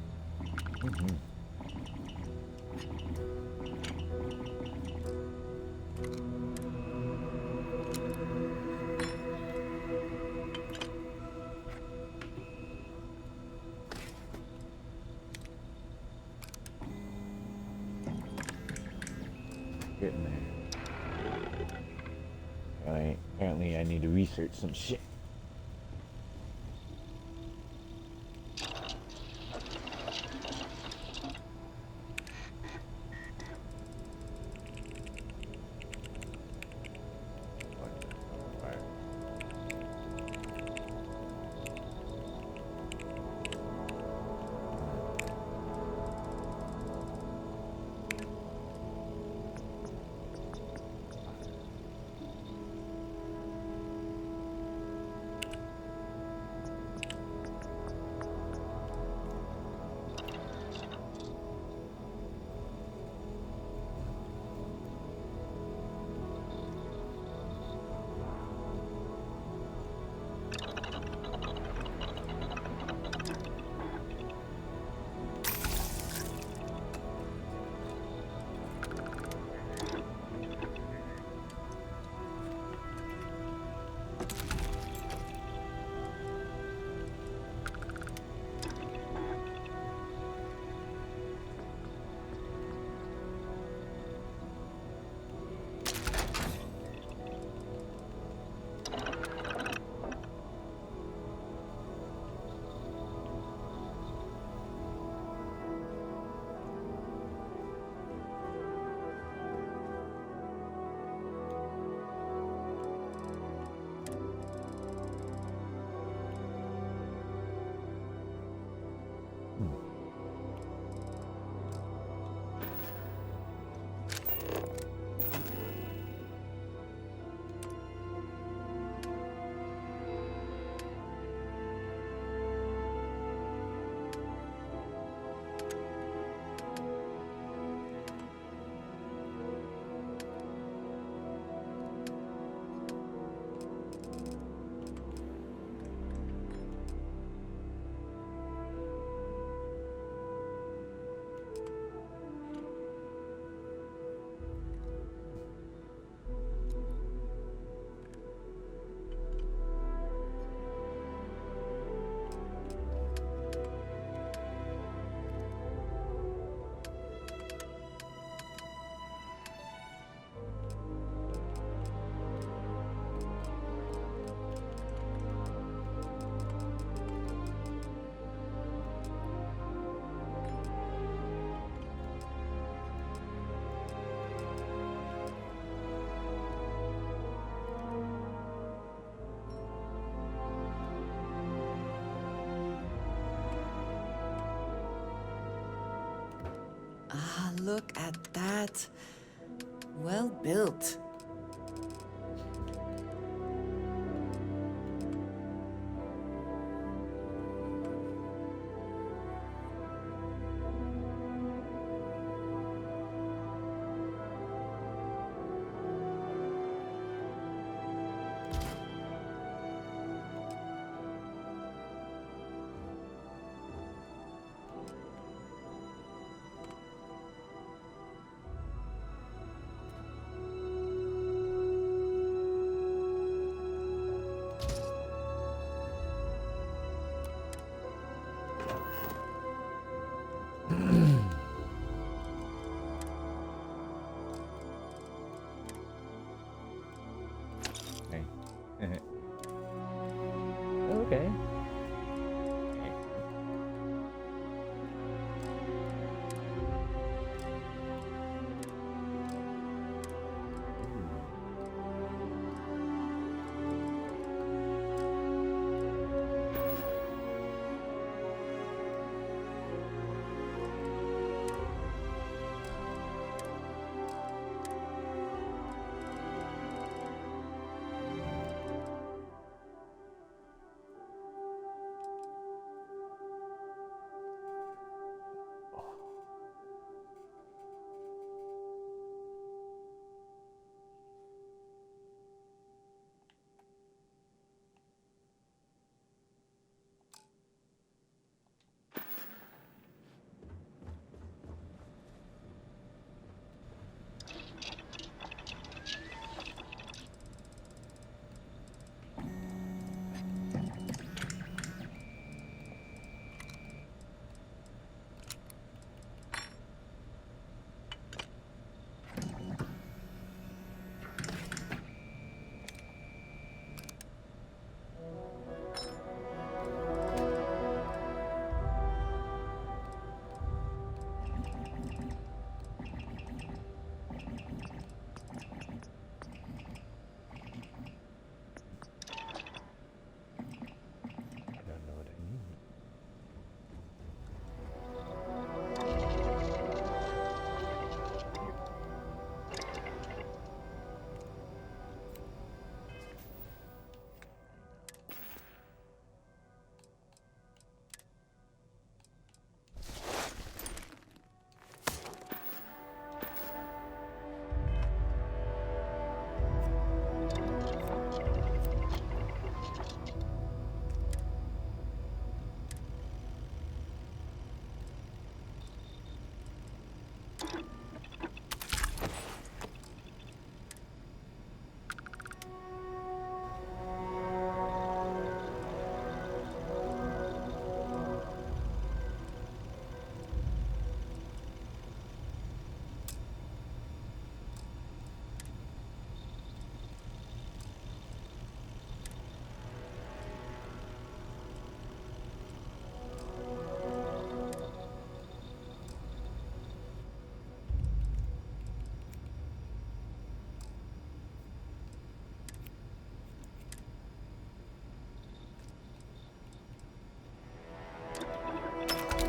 Mm-hmm. Getting there. Alright, apparently I need to research some shit. Ah, look at that. Well built. Okay.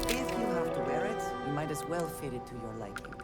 If you have to wear it, you might as well fit it to your liking.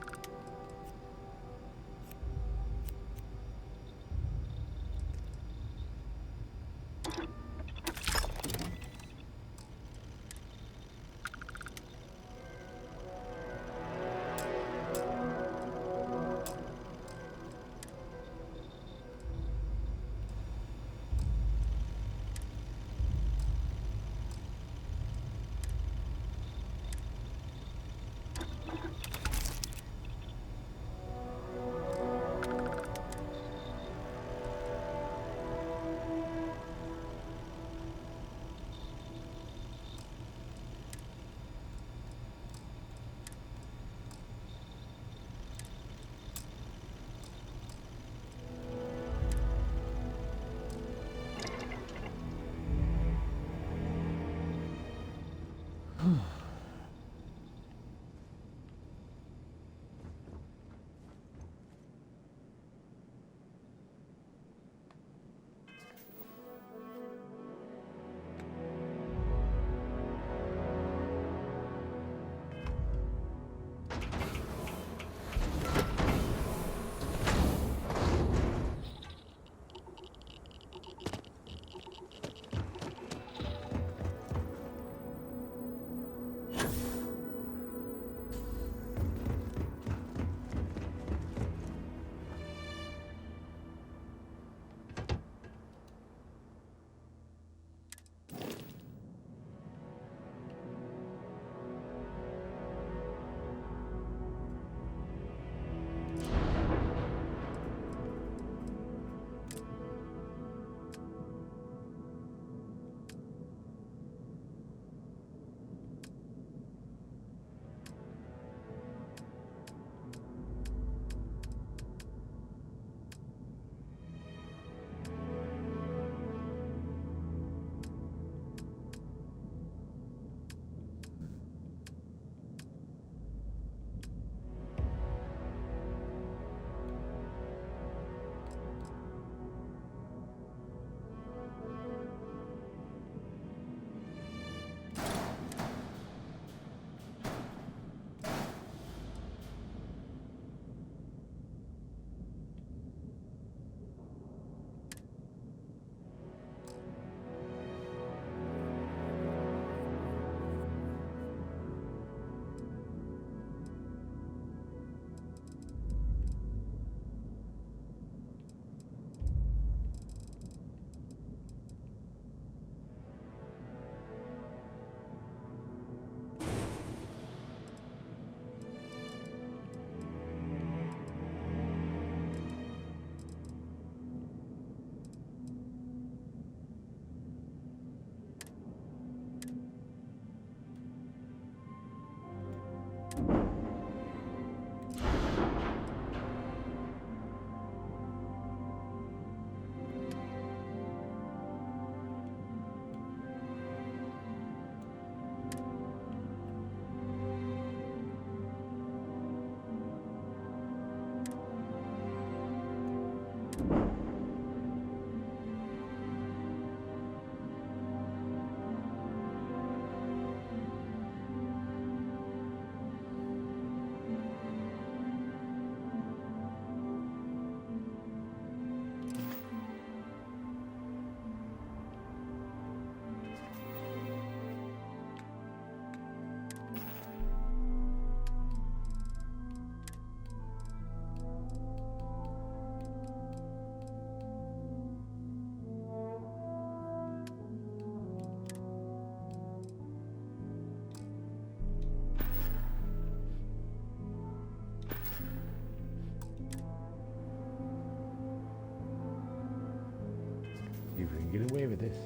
You can get away with this.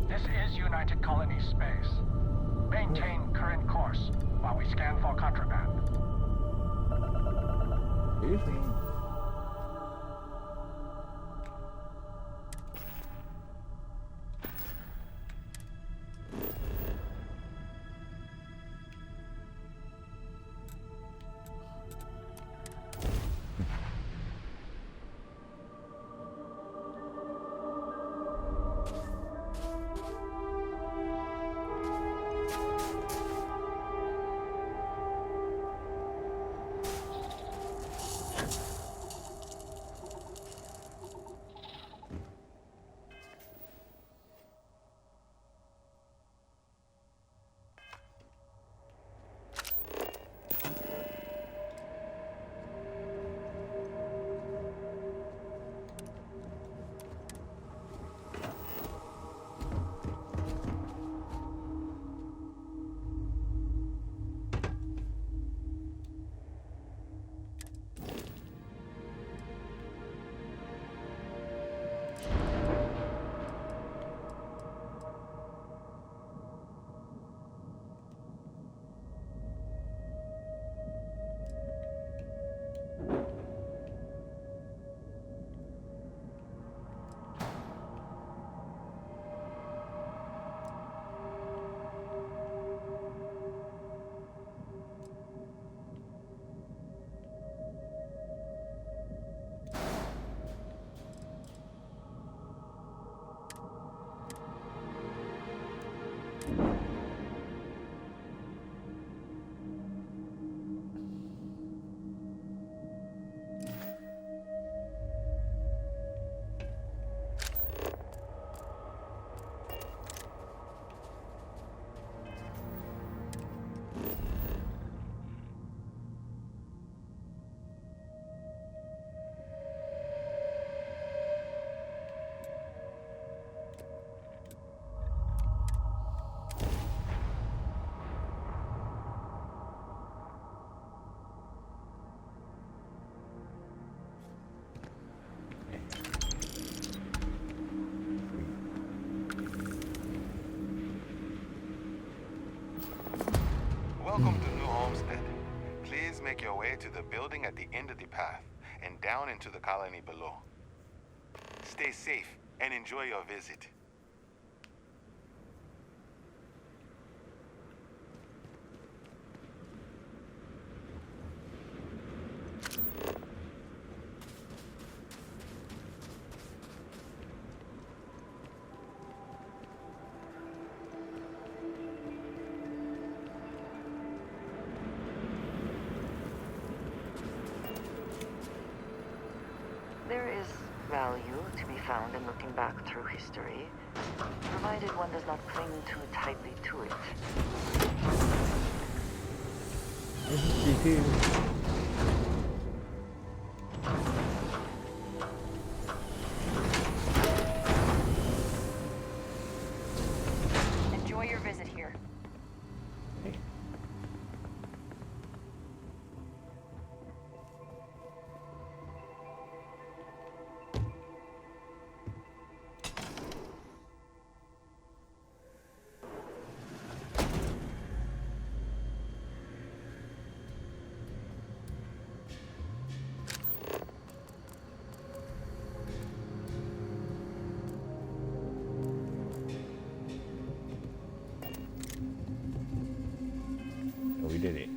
This is United Colony space. Maintain current course while we scan for contraband. Seriously? Welcome to New Homestead. Please make your way to the building at the end of the path and down into the colony below. Stay safe and enjoy your visit. There is value to be found in looking back through history, provided one does not cling too tightly to it. Enjoy your visit here. We did it.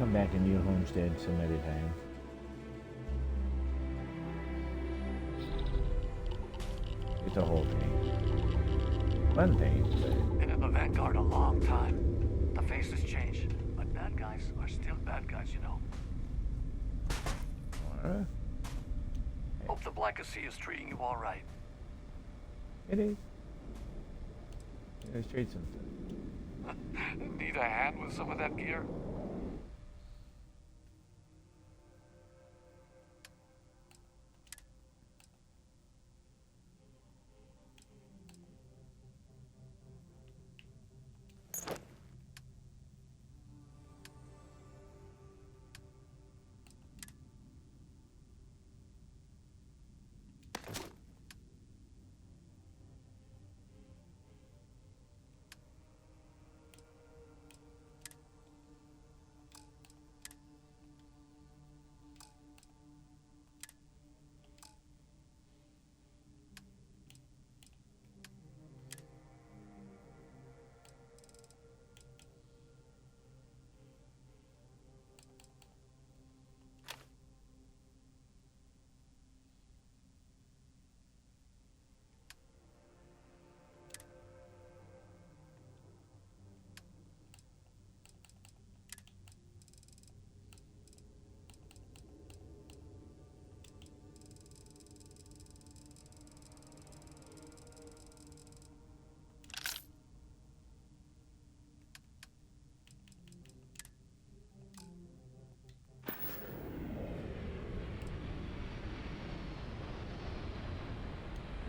come back to New Homestead some other time. It's a whole thing. Fun thing, but... Been in the Vanguard a long time. The faces change, but bad guys are still bad guys, you know. Alright. Hope the Black Sea is treating you all right. It is. Let's trade something. Need a hand with some of that gear?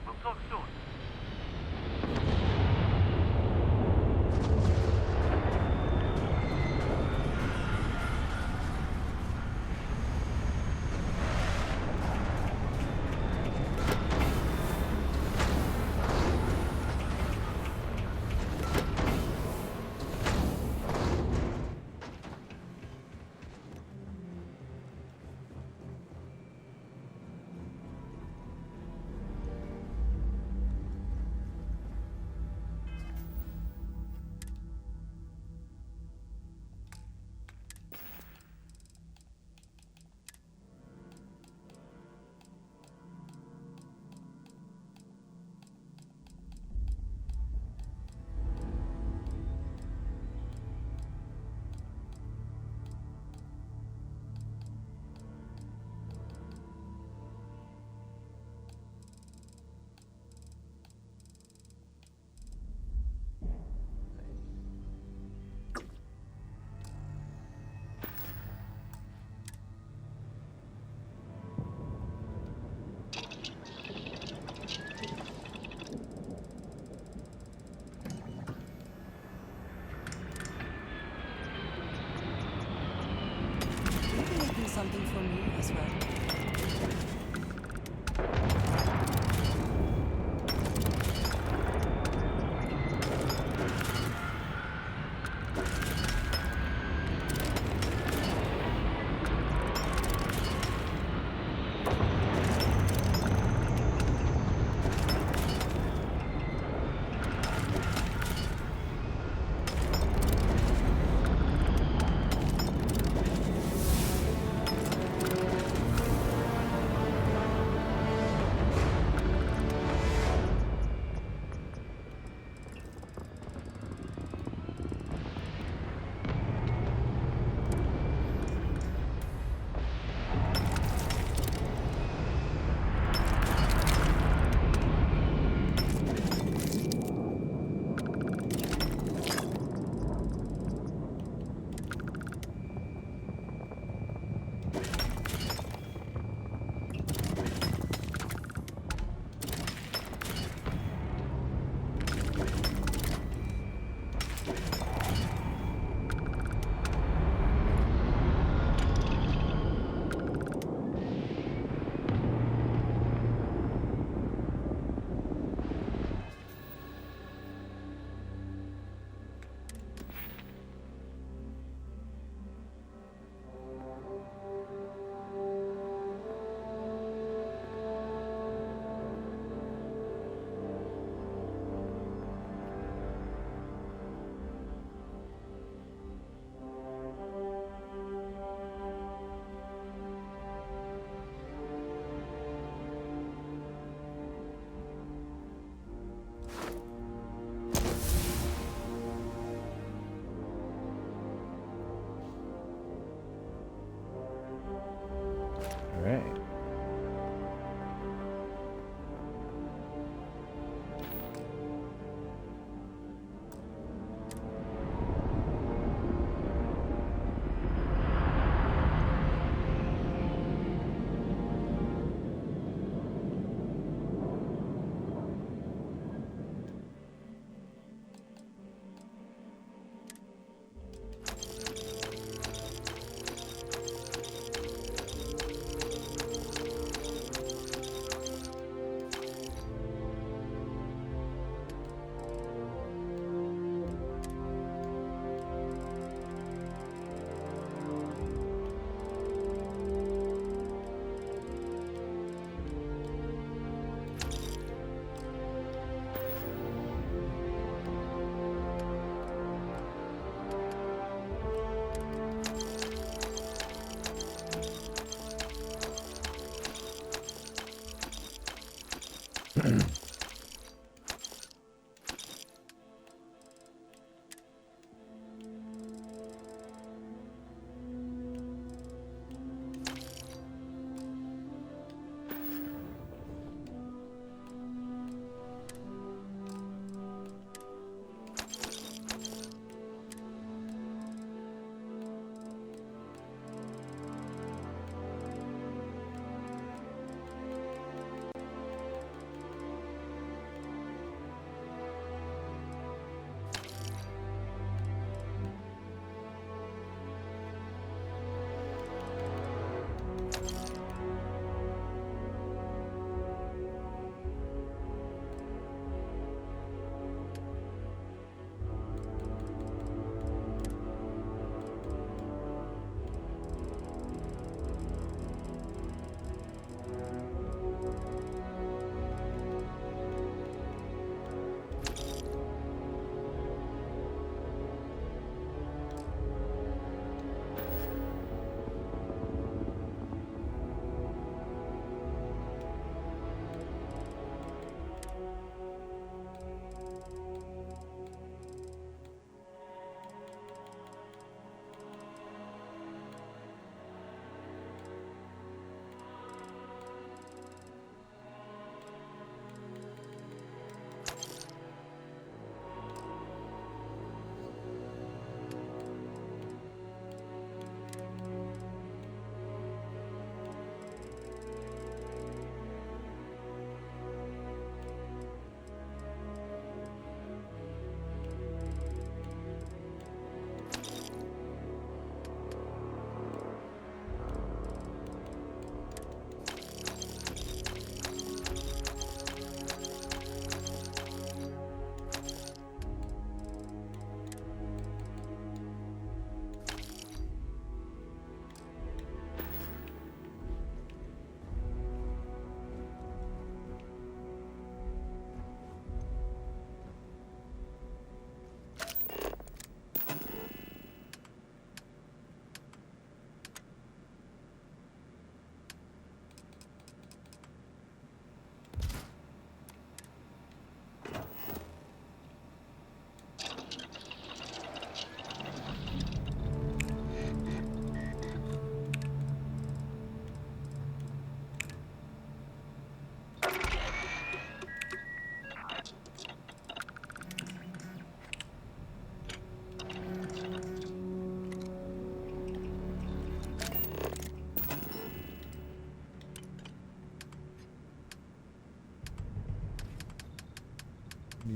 We'll talk soon. Something for me as well.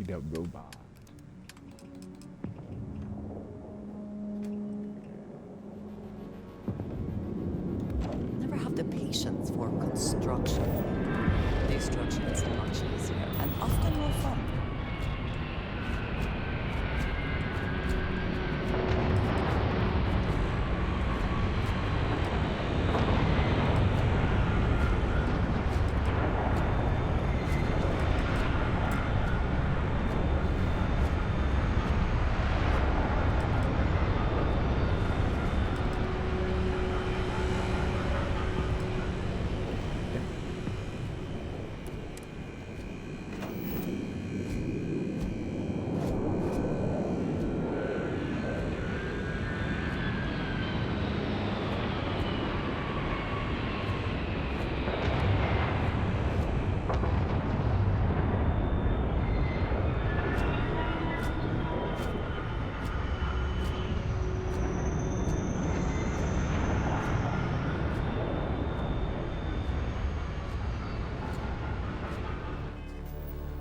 Speed up robot. Never have the patience for construction. Destruction is much easier and often more fun.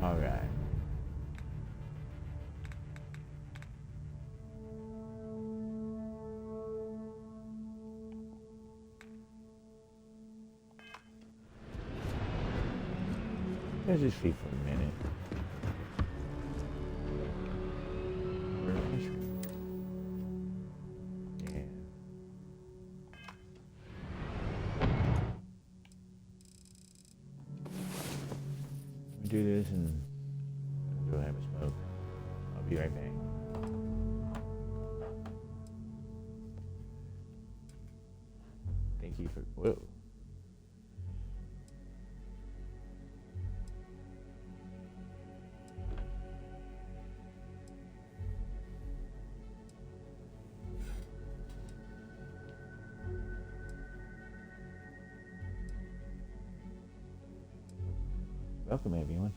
All right. Let's just sleep for a minute. Yeah. We'll do this and go have a smoke. I'll be right back. Thank you for. Whoa. Welcome, everyone.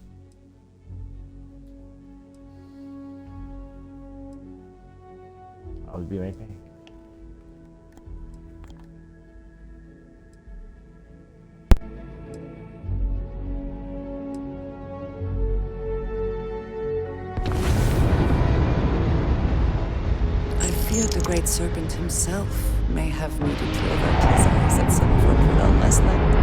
I'll be right back. I fear the Great Serpent himself may have needed to avert his eyes at some of our Prud'homme last night.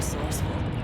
resourceful.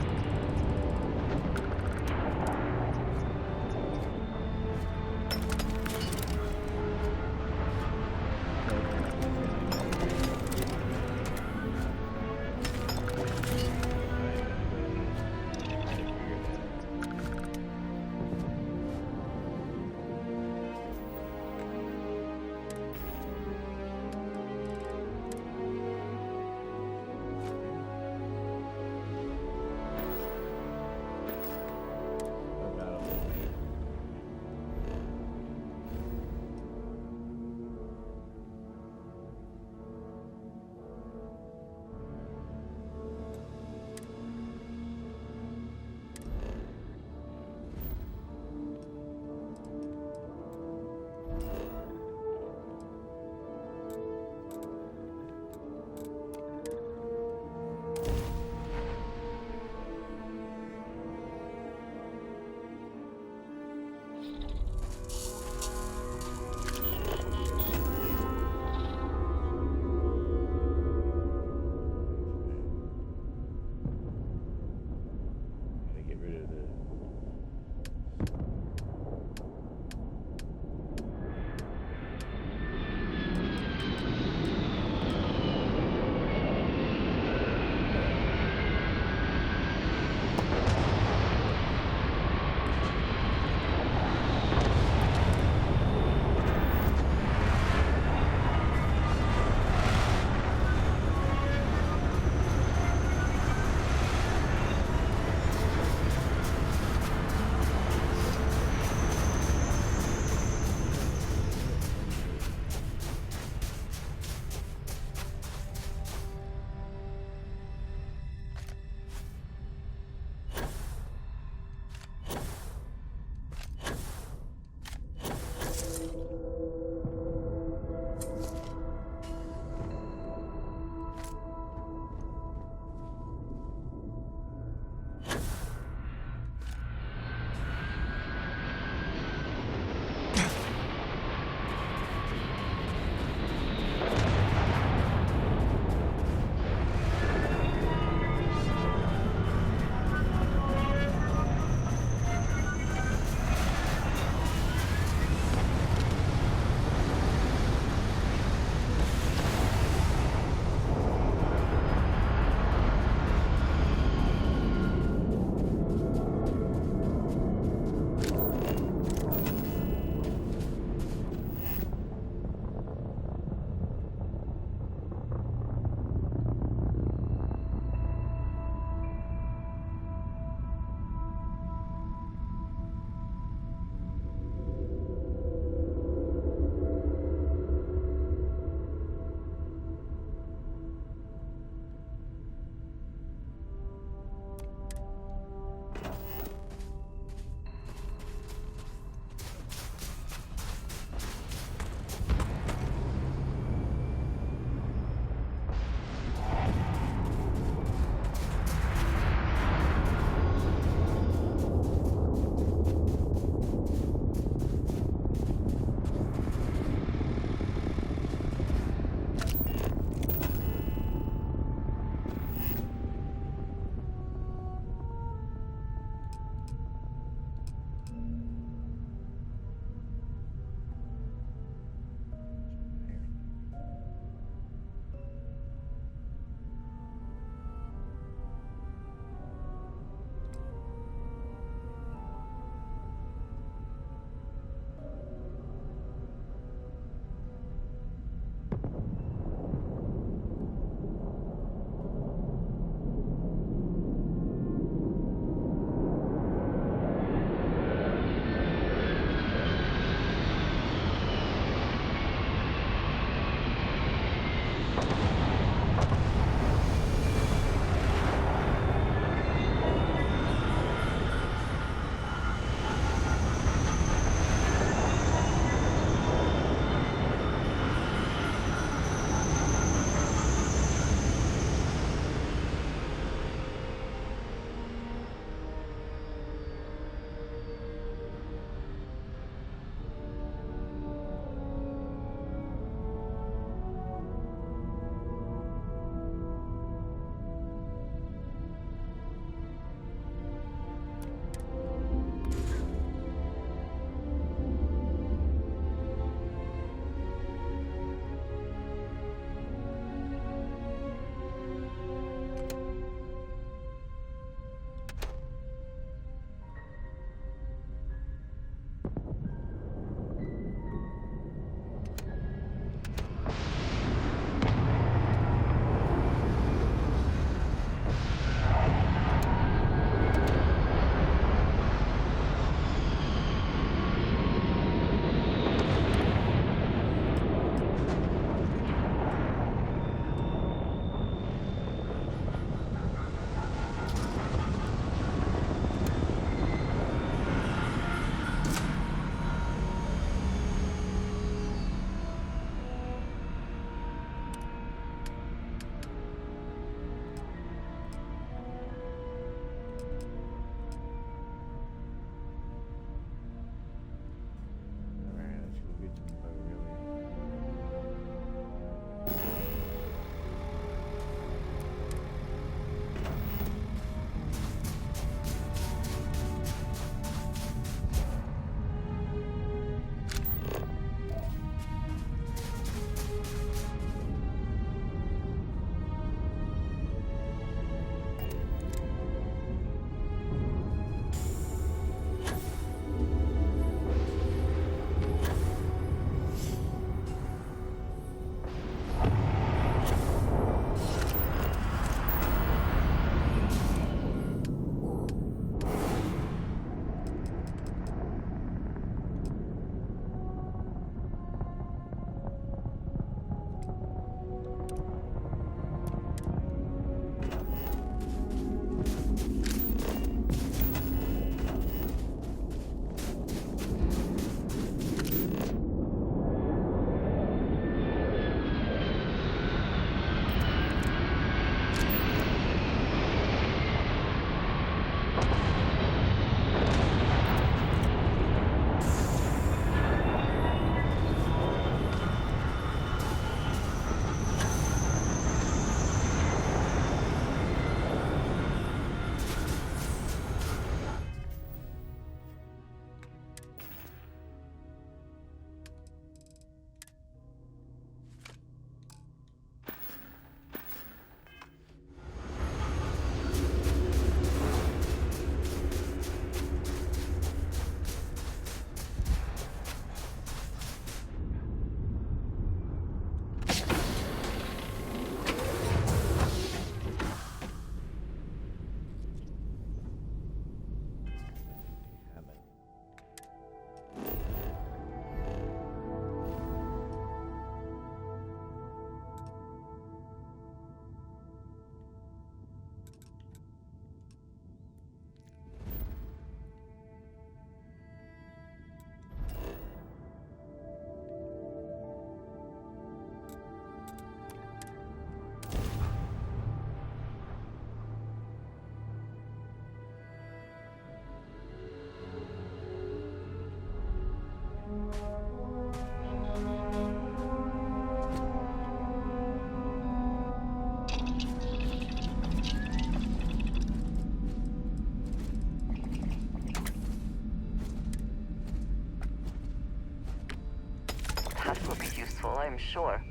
I'm sure.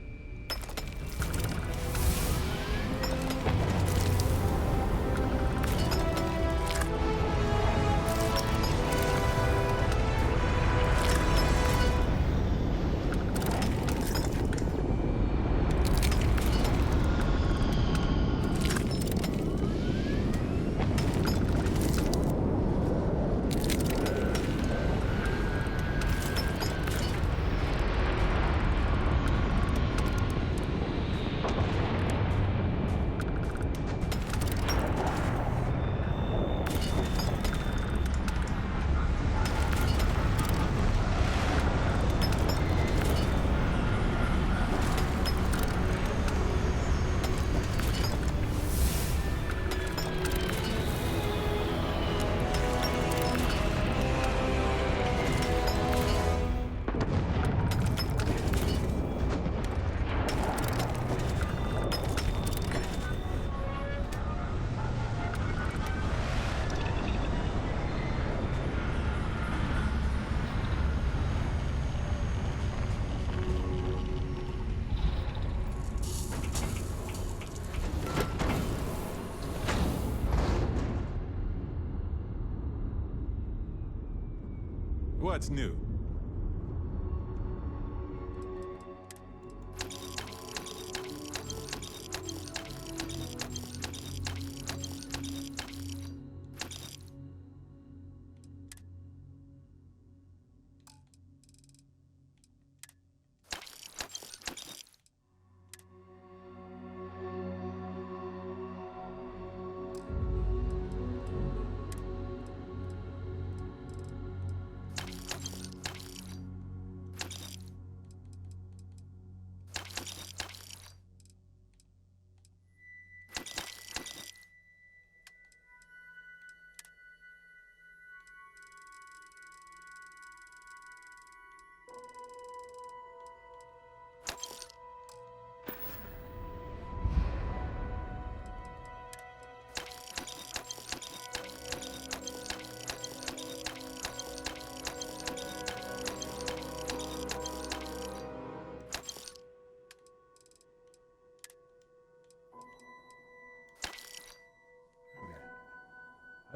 What's new?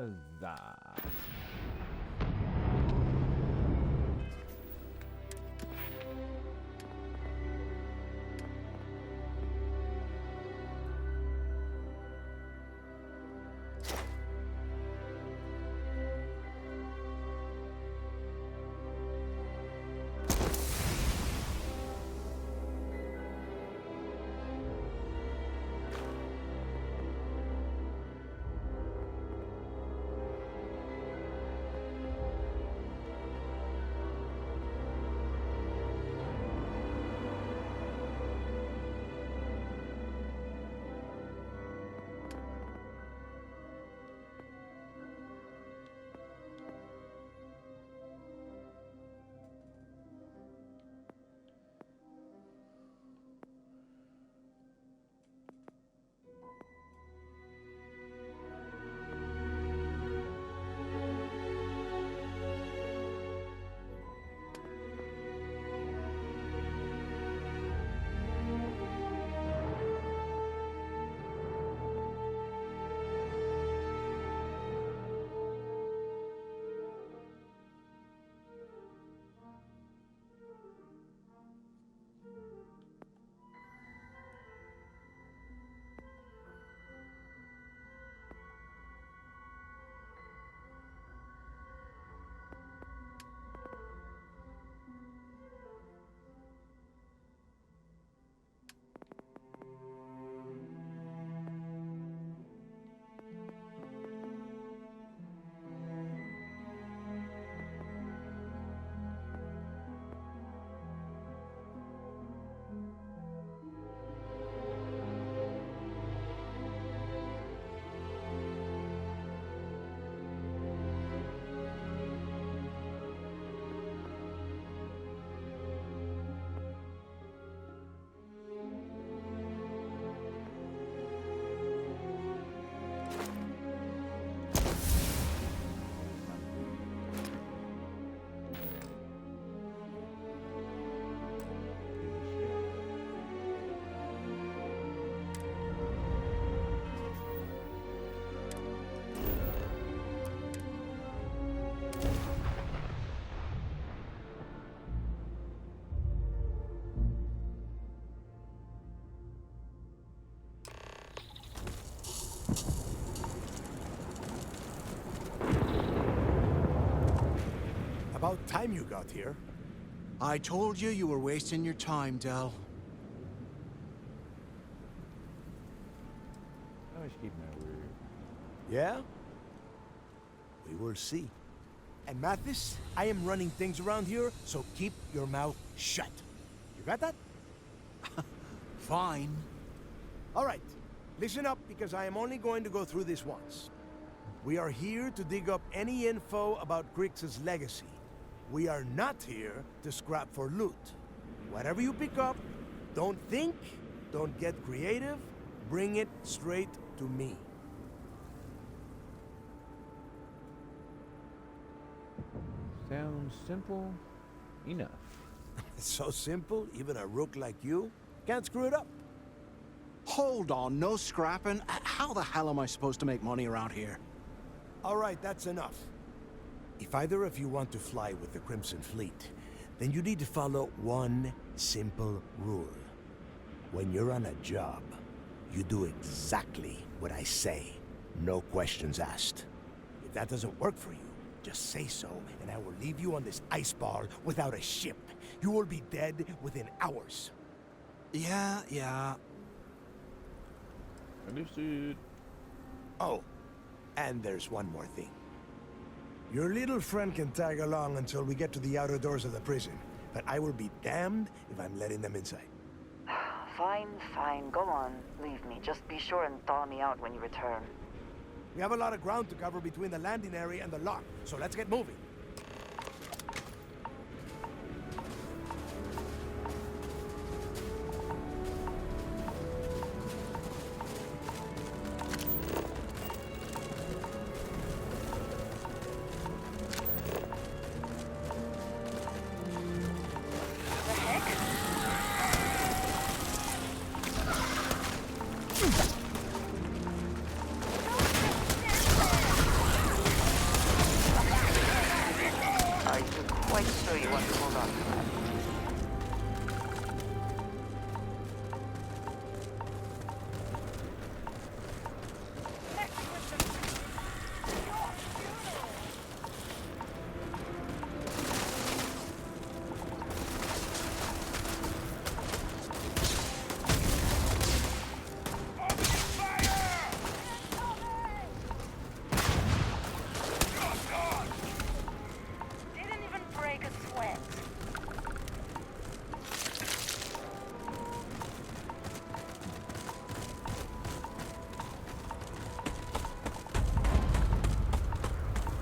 Huzzah. About time you got here. I told you you were wasting your time, Del. I always keep my word. Yeah? We will see. And Mathis, I am running things around here, so keep your mouth shut. You got that? Fine. All right. Listen up, because I am only going to go through this once. We are here to dig up any info about Grix's legacy. We are not here to scrap for loot. Whatever you pick up, don't think, don't get creative, bring it straight to me. Sounds simple enough. It's so simple, even a rook like you can't screw it up. Hold on, no scrapping. How the hell am I supposed to make money around here? All right, that's enough. If either of you want to fly with the Crimson Fleet, then you need to follow one simple rule. When you're on a job, you do exactly what I say. No questions asked. If that doesn't work for you, just say so, and I will leave you on this ice ball without a ship. You will be dead within hours. Yeah. Understood. Oh, and there's one more thing. Your little friend can tag along until we get to the outer doors of the prison, but I will be damned if I'm letting them inside. Fine, go on. Leave me. Just be sure and thaw me out when you return. We have a lot of ground to cover between the landing area and the lock, so let's get moving.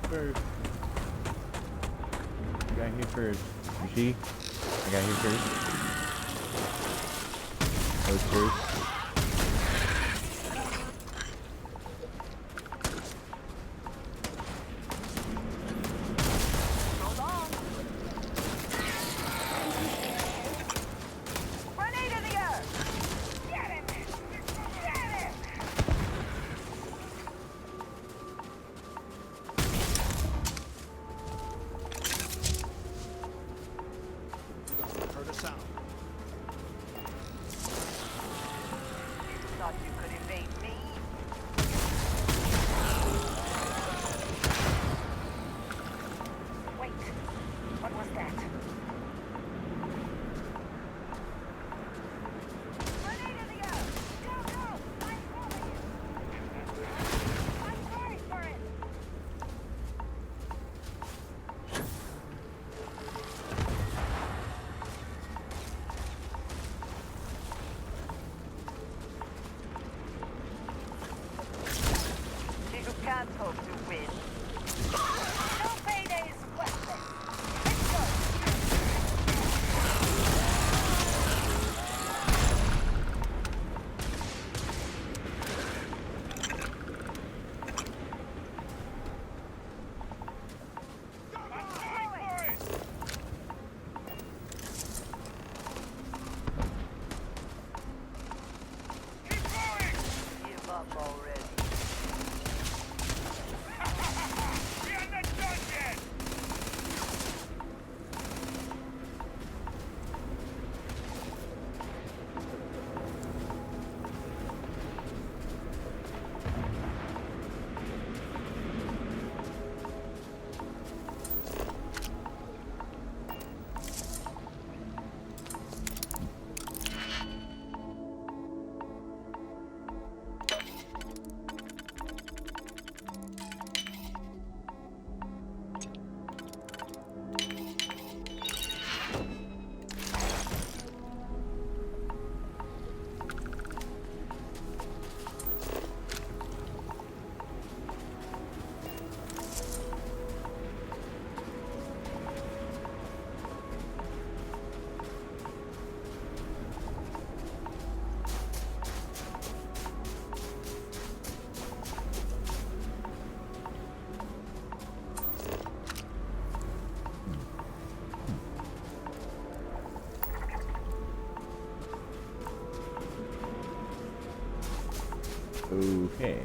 First. I got here first. You see? I got here first. I was first. Okay.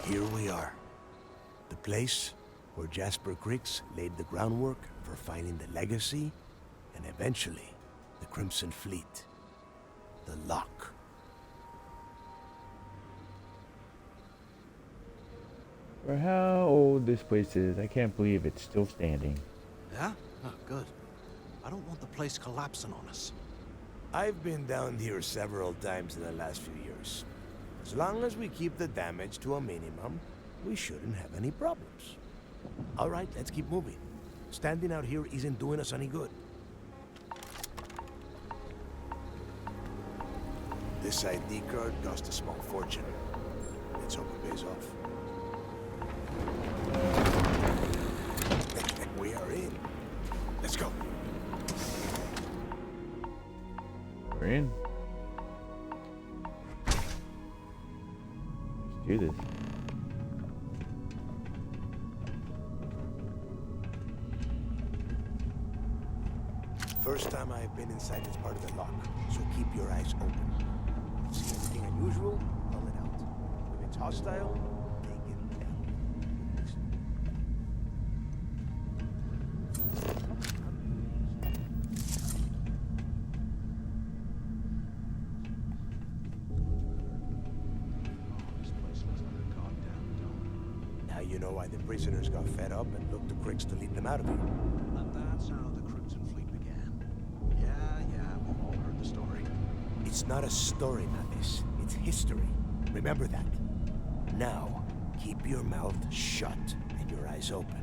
Here we are. The place where Jasper Griggs laid the groundwork for finding the legacy and eventually the Crimson Fleet. The Lock. For how old this place is, I can't believe it's still standing. Yeah? Oh, good. I don't want the place collapsing on us. I've been down here several times in the last few years. As long as we keep the damage to a minimum, we shouldn't have any problems. All right, let's keep moving. Standing out here isn't doing us any good. This ID card cost a small fortune. Let's hope it pays off. We are in. Let's go. We're in. Let's do this. First time I've been inside this part of the lock, so keep your eyes open. See anything unusual, call it out. If it's hostile, take it down. Now you know why the prisoners got fed up and looked to Griggs to lead them out of here. And that's how the Crimson Fleet began. Yeah, we've all heard the story. It's not a story, Mathis. It's history. Remember that. Now, keep your mouth shut and your eyes open.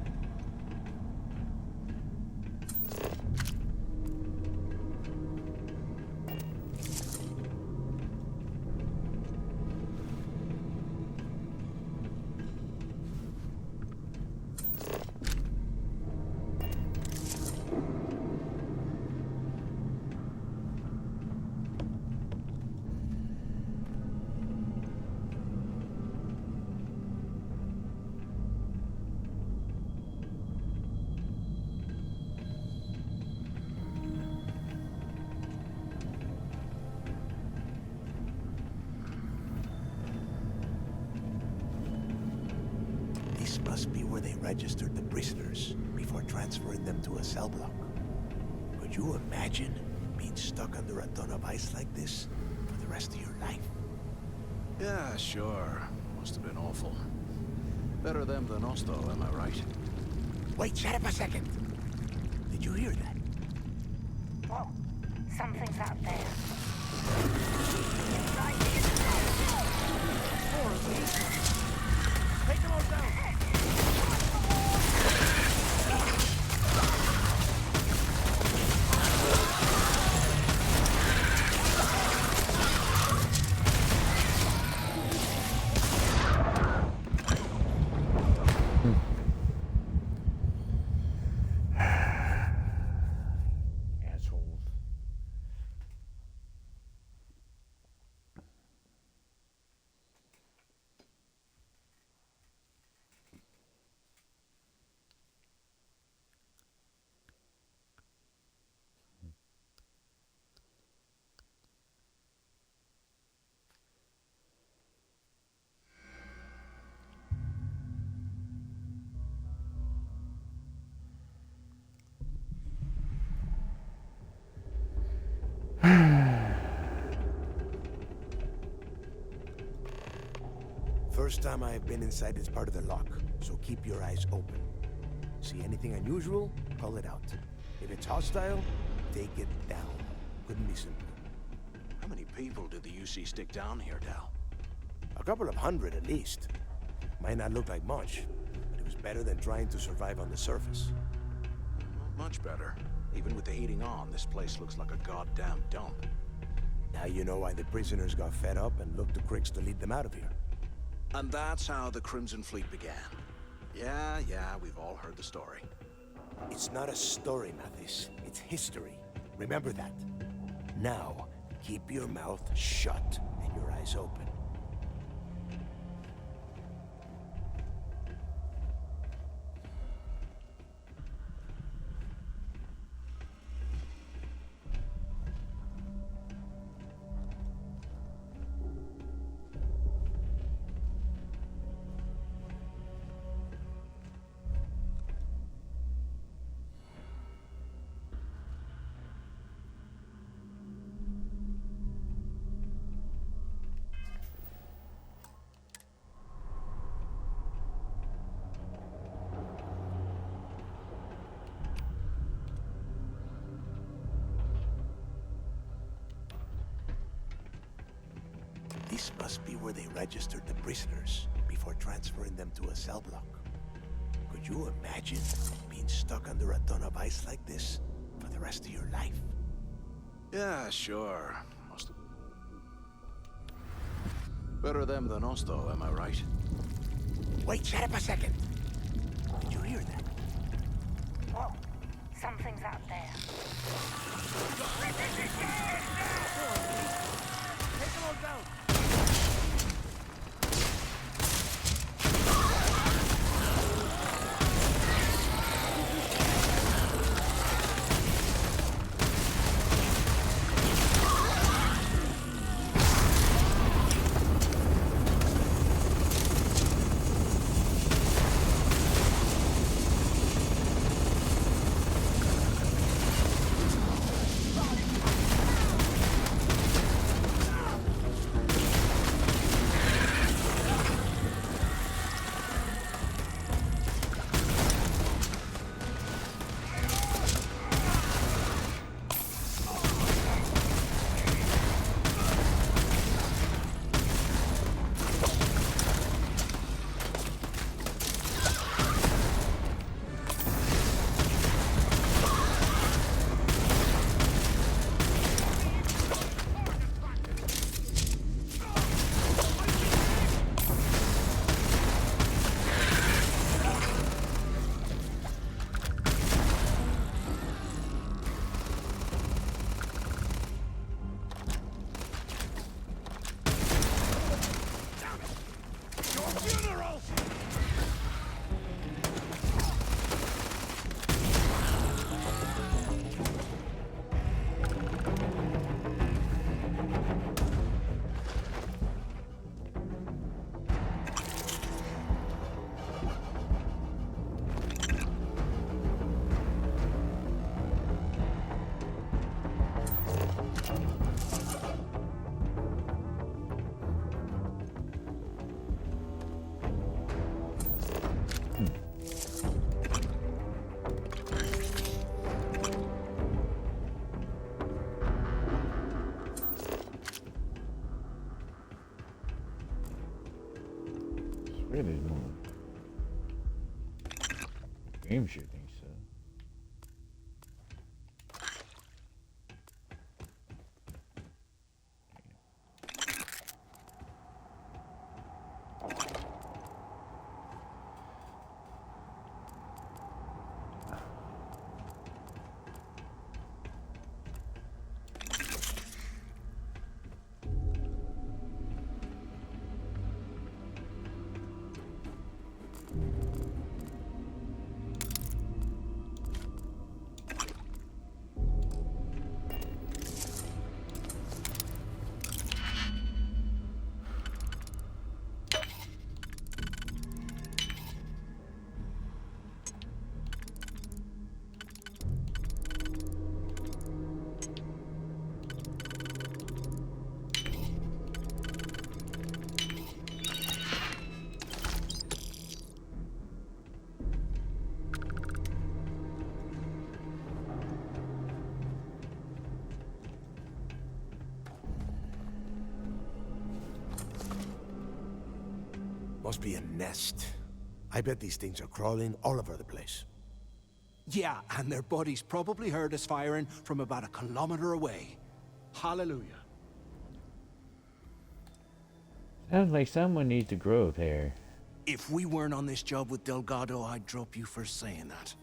This must be where they registered the prisoners before transferring them to a cell block. Could you imagine being stuck under a ton of ice like this for the rest of your life? Yeah, sure. Must have been awful. Better them than us, though, am I right? Wait, shut up a second. Did you hear that? Whoa. Something's out there. Take them all down! Assholes. First time I've been inside this part of the lock, so keep your eyes open. See anything unusual, call it out. If it's hostile, take it down. Couldn't be simpler. How many people did the UC stick down here, Dal? A couple of hundred at least. Might not look like much, but it was better than trying to survive on the surface. Much better. Even with the heating on, this place looks like a goddamn dump. Now you know why the prisoners got fed up and looked to Griggs to lead them out of here. And that's how the Crimson Fleet began. Yeah, we've all heard the story. It's not a story, Mathis. It's history. Remember that. Now, keep your mouth shut and your eyes open. This must be where they registered the prisoners before transferring them to a cell block. Could you imagine being stuck under a ton of ice like this for the rest of your life? Yeah, sure. Must have... Better them than us, though, am I right? Wait, shut up a second. Did you hear that? Whoa, something's out there. Take them all down. Really moving. Game should think so. Must be a nest. I bet these things are crawling all over the place. Yeah, and their buddies probably heard us firing from about 1 kilometer away. Hallelujah. Sounds like someone needs to grow there. If we weren't on this job with Delgado, I'd drop you for saying that.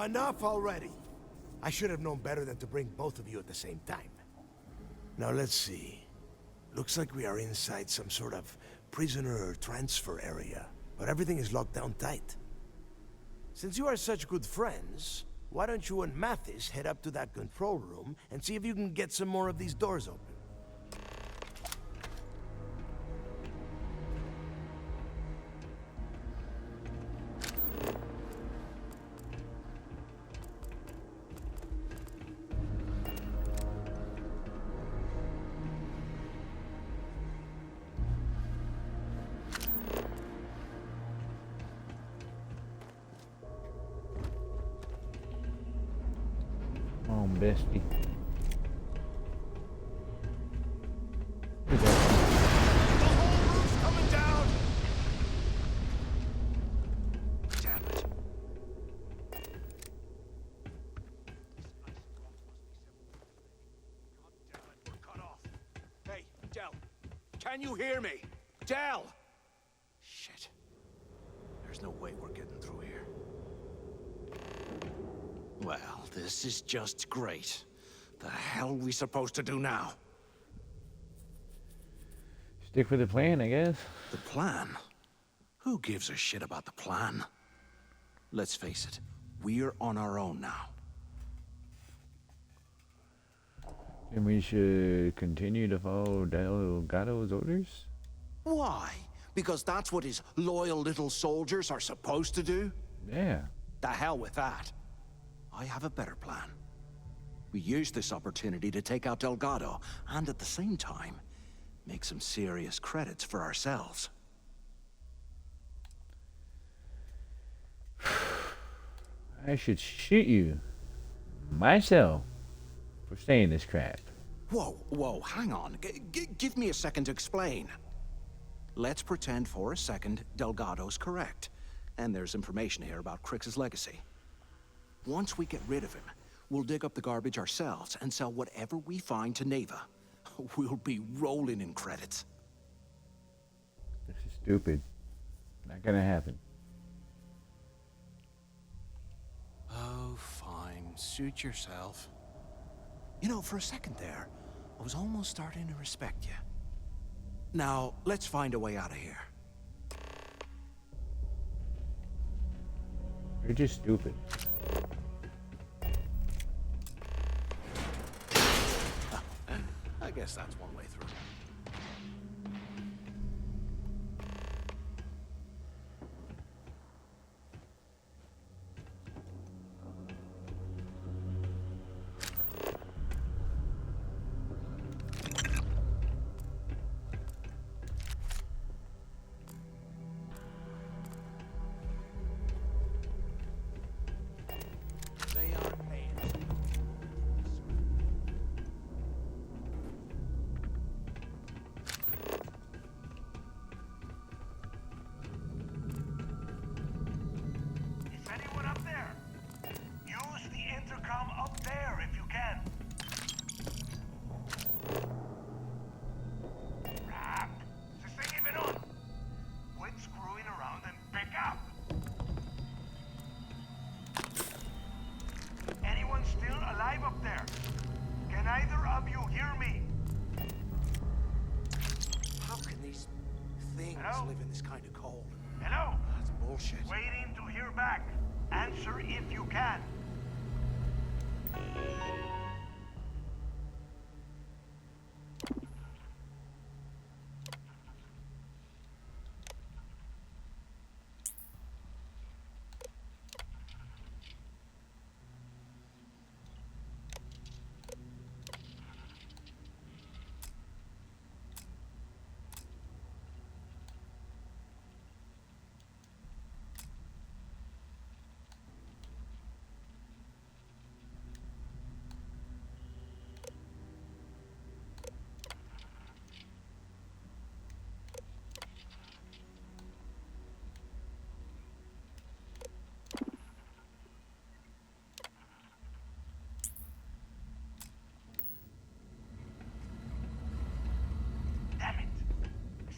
Enough already. I should have known better than to bring both of you at the same time. Now let's see. Looks like we are inside some sort of prisoner transfer area, but everything is locked down tight. Since you are such good friends, why don't you and Mathis head up to that control room and see if you can get some more of these doors open? Oh, bestie. Can you hear me? Del! Shit. There's no way we're getting through here. Well, this is just great. The hell are we supposed to do now? Stick with the plan, I guess. The plan? Who gives a shit about the plan? Let's face it, we're on our own now. And we should continue to follow Delgado's orders? Why? Because that's what his loyal little soldiers are supposed to do? Yeah. The hell with that. I have a better plan. We use this opportunity to take out Delgado, and at the same time, make some serious credits for ourselves. I should shoot you myself for saying this crap. Whoa, hang on. Give me a second to explain. Let's pretend for a second Delgado's correct, and there's information here about Crix's legacy. Once we get rid of him, we'll dig up the garbage ourselves and sell whatever we find to Neva. We'll be rolling in credits. This is stupid. Not gonna happen. Oh, fine. Suit yourself. You know, for a second there, I was almost starting to respect you. Now, let's find a way out of here. You're just stupid. I guess that's one way through. Live in this kind of cold. Hello? That's bullshit. Waiting to hear back. Answer if you can.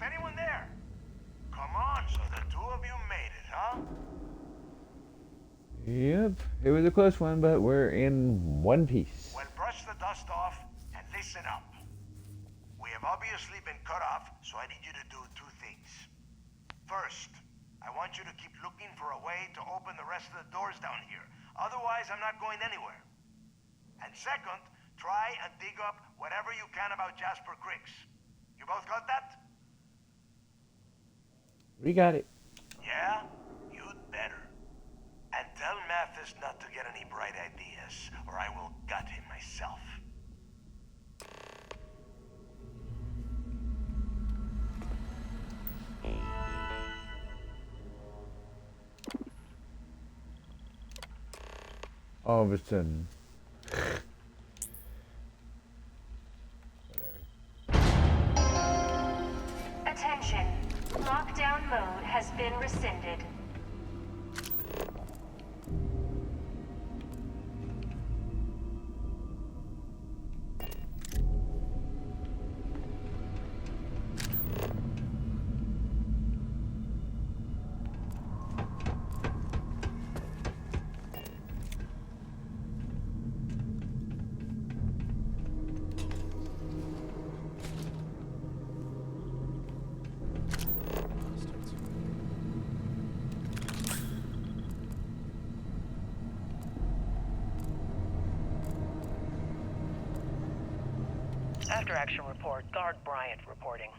Anyone there? Come on, so the two of you made it, huh? Yep, it was a close one, but we're in one piece. Well, brush the dust off and listen up. We have obviously been cut off, so I need you to do two things. First, I want you to keep looking for a way to open the rest of the doors down here. Otherwise, I'm not going anywhere. And second, try and dig up whatever you can about Jasper Crix. You both got that? We got it. Yeah? You'd better. And tell Mathis not to get any bright ideas, or I will gut him myself. All of a sudden. Attention. Lockdown mode has been rescinded. After action report, Guard Bryant reporting.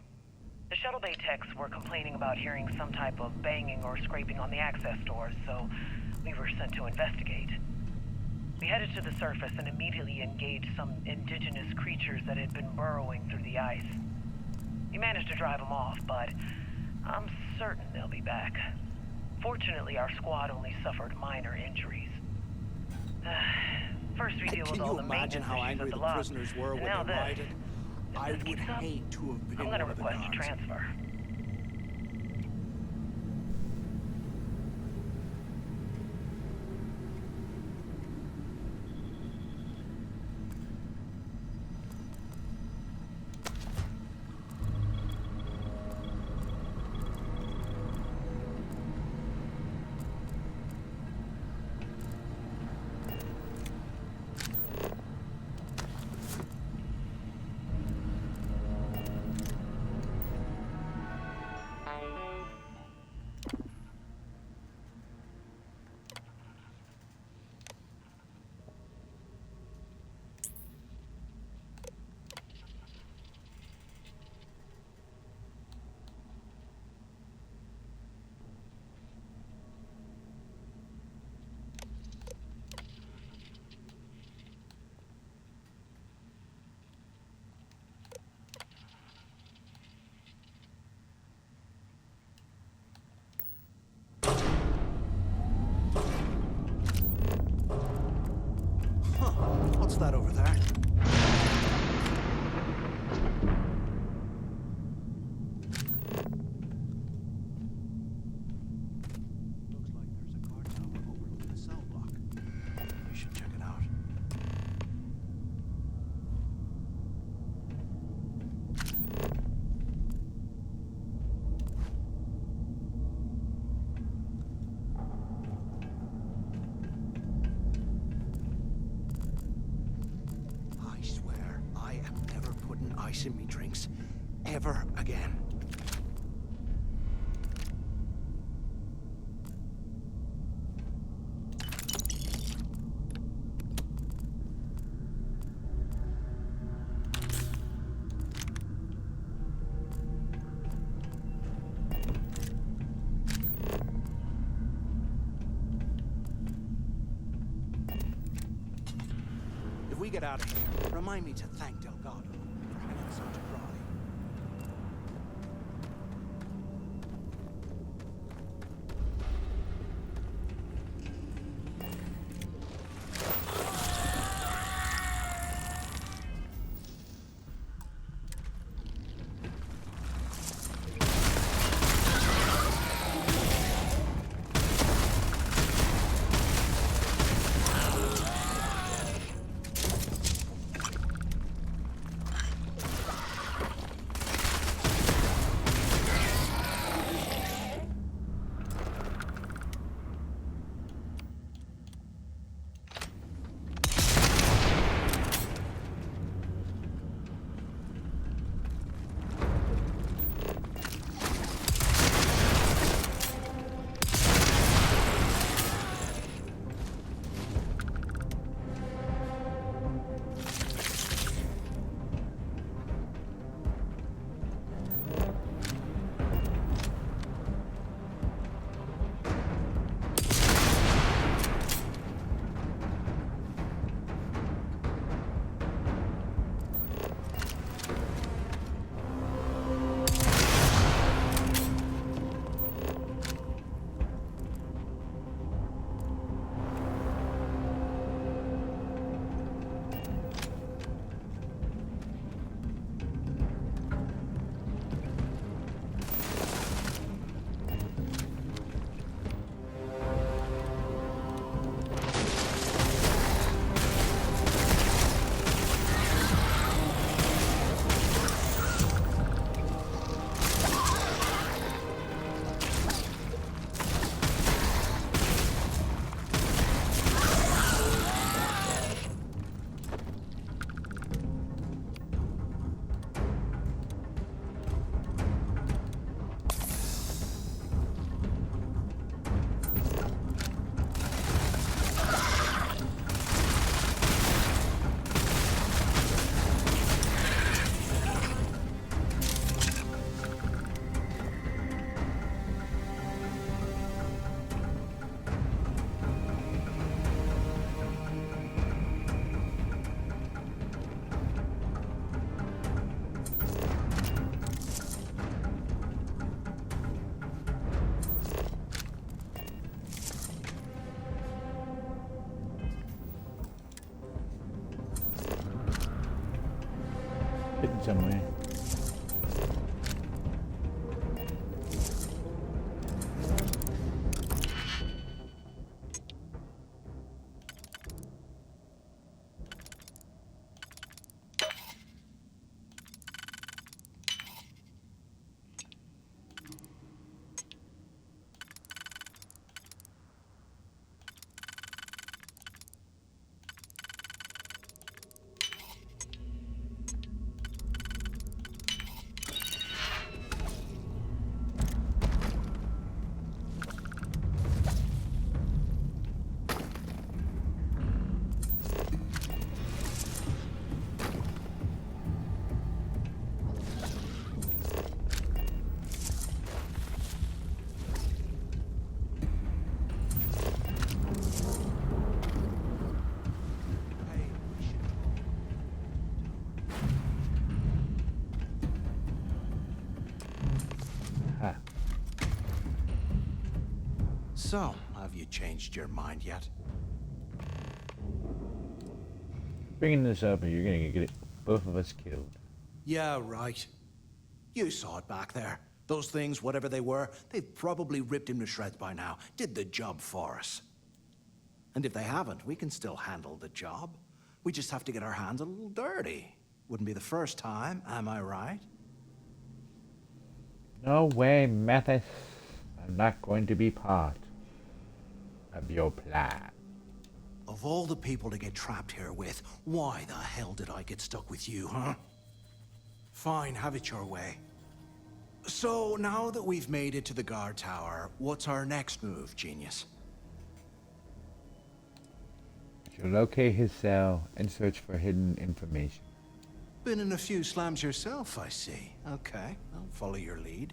The shuttle bay techs were complaining about hearing some type of banging or scraping on the access doors, so we were sent to investigate. We headed to the surface and immediately engaged some indigenous creatures that had been burrowing through the ice. We managed to drive them off, but I'm certain they'll be back. Fortunately, our squad only suffered minor injuries. First we deal with all the maintenance issues of the lot, prisoners were and when now they this. rioted? I If this would keeps up, hate to have been I'm gonna one of the request a guards. transfer. What's that over there? Looks like there's a guard tower overlooking the cell block. We should check it out. I swear, I am never putting ice in me drinks. Ever again. If we get out of here, remind me to thank Delgado for hanging Sergeant Raleigh. somewhere. So, have you changed your mind yet? Bringing this up, or you're gonna get both of us killed. Yeah, right. You saw it back there. Those things, whatever they were, they've probably ripped him to shreds by now. Did the job for us. And if they haven't, we can still handle the job. We just have to get our hands a little dirty. Wouldn't be the first time, am I right? No way, Mathis. I'm not going to be part of your plan. Of all the people to get trapped here with, why the hell did I get stuck with you, huh? Fine, have it your way. So, now that we've made it to the guard tower, what's our next move, genius? You'll locate his cell and search for hidden information. Been in a few slams yourself, I see. Okay, I'll follow your lead.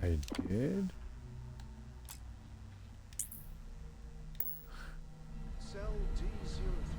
I did? Cell D03.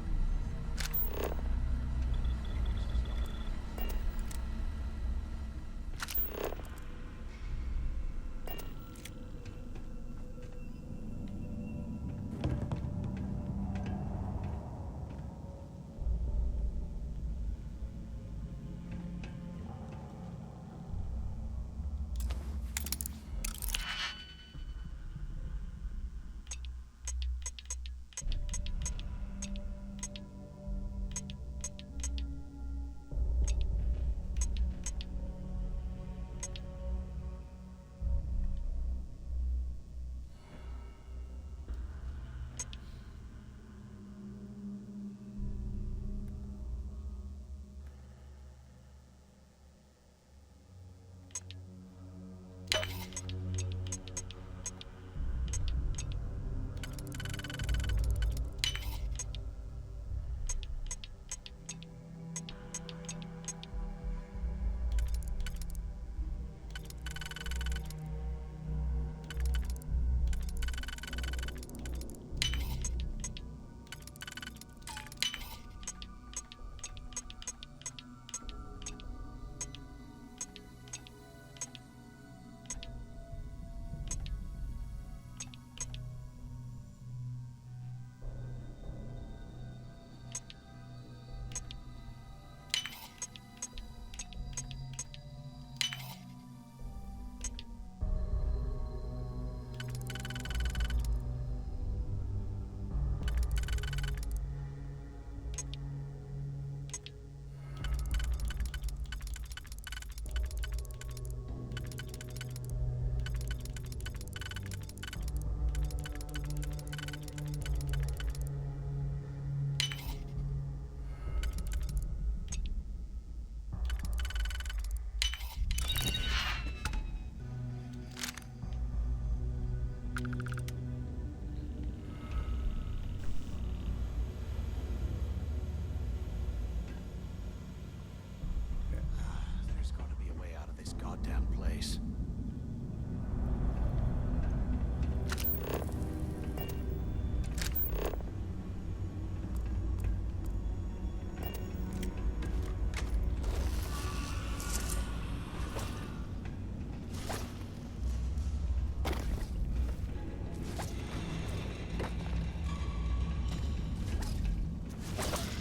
goddamn place.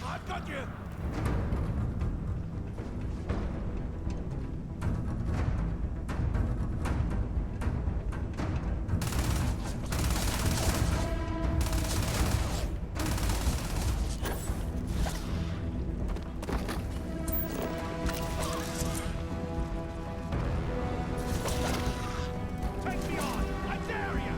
I've got you! Take me on! I dare you!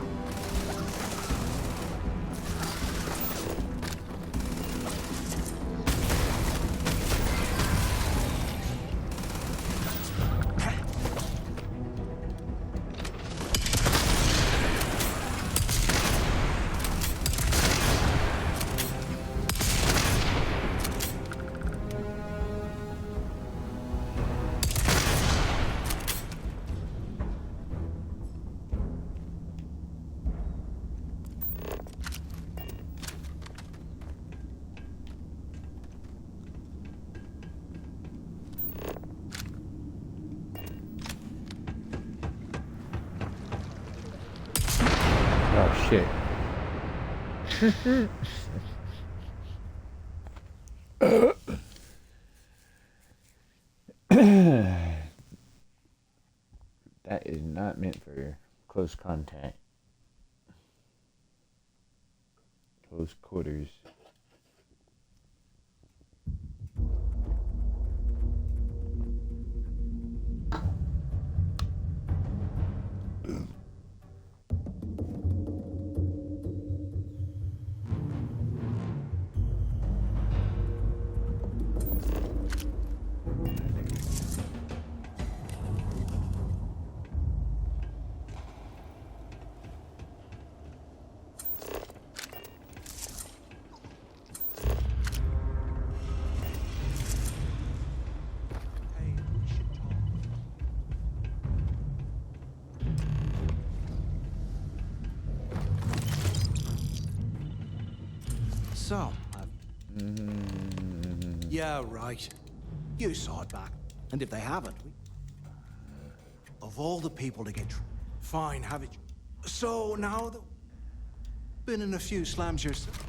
Oh shit. That is not meant for close contact. Close quarters. So, yeah, right. You saw it back. And if they haven't, of all the people to get... Fine, have it... So, now... Been in a few slams yourself.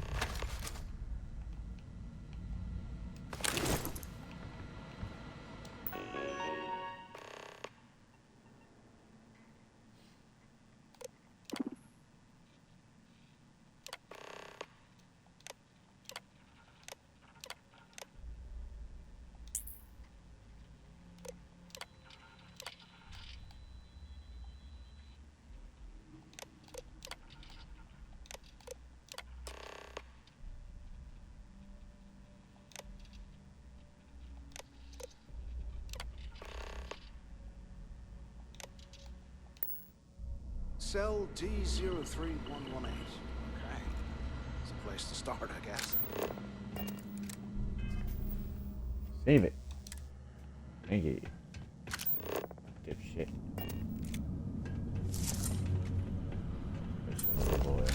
Cell D03118. Okay. It's a place to start, I guess. Save it. Thank you. Dipshit. This little boy.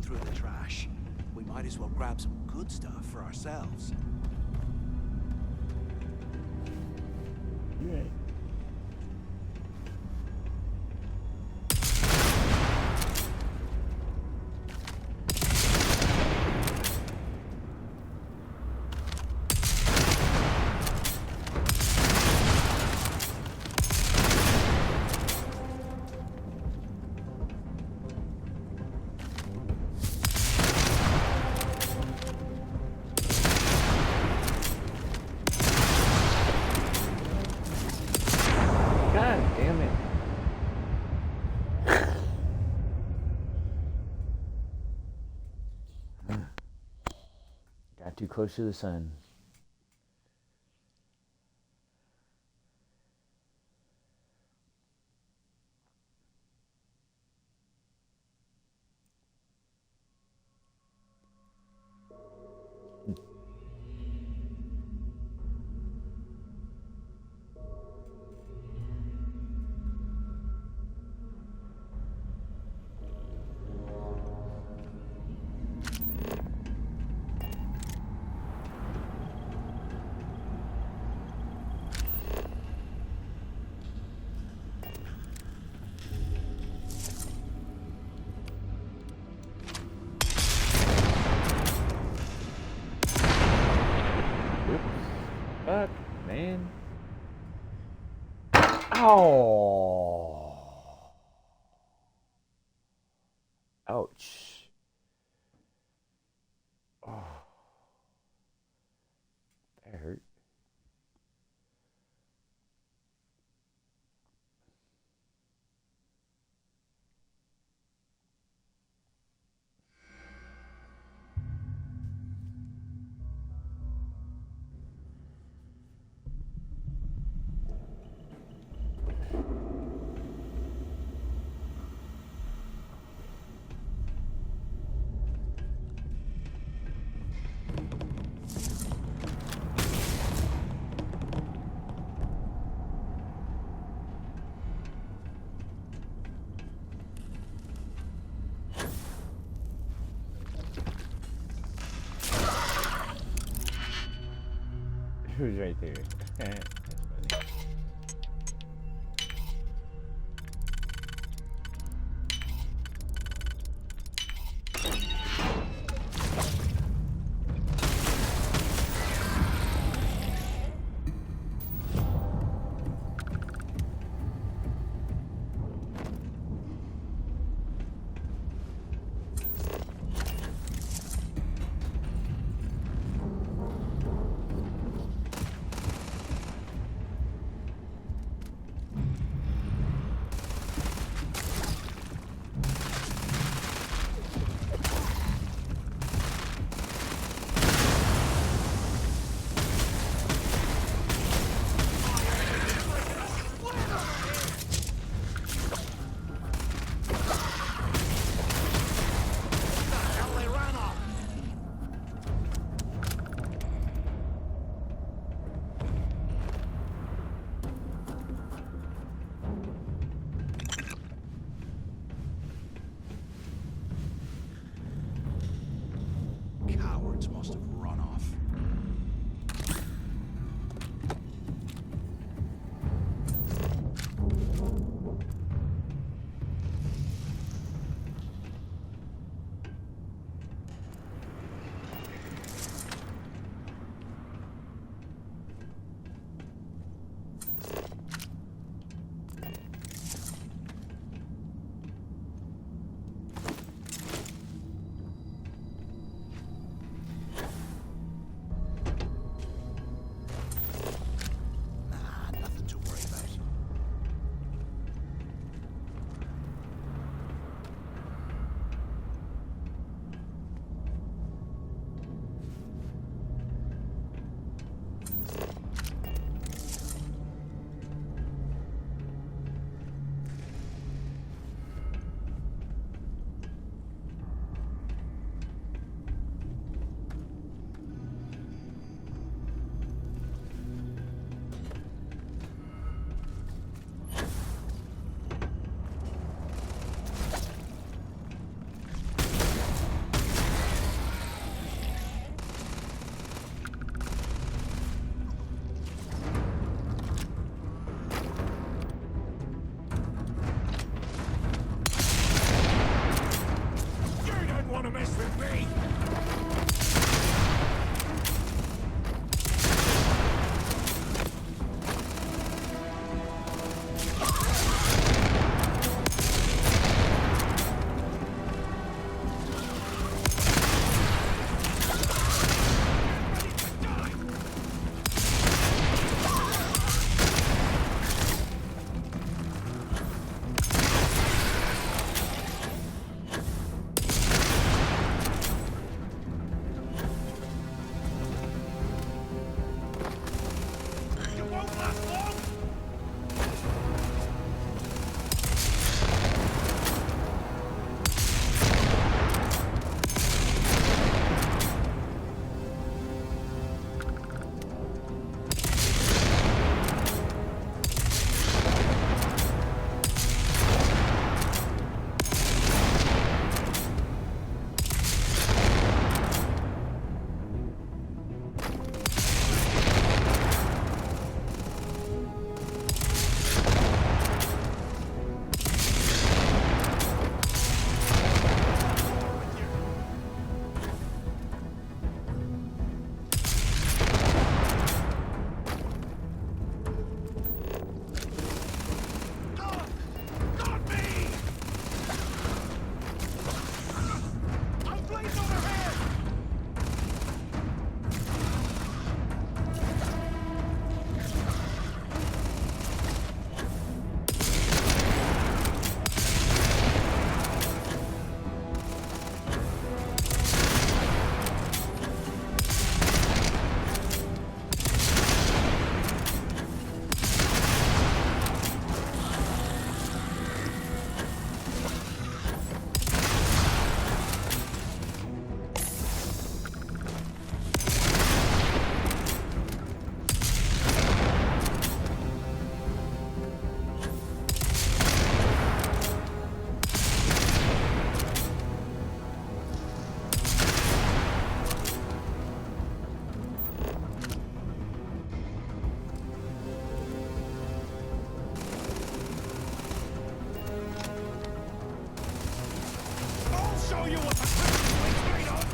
through the trash. We might as well grab some good stuff for ourselves. You're right. God damn it. Got too close to the sun. Fuck, man. Oh. Ouch. Oh. That hurt. Who's right there? That's funny. you what the Christmas made of?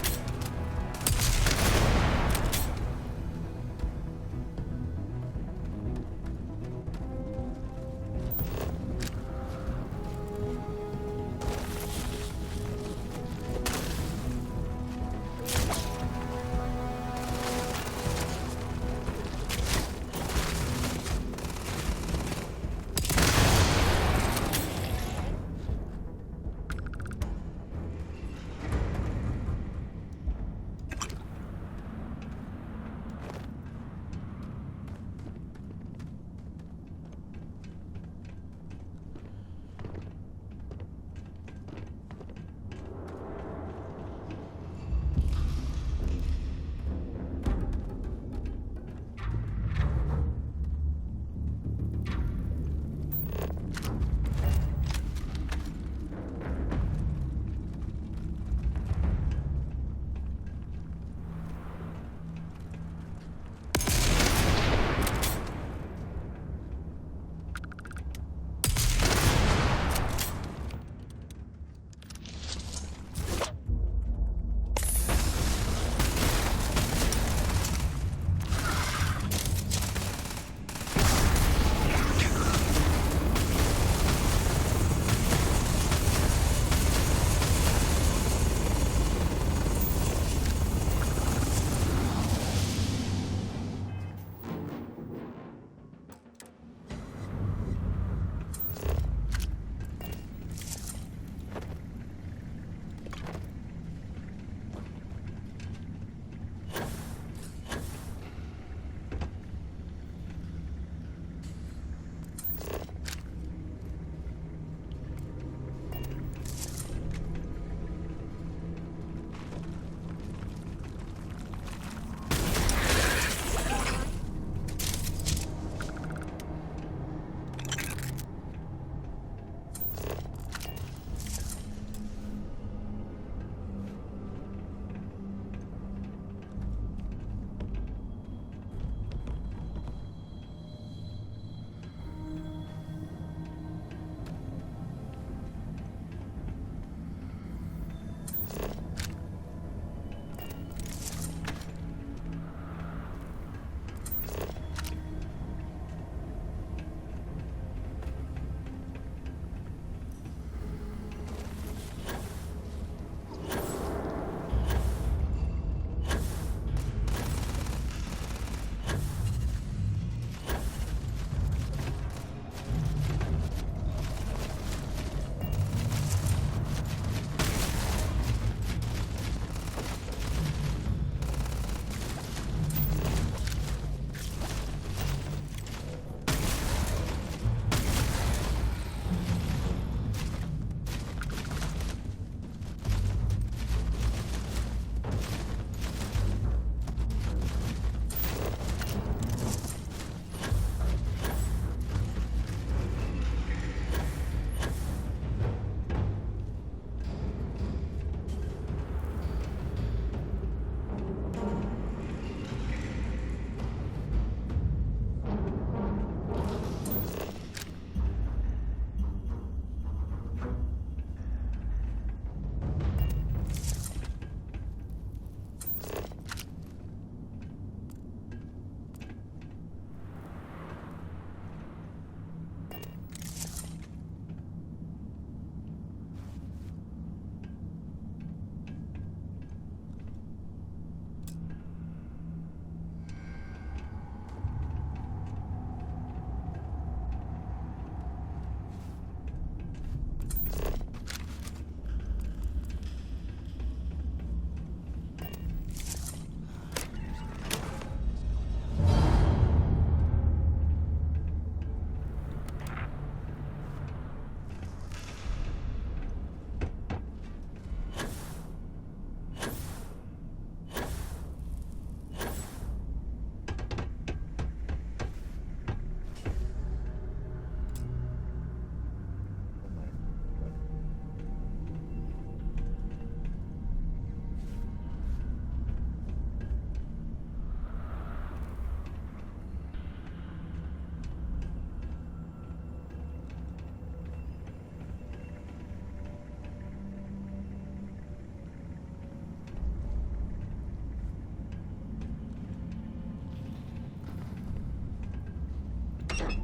What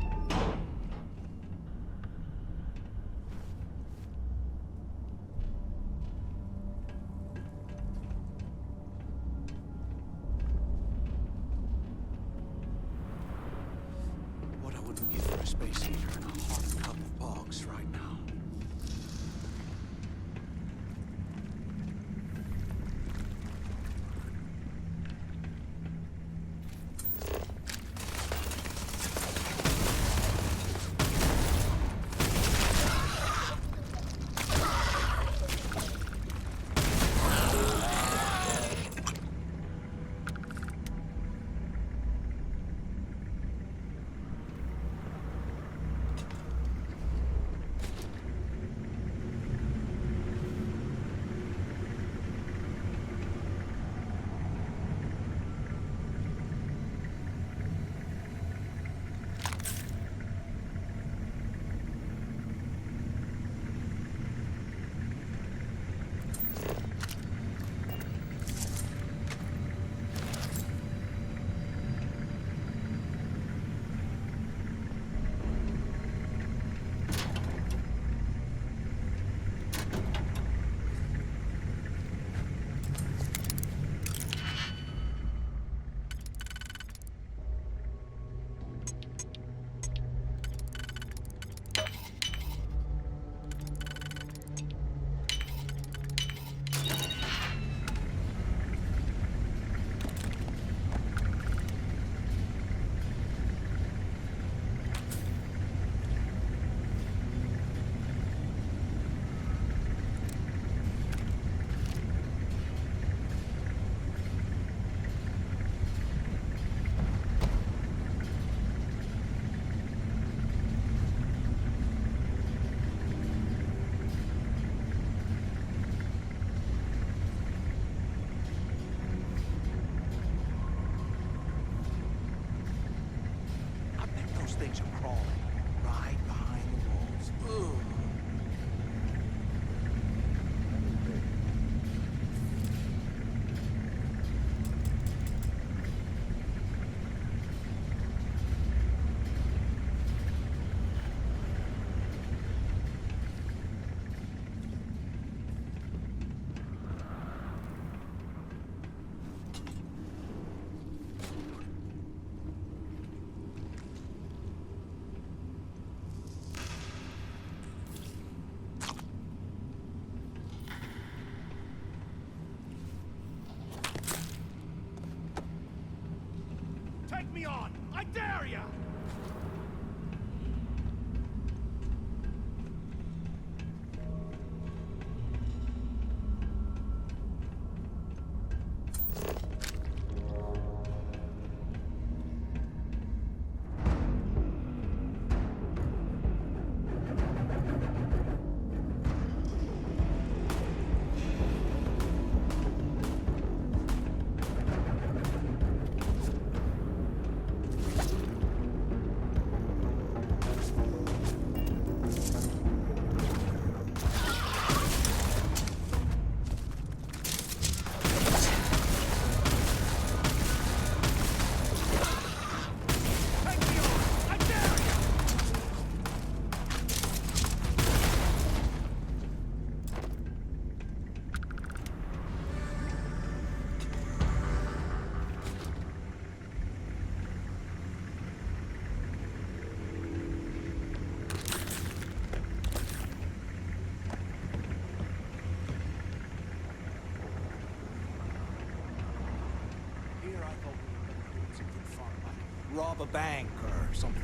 I wouldn't give for a space heater and a hot cup of bogs right now. Those things are crawling right behind the walls. Ugh. Take me on! I dare ya! Rob a bank or something.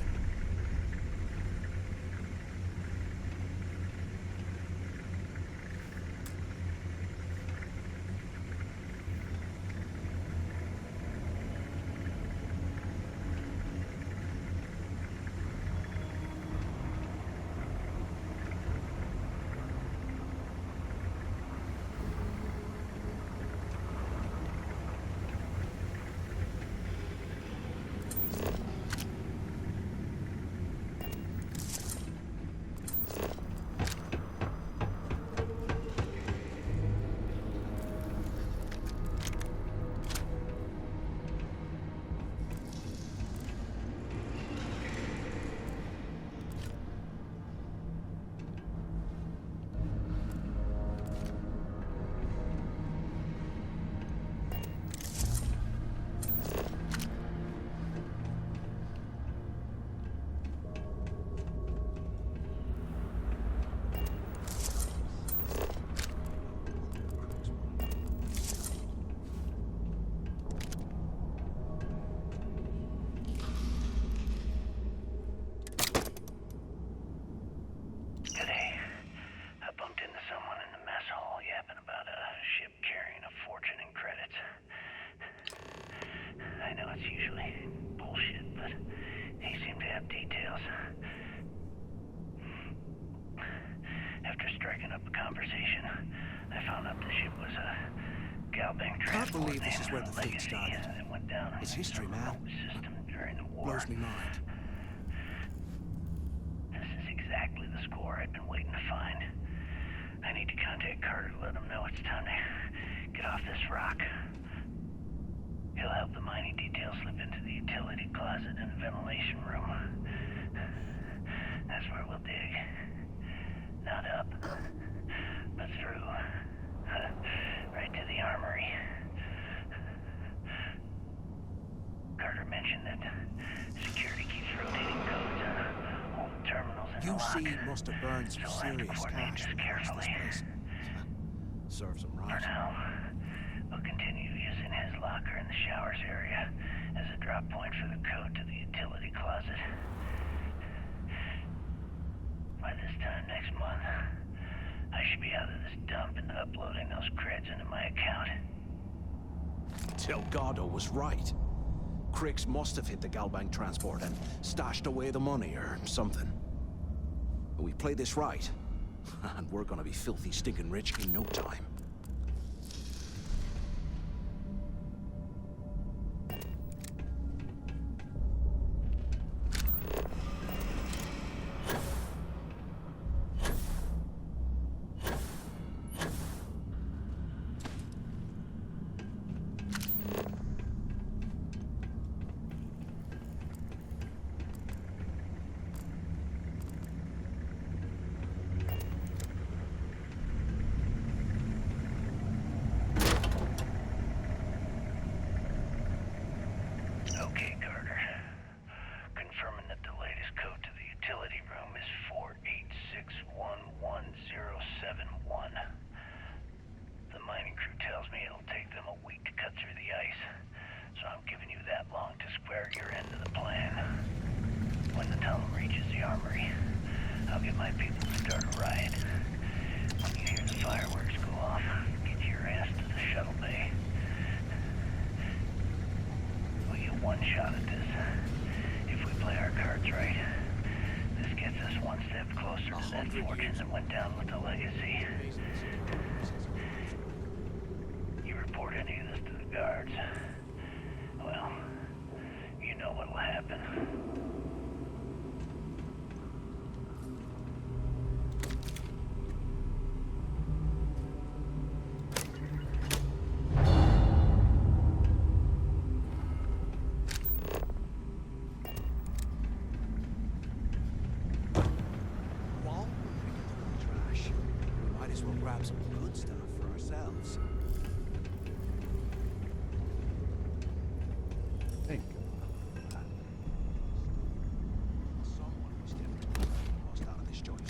up details. After striking up a conversation, I found out the ship was a Galbank Can't transport believe this is named where the thing Legacy. started. It went down It's history, in a man. remote system during the war. Blows me mind. This is exactly the score I've been waiting to find. I need to contact Carter to let him know it's time to get off this rock. He'll help the mining details slip into the utility closet in the ventilation room. That's where we'll dig. Not up, but through. Right to the armory. Carter mentioned that security keeps rotating codes on all the terminals in the lock. UC must have burned some So we'll have to serious coordinate cash this to fix carefully. this place. Serves them For right. now, we'll continue using his locker in the showers area as a drop point for the code to the utility closet. By this time next month, I should be out of this dump and uploading those creds into my account. Delgado was right. Cricks must have hit the Galbank transport and stashed away the money or something. But we play this right, and we're gonna be filthy stinking rich in no time. Okay, Carter. Confirming that the latest code to the utility room is 486111071. The mining crew tells me it'll take them a week to cut through the ice, so I'm giving you that long to square your end of the plan. When the tunnel reaches the armory, I'll get my people to start a riot. When you hear the fireworks go off, get your ass to the shuttle bay. We get one shot at this. If we play our cards right, this gets us one step closer to that fortune that went down with the Legacy. You report any of this to the guards, well, you know what'll happen. While we're picking through the trash, we might as well grab some good stuff for ourselves. Think. Someone was definitely lost out of this joint.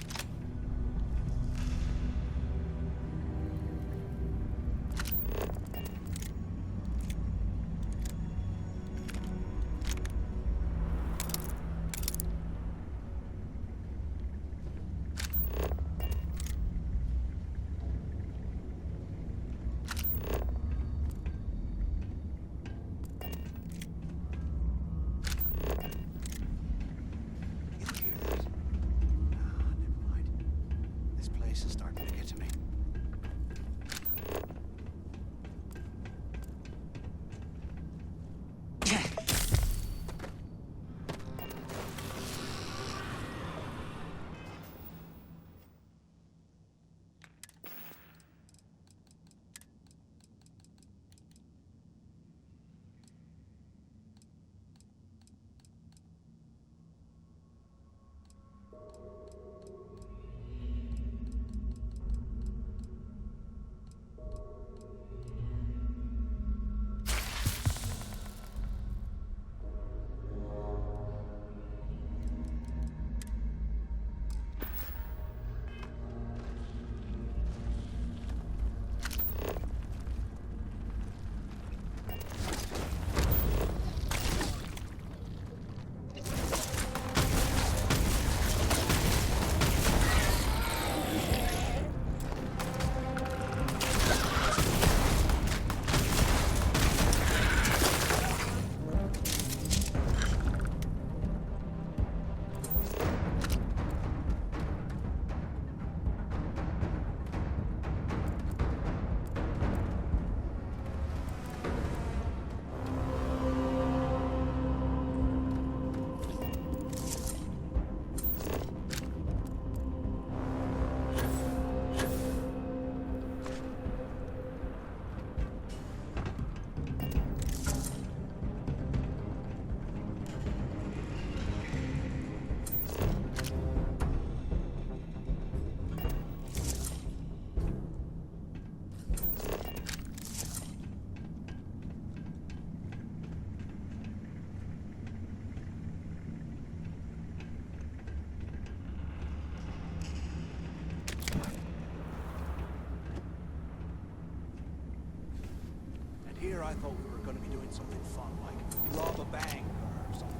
did something fun like rob a bank or something.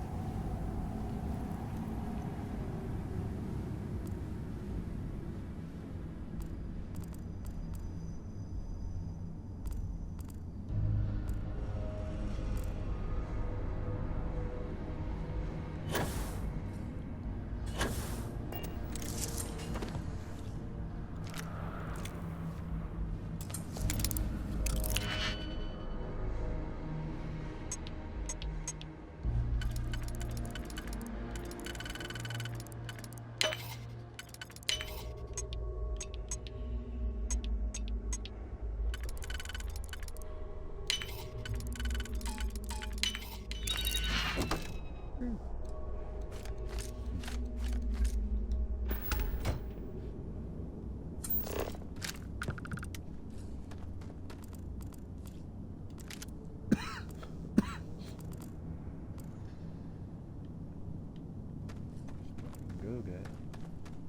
Go, guys.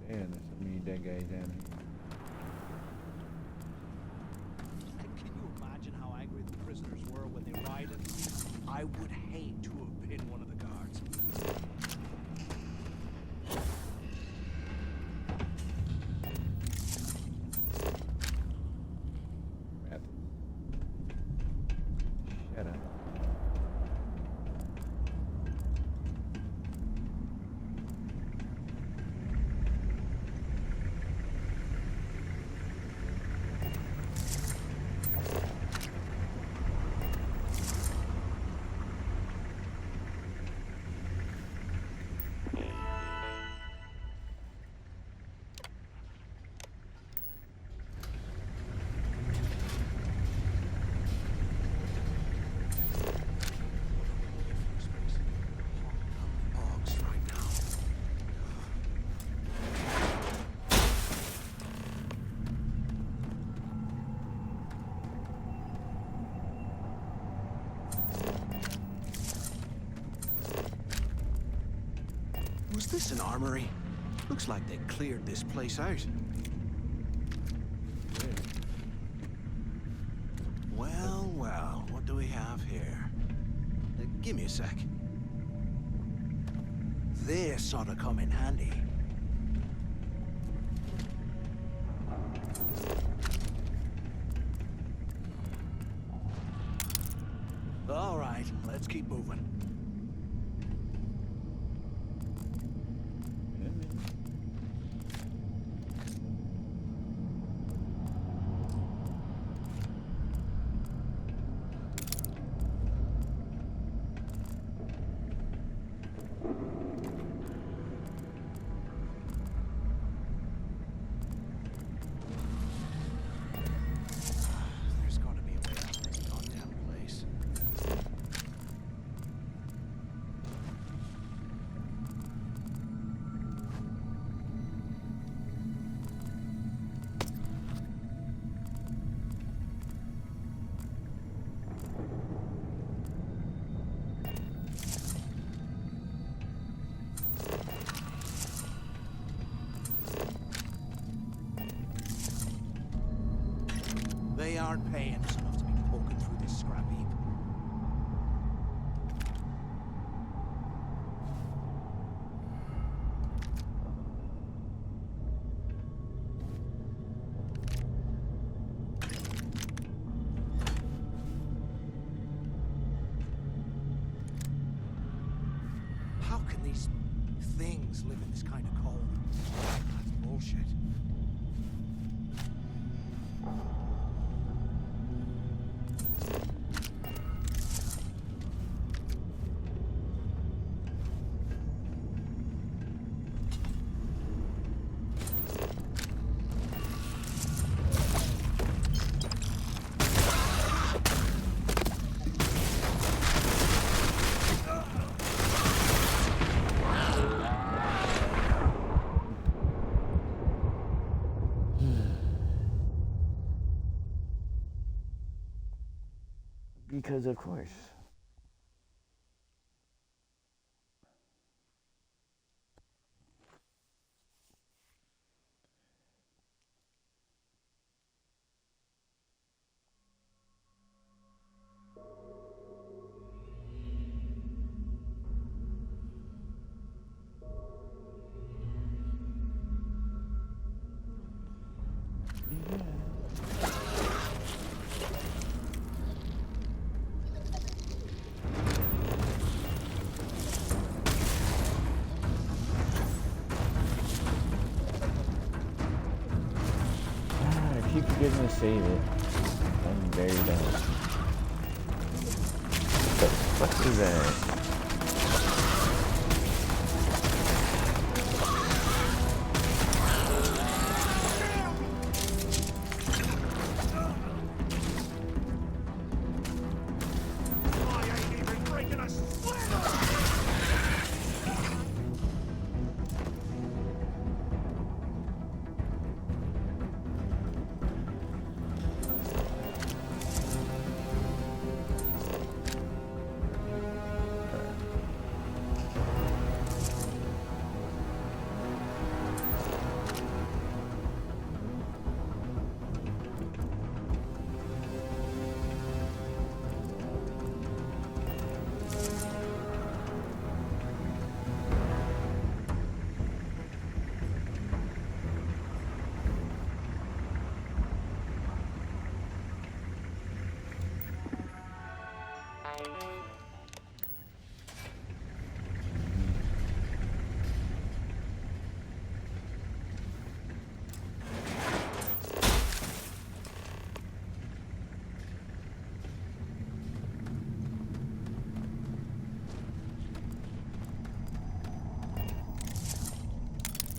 Damn, there's so many dead guys down here. Can you imagine how angry the prisoners were when they rioted? I would hate to have been one of the guards. Shut up. Was this an armory? Looks like they cleared this place out. Well, well, what do we have here? Give me a sec. This ought to come in handy. All right, let's keep moving. There's got to be a way out of this goddamn place. They aren't paying us enough to be poking through this scrap heap. How can these things live in this kind of cold? That's bullshit. Because of course. keep forgetting to save it. I'm very dumb. What the fuck is that?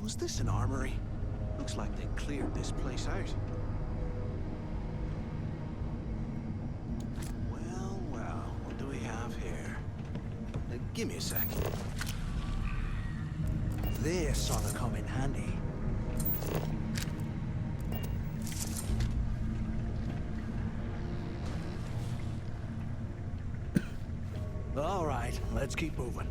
Was this an armory? Looks like they cleared this place out. Well, well, what do we have here? Give me a sec. This ought to come in handy. All right, let's keep moving.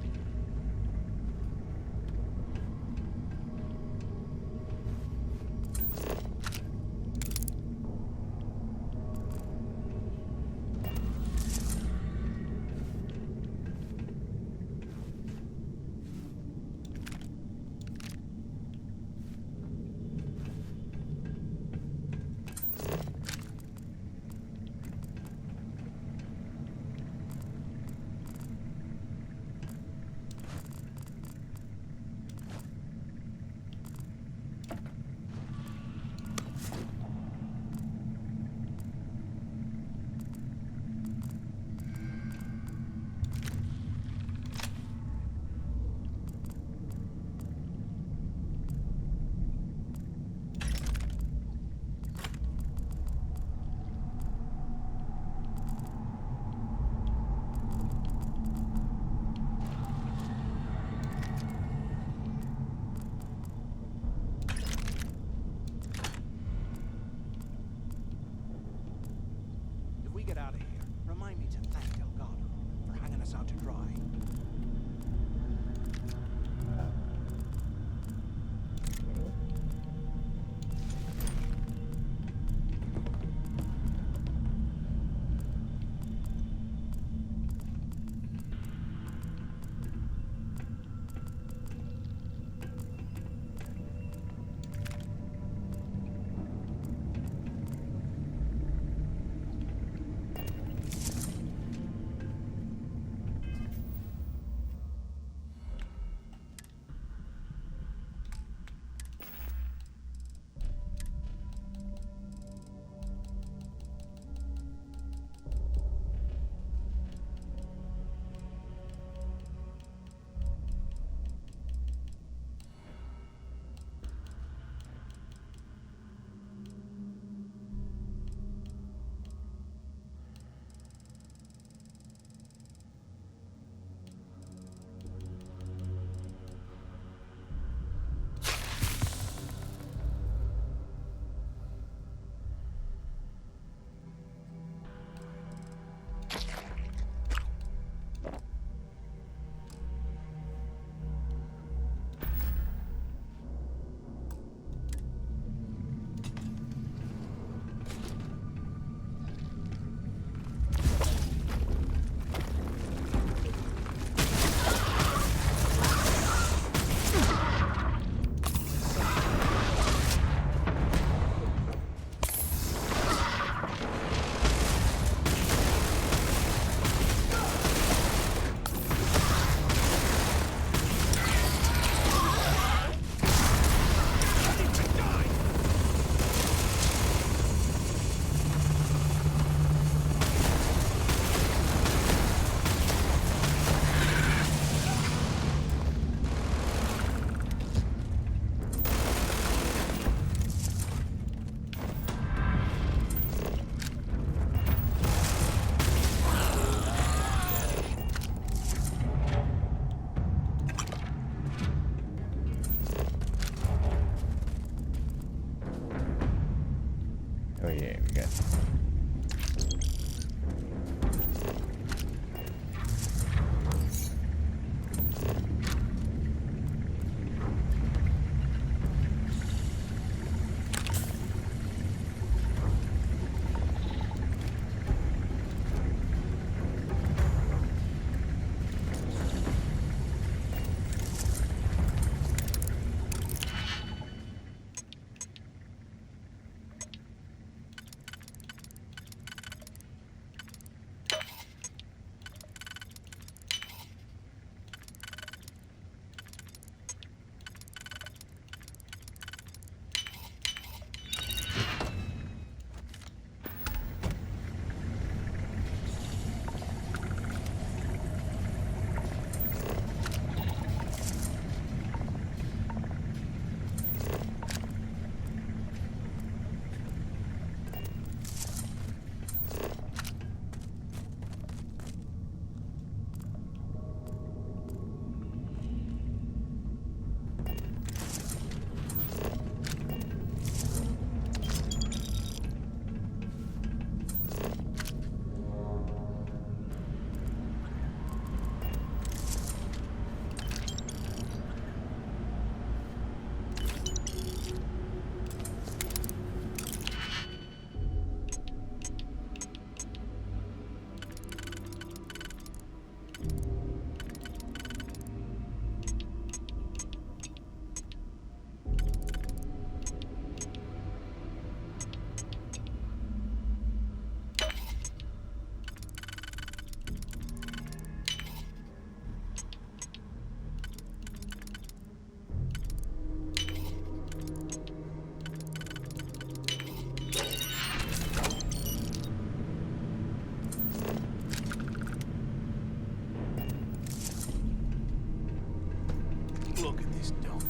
Look at this dump.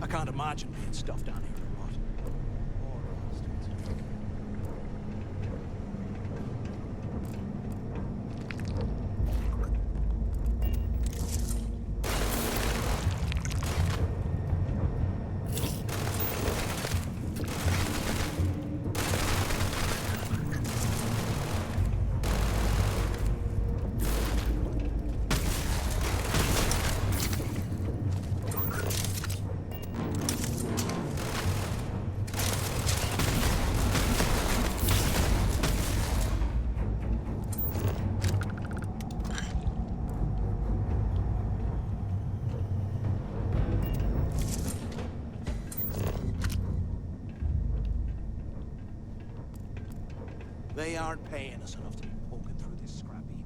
I can't imagine being stuffed down here a lot. Poor bastards. They aren't paying us enough to be poking through this scrap heap.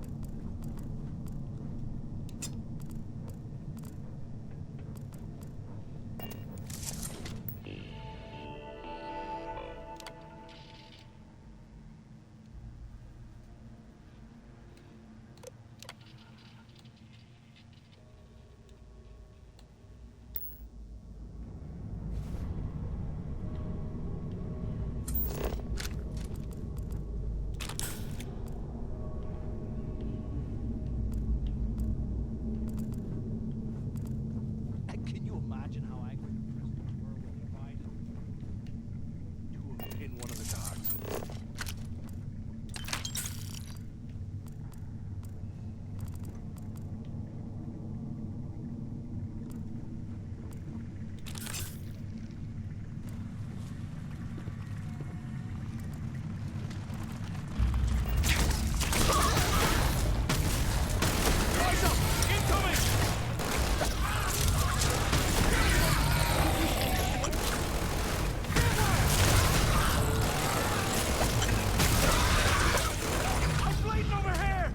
Can you imagine how angry the prisoners were when we died? Two of them pinned one of the guards. Rise up! Incoming! I'm bleeding over here!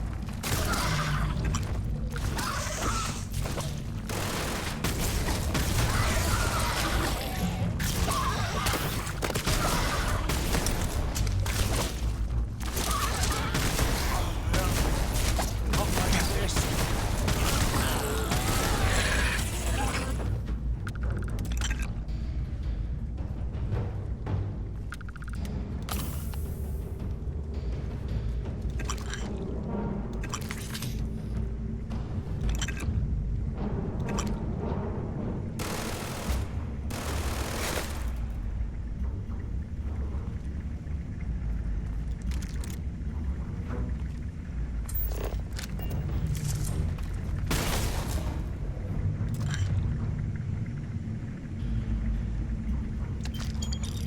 Not like this.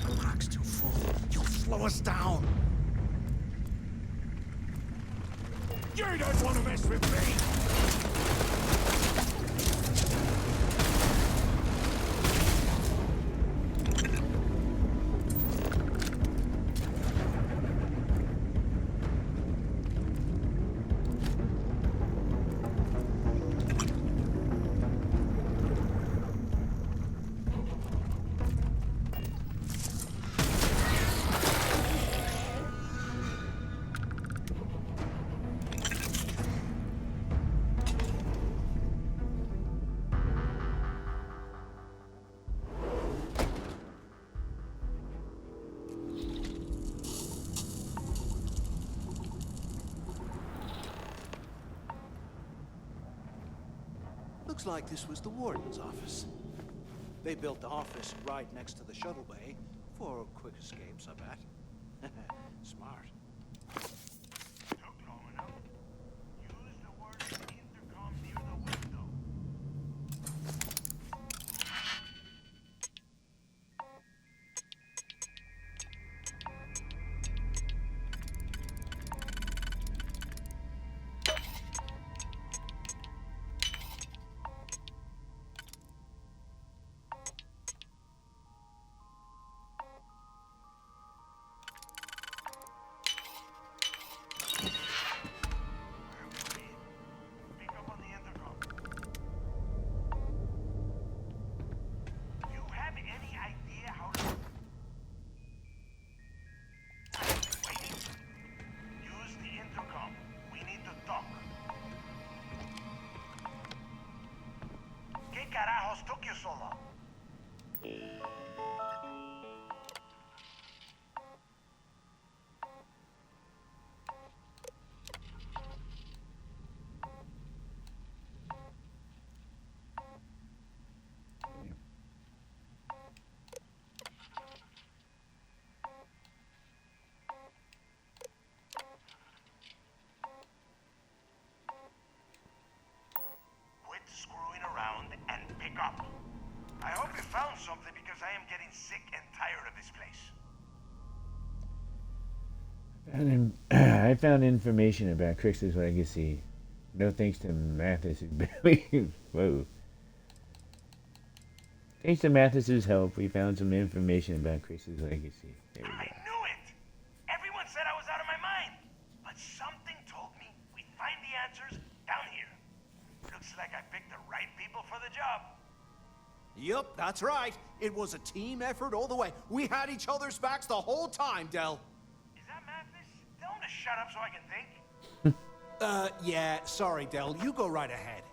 The rack's too full. You'll slow us down. You don't want to mess with me! Looks like this was the warden's office. They built the office right next to the shuttle bay for quick escapes, I bet. Smart. Took long enough. Use the word intercom near the window. carajos took you so long? Quit screwing around and pick up. I hope you found something because I am getting sick and tired of this place. I found information about Crix's legacy. No thanks to Mathis's whoa. Thanks to Mathis's help, we found some information about Crix's legacy. There we go. I knew it! Everyone said I was out of my mind. But something told me we'd find the answers down here. Looks like I picked the right people for the job. Yup, that's right. It was a team effort all the way. We had each other's backs the whole time, Del. Is that Mathis? Tell him to shut up so I can think. Yeah, sorry, Del. You go right ahead.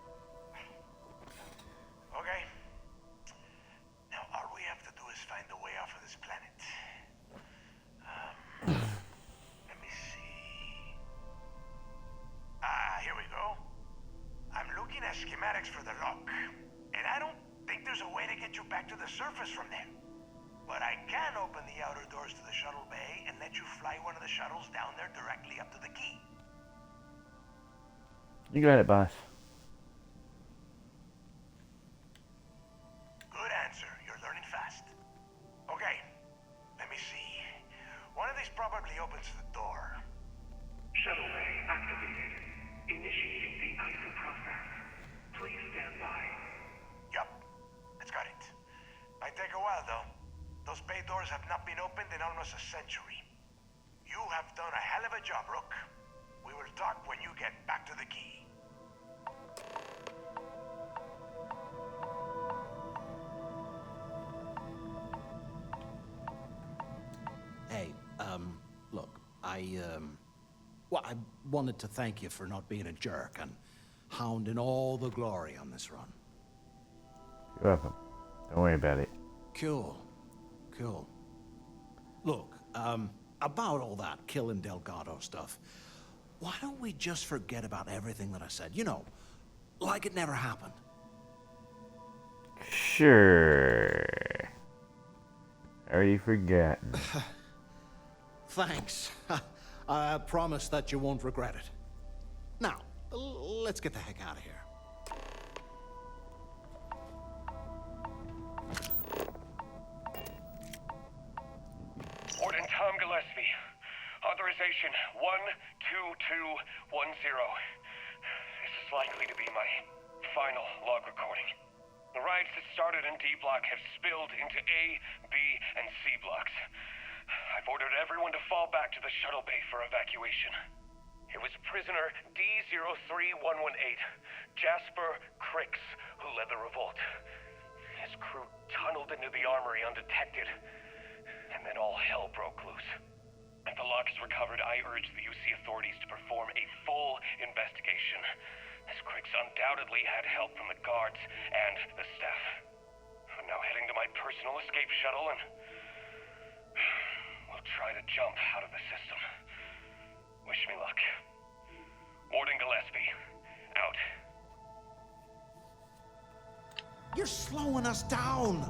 Okay. Now all we have to do is find a way off of this planet. Let me see. Here we go. I'm looking at schematics for the lock. And I don't think there's a way to get you back to the surface from there. But I can open the outer doors to the shuttle bay and let you fly one of the shuttles down there directly up to the key. You got it, boss. Good answer. You're learning fast. Okay. Let me see. One of these probably opens the door. Shuttle bay activated. Initiating the ISO process. Please stand by. Yup. It's got it. Might take a while, though. Those bay doors have not been opened in almost a century. You have done a hell of a job, Rook. We will talk when you get back to the key. Hey, look, well, I wanted to thank you for not being a jerk and hounding all the glory on this run. You're welcome. Don't worry about it. Cool. Cool. Look, about all that killing Delgado stuff, why don't we just forget about everything that I said? You know, like it never happened. Sure. Already forgotten. Thanks. I promise that you won't regret it. Now, let's get the heck out of here. Warden Tom Gillespie. Authorization 12210. This is likely to be my final log recording. The riots that started in D Block have spilled into A, B, and C blocks. I've ordered everyone to fall back to the shuttle bay for evacuation. It was prisoner D03118, Jasper Crix, who led the revolt. His crew tunneled into the armory undetected, and then all hell broke loose. If the lock is recovered, I urge the UC authorities to perform a full investigation, as Crix undoubtedly had help from the guards and the staff. I'm now heading to my personal escape shuttle and we'll try to jump out of the system. Wish me luck. Warden Gillespie, out. You're slowing us down.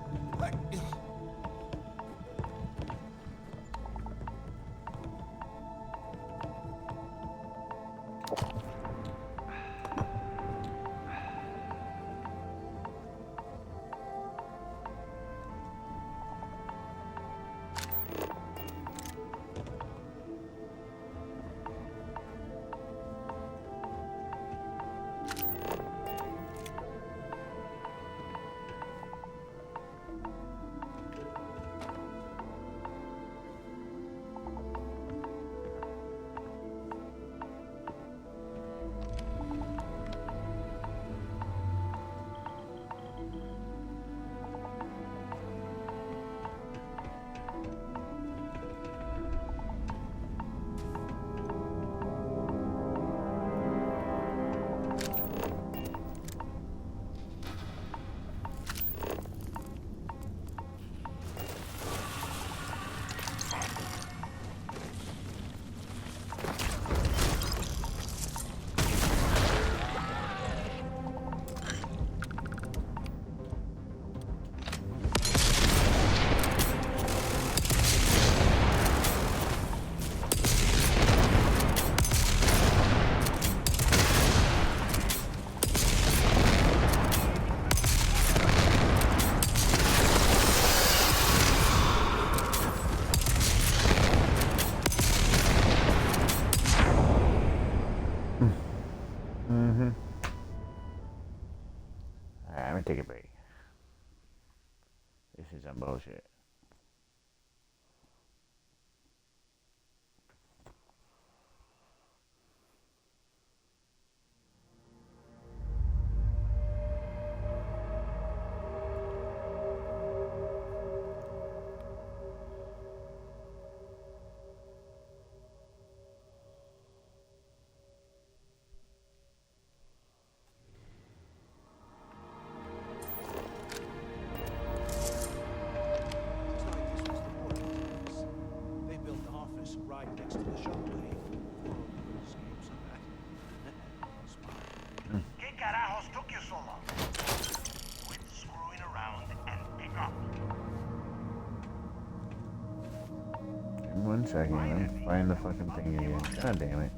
This is some bullshit. They built the office right next to the shuttle bay for escapes and that. Smart. ¿Qué carajos took you so long? Quit screwing around and pick up. In 1 second, let me find the fucking thing again. God damn it.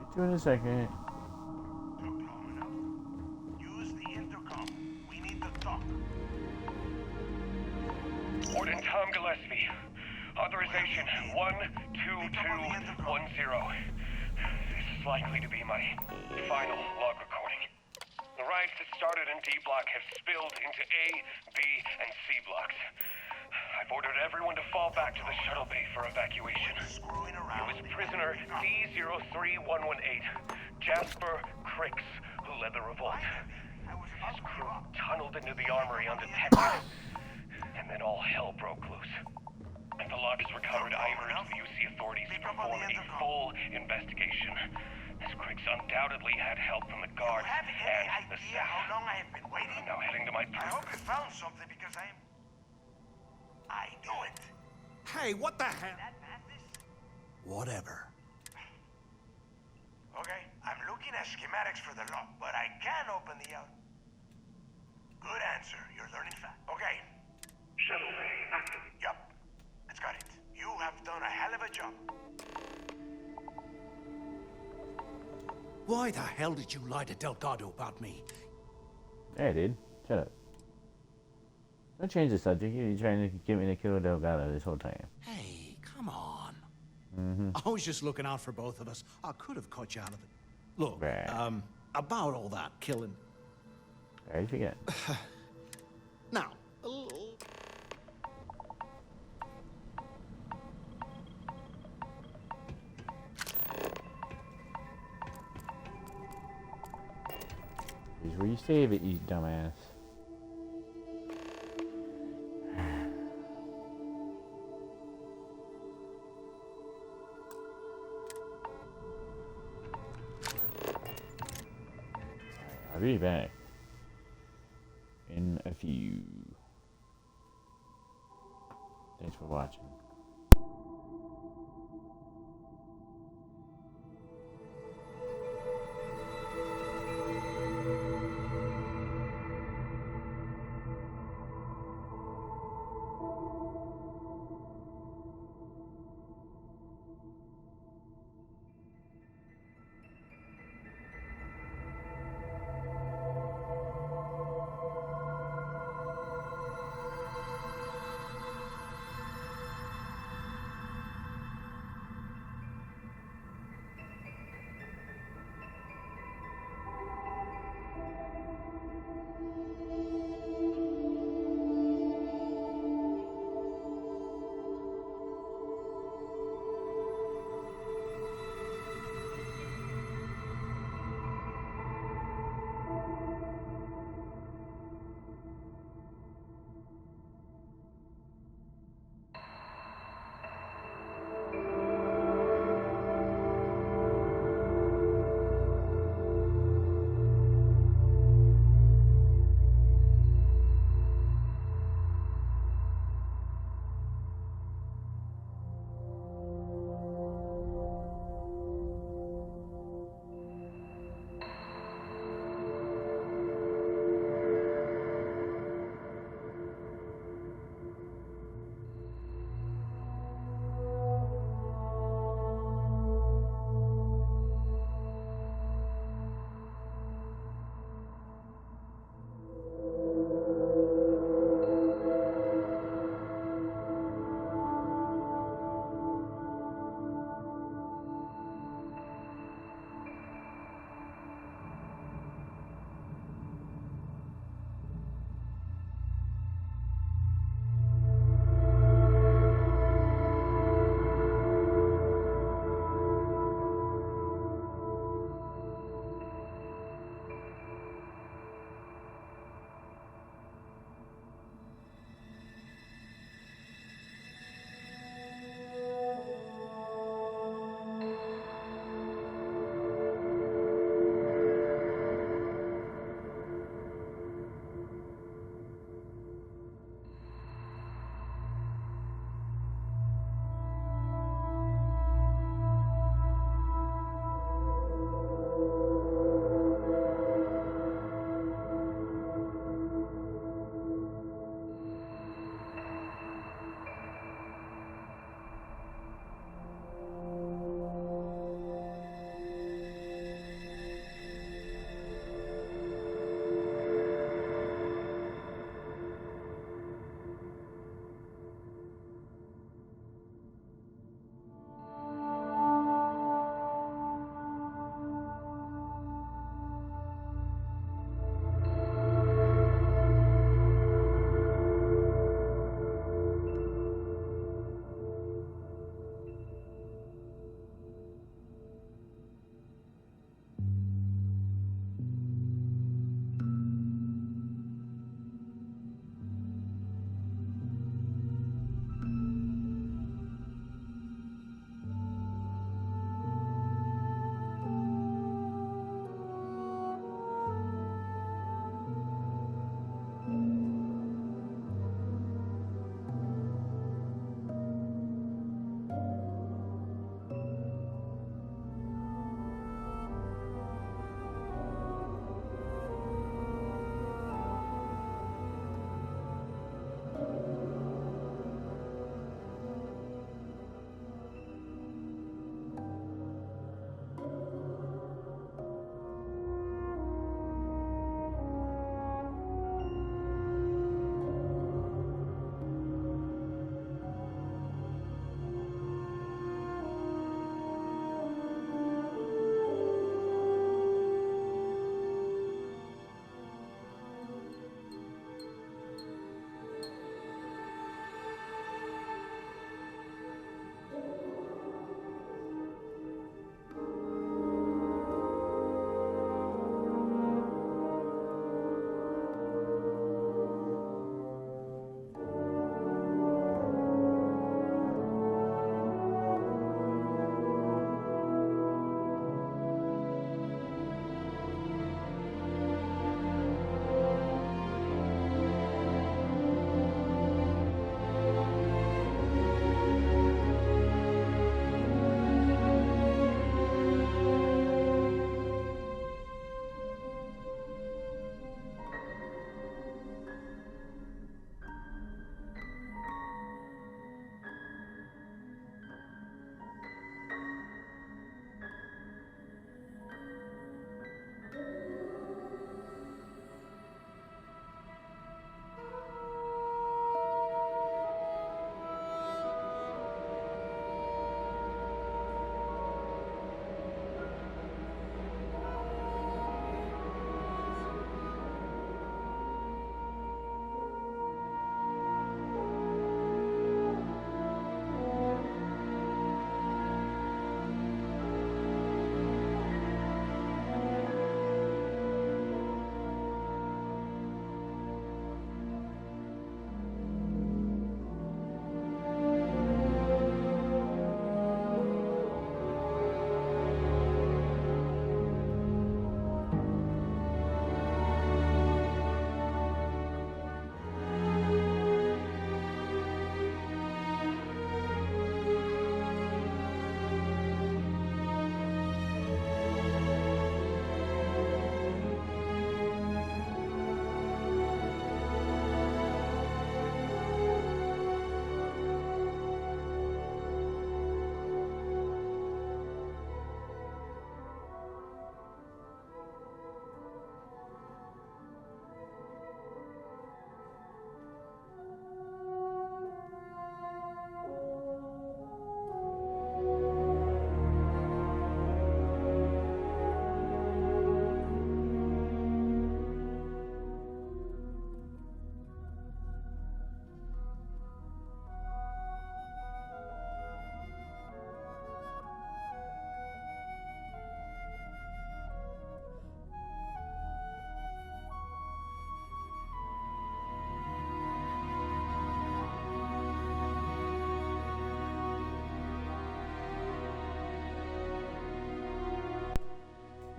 Get you in a second. Use the intercom. We need to talk. Warden Tom Gillespie. Authorization 12210. This is likely to be my final log recording. The riots that started in D Block have spilled into A, B, and C blocks. I've ordered everyone to fall back to the shuttle bay for evacuation. It was prisoner D03118, Jasper Cricks, who led the revolt. His crew tunneled into the armory undetected, and then all hell broke loose. If the log is recovered, I urge the UC authorities to perform a full investigation. This Cricks undoubtedly had help from the guard and the staff. How long I have been waiting? I'm now heading to my... I hope you found something because I knew it. Hey, what the hell? Whatever. Okay, I'm looking at schematics for the lock, but I can open the out. Good answer. You're learning fast. Okay. Shuttle bay active. Yup. It's got it. You have done a hell of a job. Why the hell did you lie to Delgado about me? Hey, dude. Shut up. Don't change the subject. You're trying to get me to kill Delgado this whole time. Hey, come on. Mm-hmm. I was just looking out for both of us. I could have cut you out of it. Look, Right. about all that killing. I already forget. Now, Here's where you save it, you dumbass. I'll be back in a few. Thanks for watching.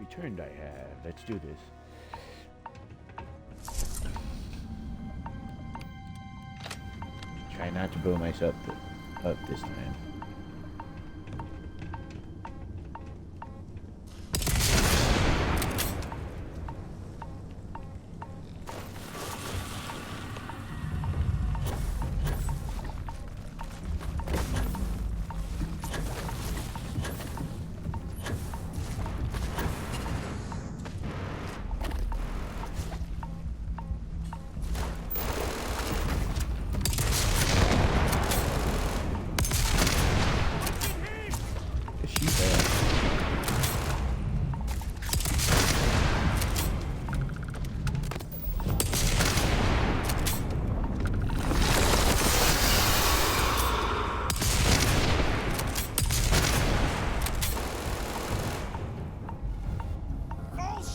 turn I have. Let's do this. Try not to blow myself up this time.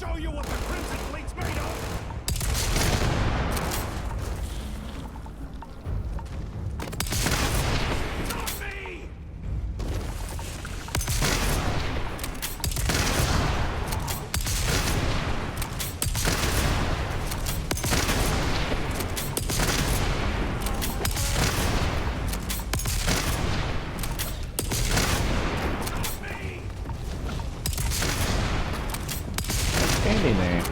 Show you what the Crimson Fleet's made of! Stop me! Standing there.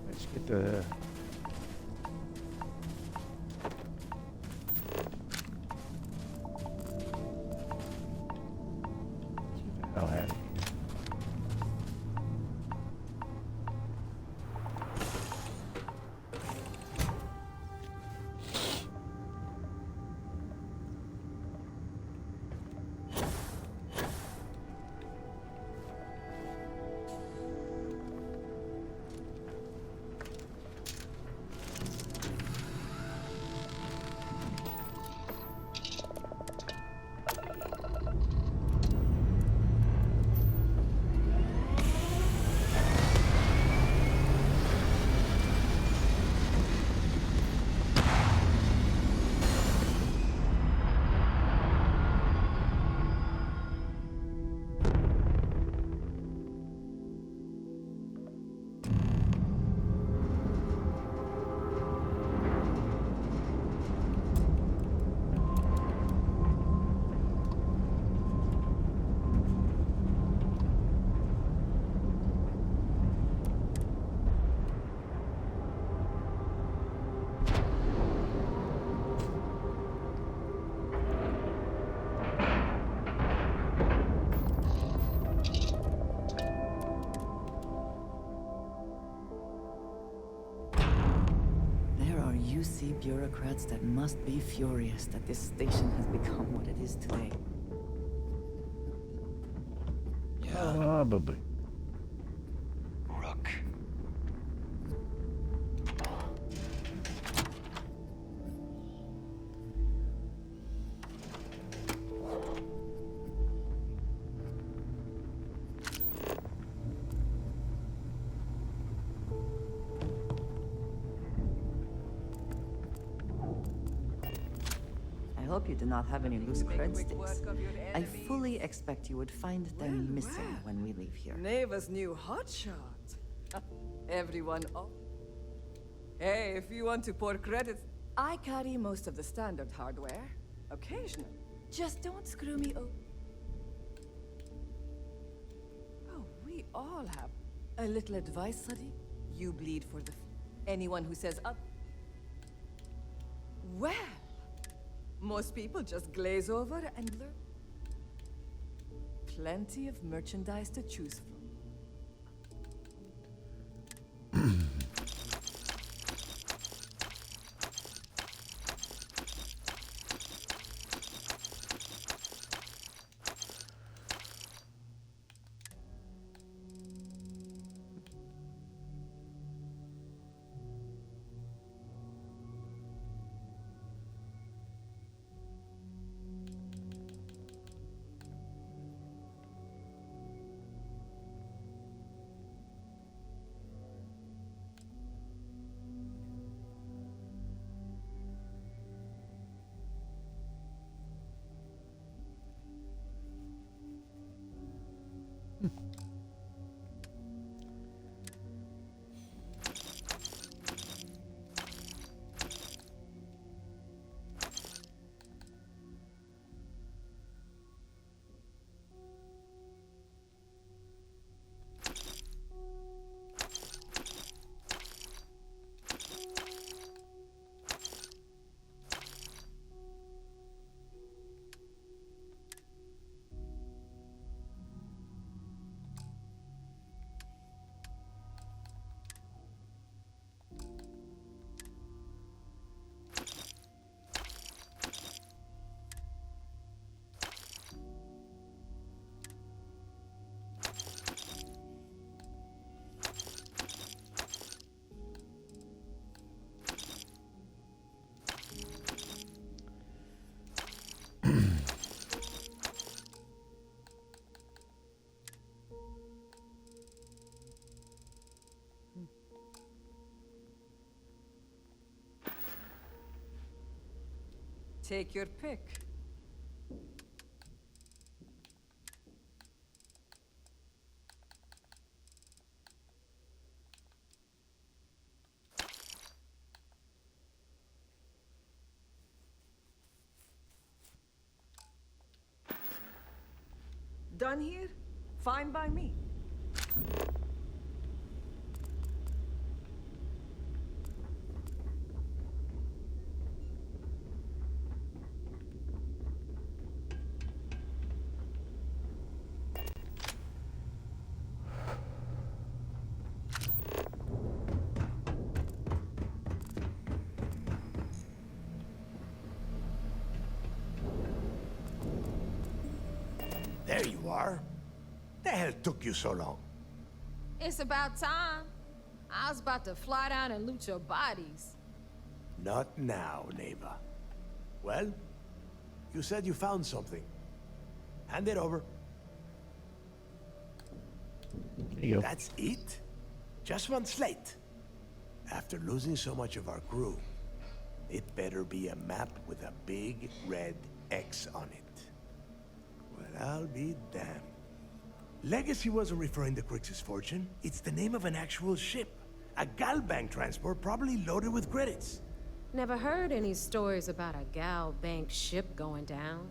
Let's get the hell out of here. UC bureaucrats that must be furious that this station has become what it is today. Probably. Rook. I hope you do not have any loose cred sticks. I fully expect you would find them missing when we leave here. Neva's new hotshot. Everyone up. Hey, if you want to pour credits, I carry most of the standard hardware. Occasionally. Just don't screw me up. all have a little advice, Sadi? You bleed for anyone who says up. Well, most people just glaze over and learn. Plenty of merchandise to choose from. Take your pick. Done here? Fine by me. There you are. The hell took you so long? It's about time. I was about to fly down and loot your bodies. Not now, Neva. Well, you said you found something. Hand it over. There you go. That's it? Just one slate. After losing so much of our crew, it better be a map with a big red X on it. Well, I'll be damned. Legacy wasn't referring to Crix's fortune. It's the name of an actual ship. A Galbank transport, probably loaded with credits. Never heard any stories about a Gal Bank ship going down.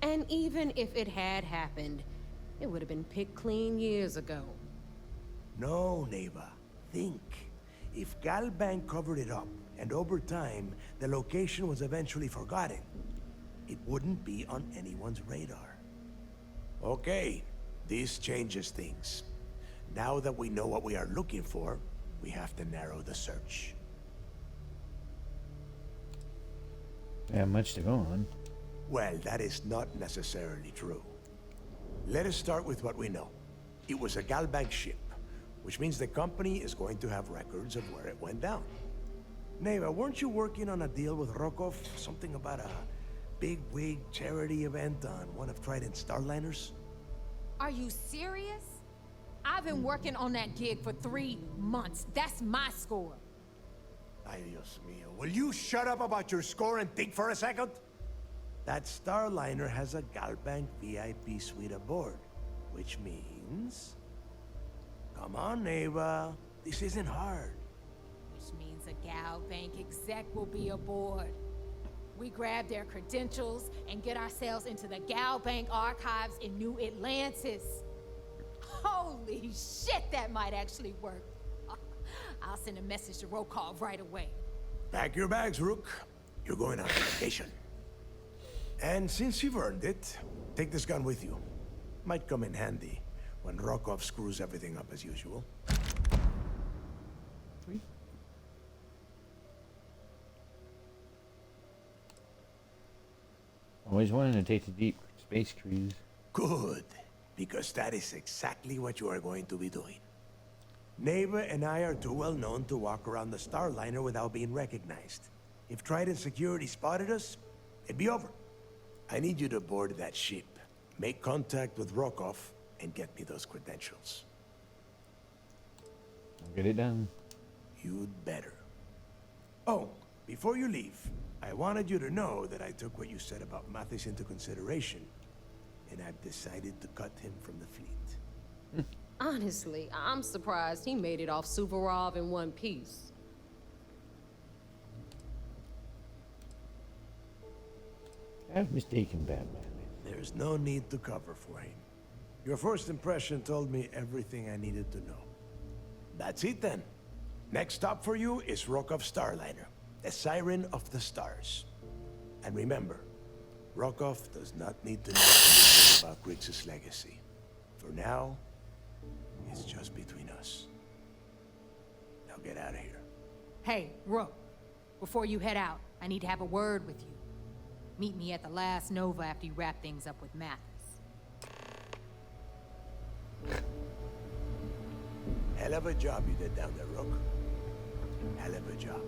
And even if it had happened, it would have been picked clean years ago. No, Neva. Think. If Galbank covered it up, and over time, the location was eventually forgotten, it wouldn't be on anyone's radar. Okay, this changes things. Now that we know what we are looking for, we have to narrow the search. Yeah, much to go on. Well, that is not necessarily true. Let us start with what we know. It was a Galbank ship, which means the company is going to have records of where it went down. Neva, weren't you working on a deal with Rokov? Something about a big-wig charity event on one of Trident's Starliners? Are you serious? I've been working on that gig for 3 months. That's my score. Ay, Dios mío. Will you shut up about your score and think for a second? That Starliner has a Galbank VIP suite aboard, which means... Come on, Neva. This isn't hard. Which means a Gal Bank exec will be aboard. We grab their credentials and get ourselves into the Gal Bank archives in New Atlantis. Holy shit, that might actually work. I'll send a message to Rokov right away. Pack your bags, Rook. You're going on vacation. And since you've earned it, take this gun with you. Might come in handy when Rokov screws everything up as usual. Always wanted to take the deep space cruise. Good, because that is exactly what you are going to be doing. Neva and I are too well known to walk around the Starliner without being recognized. If Trident Security spotted us, it'd be over. I need you to board that ship, make contact with Rokov, and get me those credentials. I'll get it done. You'd better. Oh, before you leave, I wanted you to know that I took what you said about Mathis into consideration, and I've decided to cut him from the fleet. Honestly, I'm surprised he made it off Suvorov in one piece. I've mistaken Batman. There's no need to cover for him. Your first impression told me everything I needed to know. That's it then. Next stop for you is Rokov Starliner, the Siren of the Stars. And remember, Rokov does not need to know anything about Griggs' legacy. For now, it's just between us. Now get out of here. Hey, Rook, before you head out, I need to have a word with you. Meet me at the last Nova after you wrap things up with Mathis. Hell of a job you did down there, Rook. Hell of a job.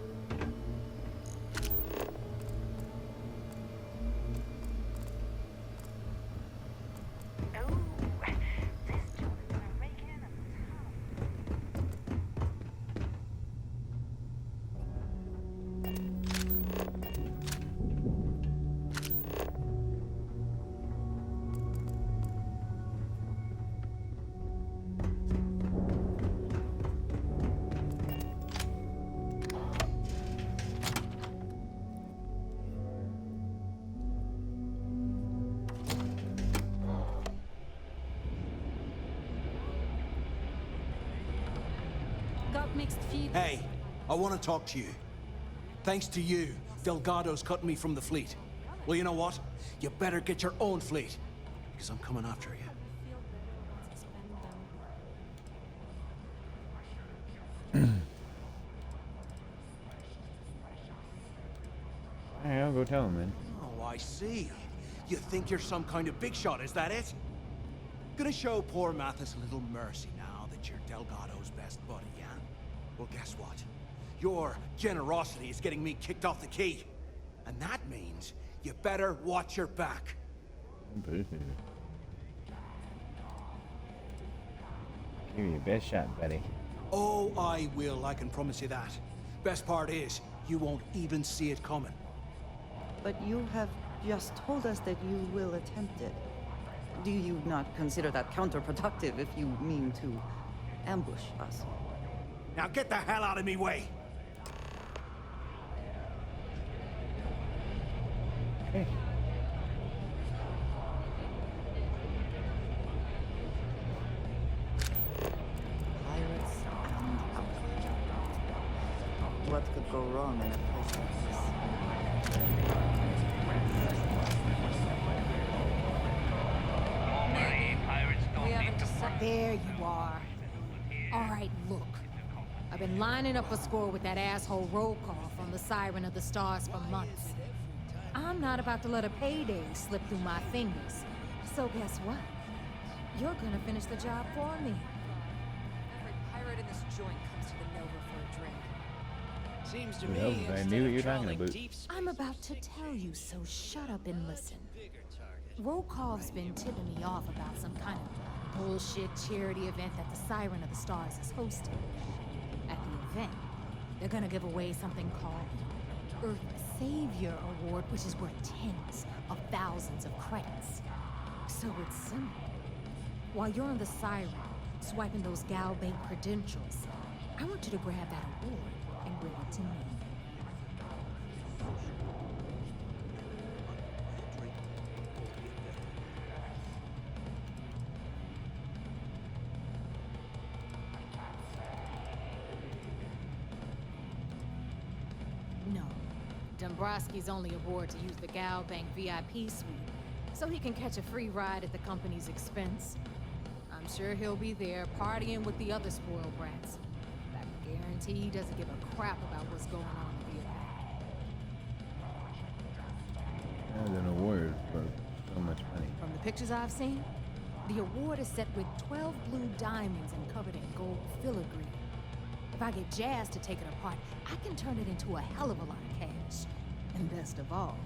Mixed feed. Hey, I want to talk to you. Thanks to you, Delgado's cutting me from the fleet. Well, you know what? You better get your own fleet, because I'm coming after you. Alright, I'll go tell him then. Oh, I see. You think you're some kind of big shot, is that it? Gonna show poor Mathis a little mercy now that you're Delgado's best buddy, yeah? Well, guess what? Your generosity is getting me kicked off the key. And that means you better watch your back. Give you your best shot, buddy. Oh, I will, I can promise you that. Best part is, you won't even see it coming. But you have just told us that you will attempt it. Do you not consider that counterproductive if you mean to ambush us? Now get the hell out of me way! Okay. Pirates and outlaws. What could go wrong in a place like We haven't decided. There you are. All right, look. I've been lining up a score with that asshole Rokov on the Siren of the Stars for months. I'm not about to let a payday slip through my fingers. So guess what? You're gonna finish the job for me. Every pirate in this joint comes to the Nova for a drink. Seems to Well, me I instead knew what of you were talking trawling about. deep space, I'm about to tell you, so shut up and listen. Rokov's been tipping me off about some kind of bullshit charity event that the Siren of the Stars is hosting. At the event, they're gonna give away something called the Earth Savior Award, which is worth tens of thousands of credits. So it's simple. While you're on the Siren, swiping those Gal Bank credentials, I want you to grab that award and bring it to me. Dombrowski's only aboard to use the Gal Bank VIP suite, so he can catch a free ride at the company's expense. I'm sure he'll be there partying with the other spoiled brats. I guarantee he doesn't give a crap about what's going on in the event. As an award for so much money. From the pictures I've seen, the award is set with 12 blue diamonds and covered in gold filigree. If I get Jazz to take it apart, I can turn it into a hell of a lot of cash. And best of all,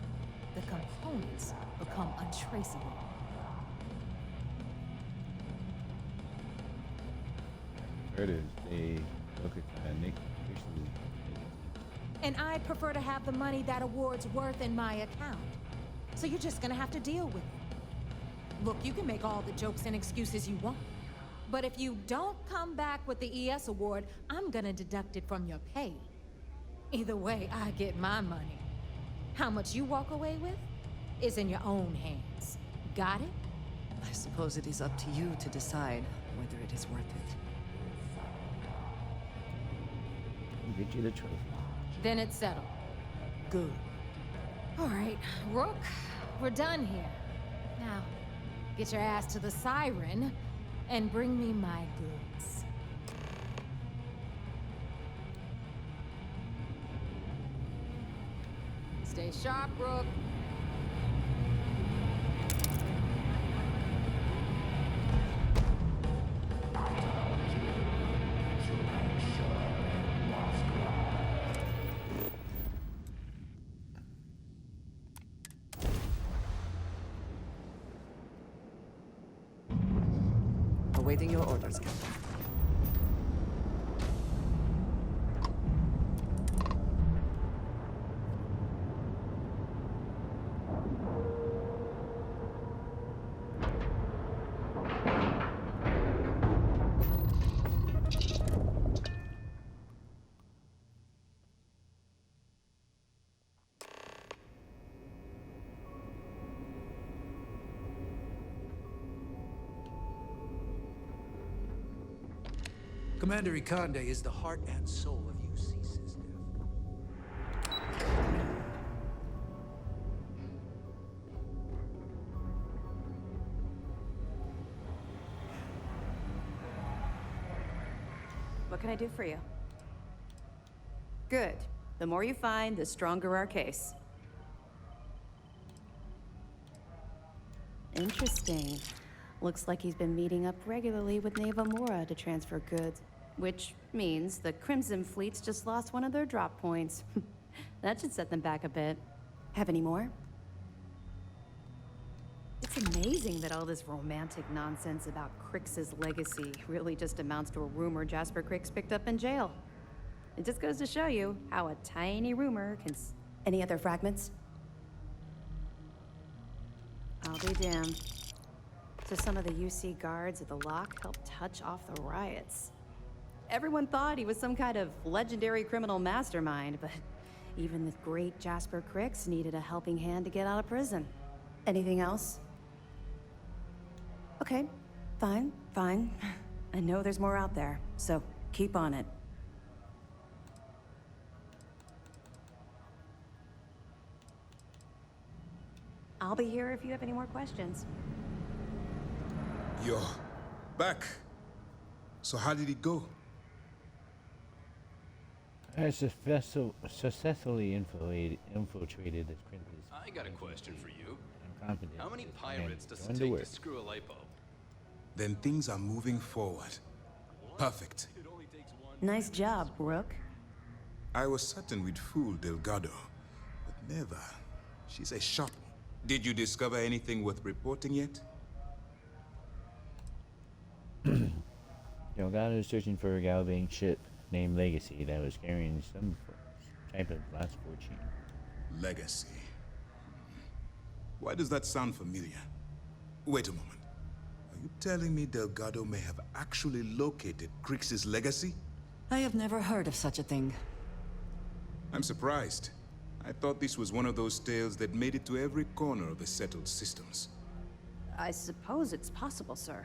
the components become untraceable. Heard it. They look at Nick. And I'd prefer to have the money that award's worth in my account. So you're just gonna have to deal with it. Look, you can make all the jokes and excuses you want. But if you don't come back with the ES award, I'm gonna deduct it from your pay. Either way, I get my money. How much you walk away with is in your own hands. Got it? I suppose it is up to you to decide whether it is worth it. I'll get you the trophy. Then it's settled. Good. All right, Rook, we're done here. Now, get your ass to the Siren and bring me my goods. Stay sharp, Rook. Awaiting your orders, Captain. Commander Ikande is the heart and soul of UC System. What can I do for you? Good. The more you find, the stronger our case. Interesting. Looks like he's been meeting up regularly with Neva Mora to transfer goods. Which means the Crimson Fleet's just lost one of their drop points. That should set them back a bit. Have any more? It's amazing that all this romantic nonsense about Crix's legacy really just amounts to a rumor Jasper Crix picked up in jail. It just goes to show you how a tiny rumor can Any other fragments? I'll be damned. So some of the UC guards at the lock helped touch off the riots. Everyone thought he was some kind of legendary criminal mastermind, but even the great Jasper Crix needed a helping hand to get out of prison. Anything else? Okay, fine. I know there's more out there, so keep on it. I'll be here if you have any more questions. You're back. So how did it go? I successfully infiltrated the Crimson. I got a question for you. I'm confident. How many pirates does Going it to take work. to screw a lipo? Then things are moving forward. Perfect. Nice job, Rook. I was certain we'd fool Delgado, but never. She's a sharp one. Did you discover anything worth reporting yet? Delgado is searching for a Galvane ship named Legacy that was carrying some type of lost fortune. Legacy. Why does that sound familiar? Wait a moment. Are you telling me Delgado may have actually located Crix's legacy? I have never heard of such a thing. I'm surprised. I thought this was one of those tales that made it to every corner of the settled systems. I suppose it's possible, sir.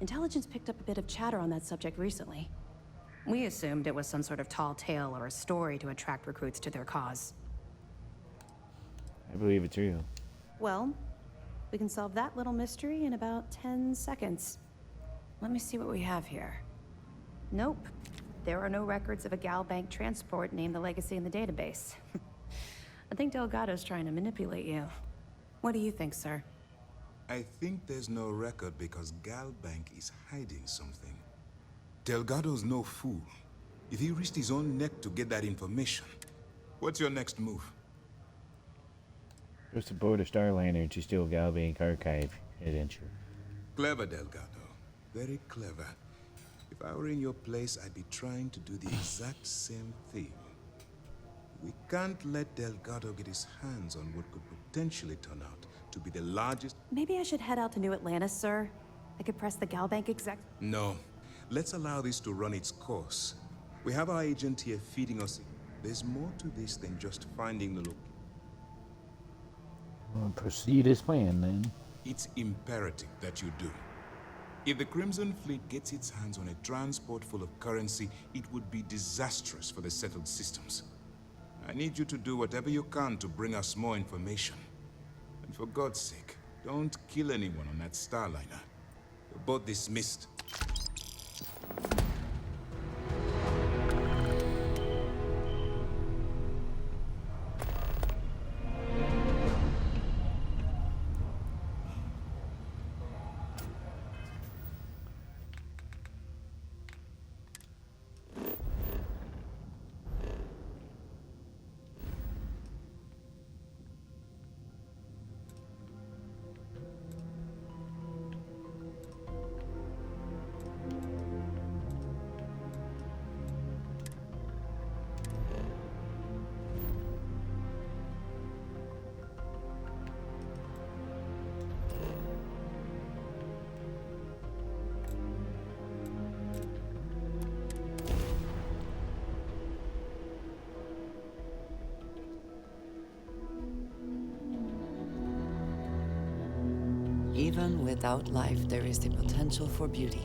Intelligence picked up a bit of chatter on that subject recently. We assumed it was some sort of tall tale or a story to attract recruits to their cause. I believe it's real. Well, we can solve that little mystery in about 10 seconds. Let me see what we have here. Nope. There are no records of a Gal Bank transport named the Legacy in the database. I think Delgado's trying to manipulate you. What do you think, sir? I think there's no record because Gal Bank is hiding something. Delgado's no fool. If he risked his own neck to get that information, what's your next move? Just to board a Starliner to steal Galbank archive adventure. Clever, Delgado. Very clever. If I were in your place, I'd be trying to do the exact same thing. We can't let Delgado get his hands on what could potentially turn out to be the largest... Maybe I should head out to New Atlantis, sir. I could press the Gal Bank exec... No. Let's allow this to run its course. We have our agent here feeding us. There's more to this than just finding the location. We'll proceed as planned, then. It's imperative that you do. If the Crimson Fleet gets its hands on a transport full of currency, it would be disastrous for the settled systems. I need you to do whatever you can to bring us more information. And for God's sake, don't kill anyone on that Starliner. You're both dismissed. Even without life, there is the potential for beauty.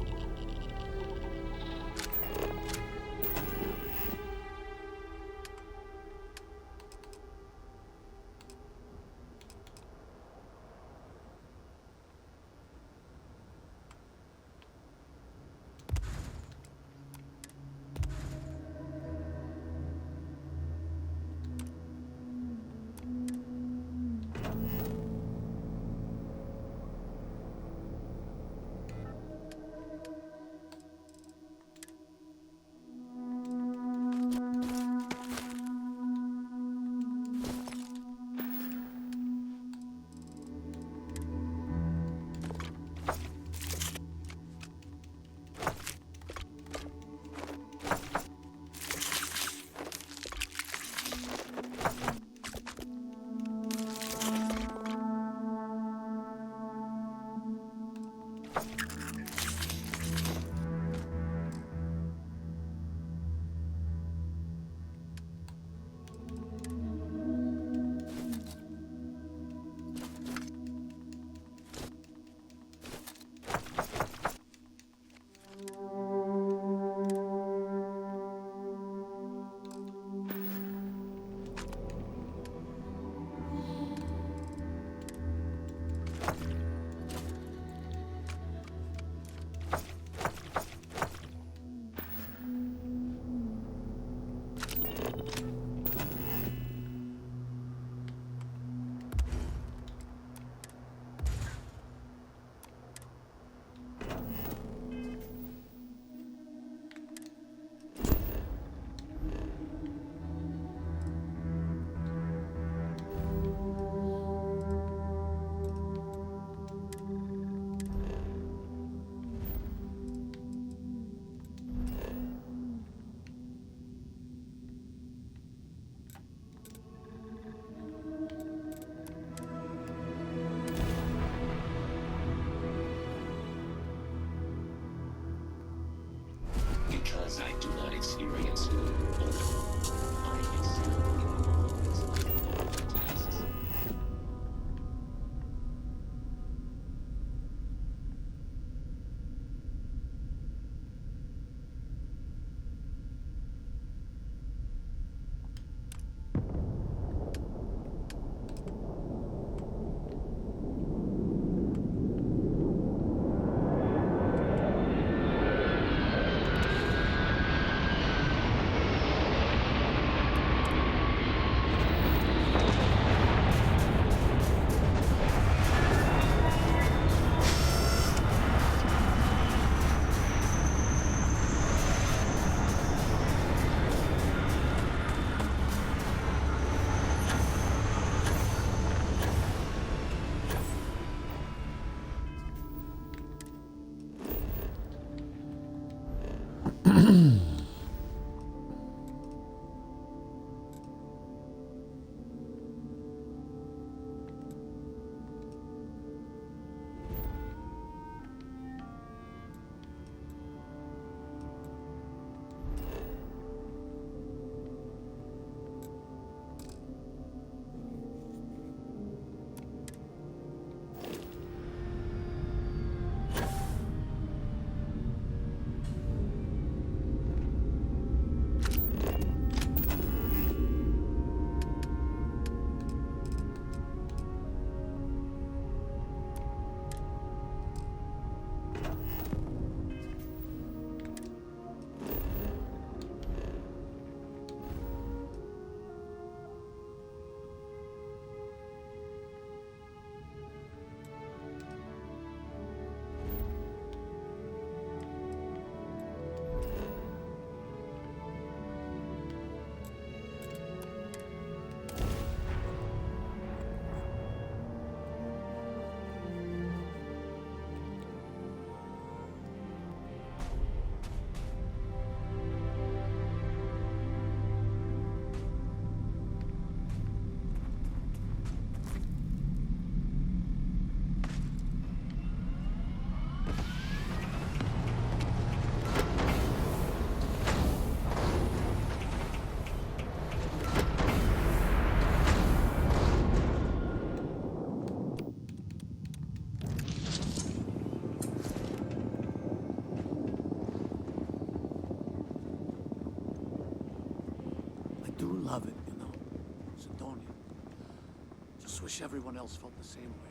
just wish everyone else felt the same way.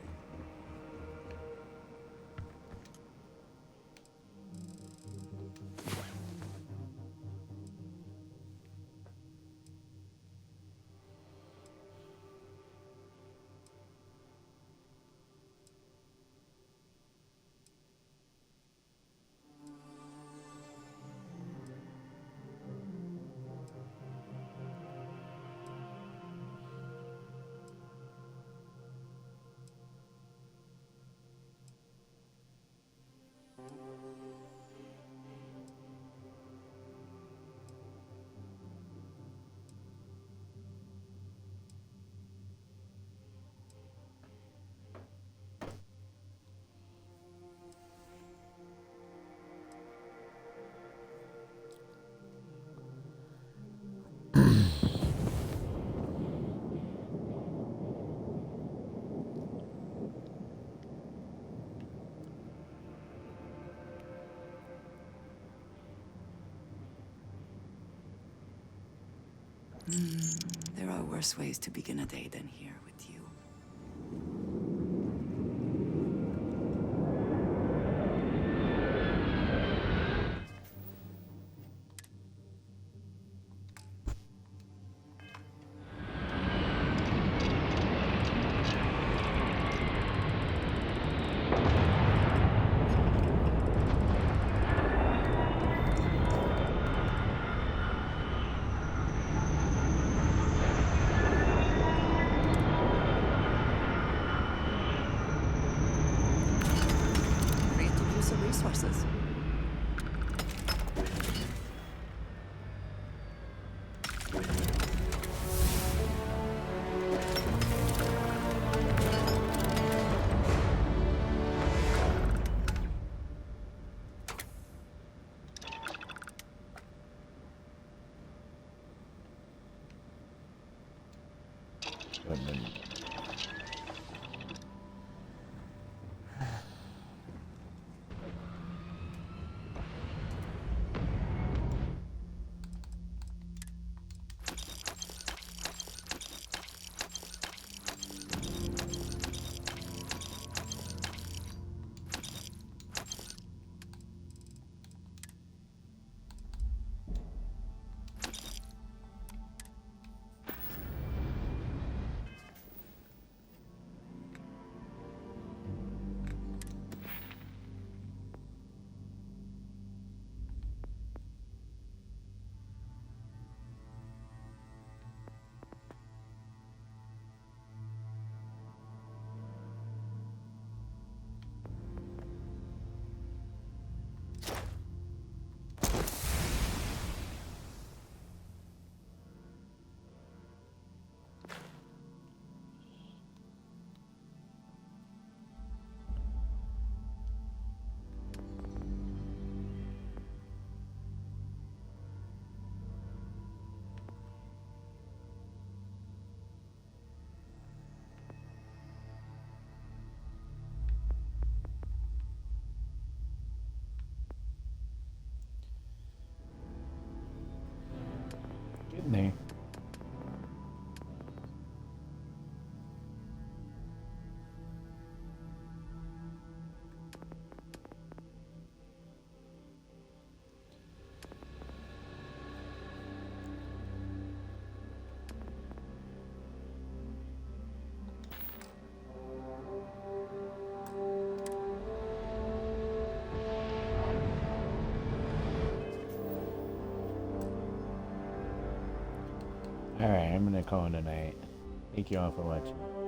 There are worse ways to begin a day than here with you. Creative use of resources. Getting there. Alright, I'm gonna call it a night. Thank you all for watching.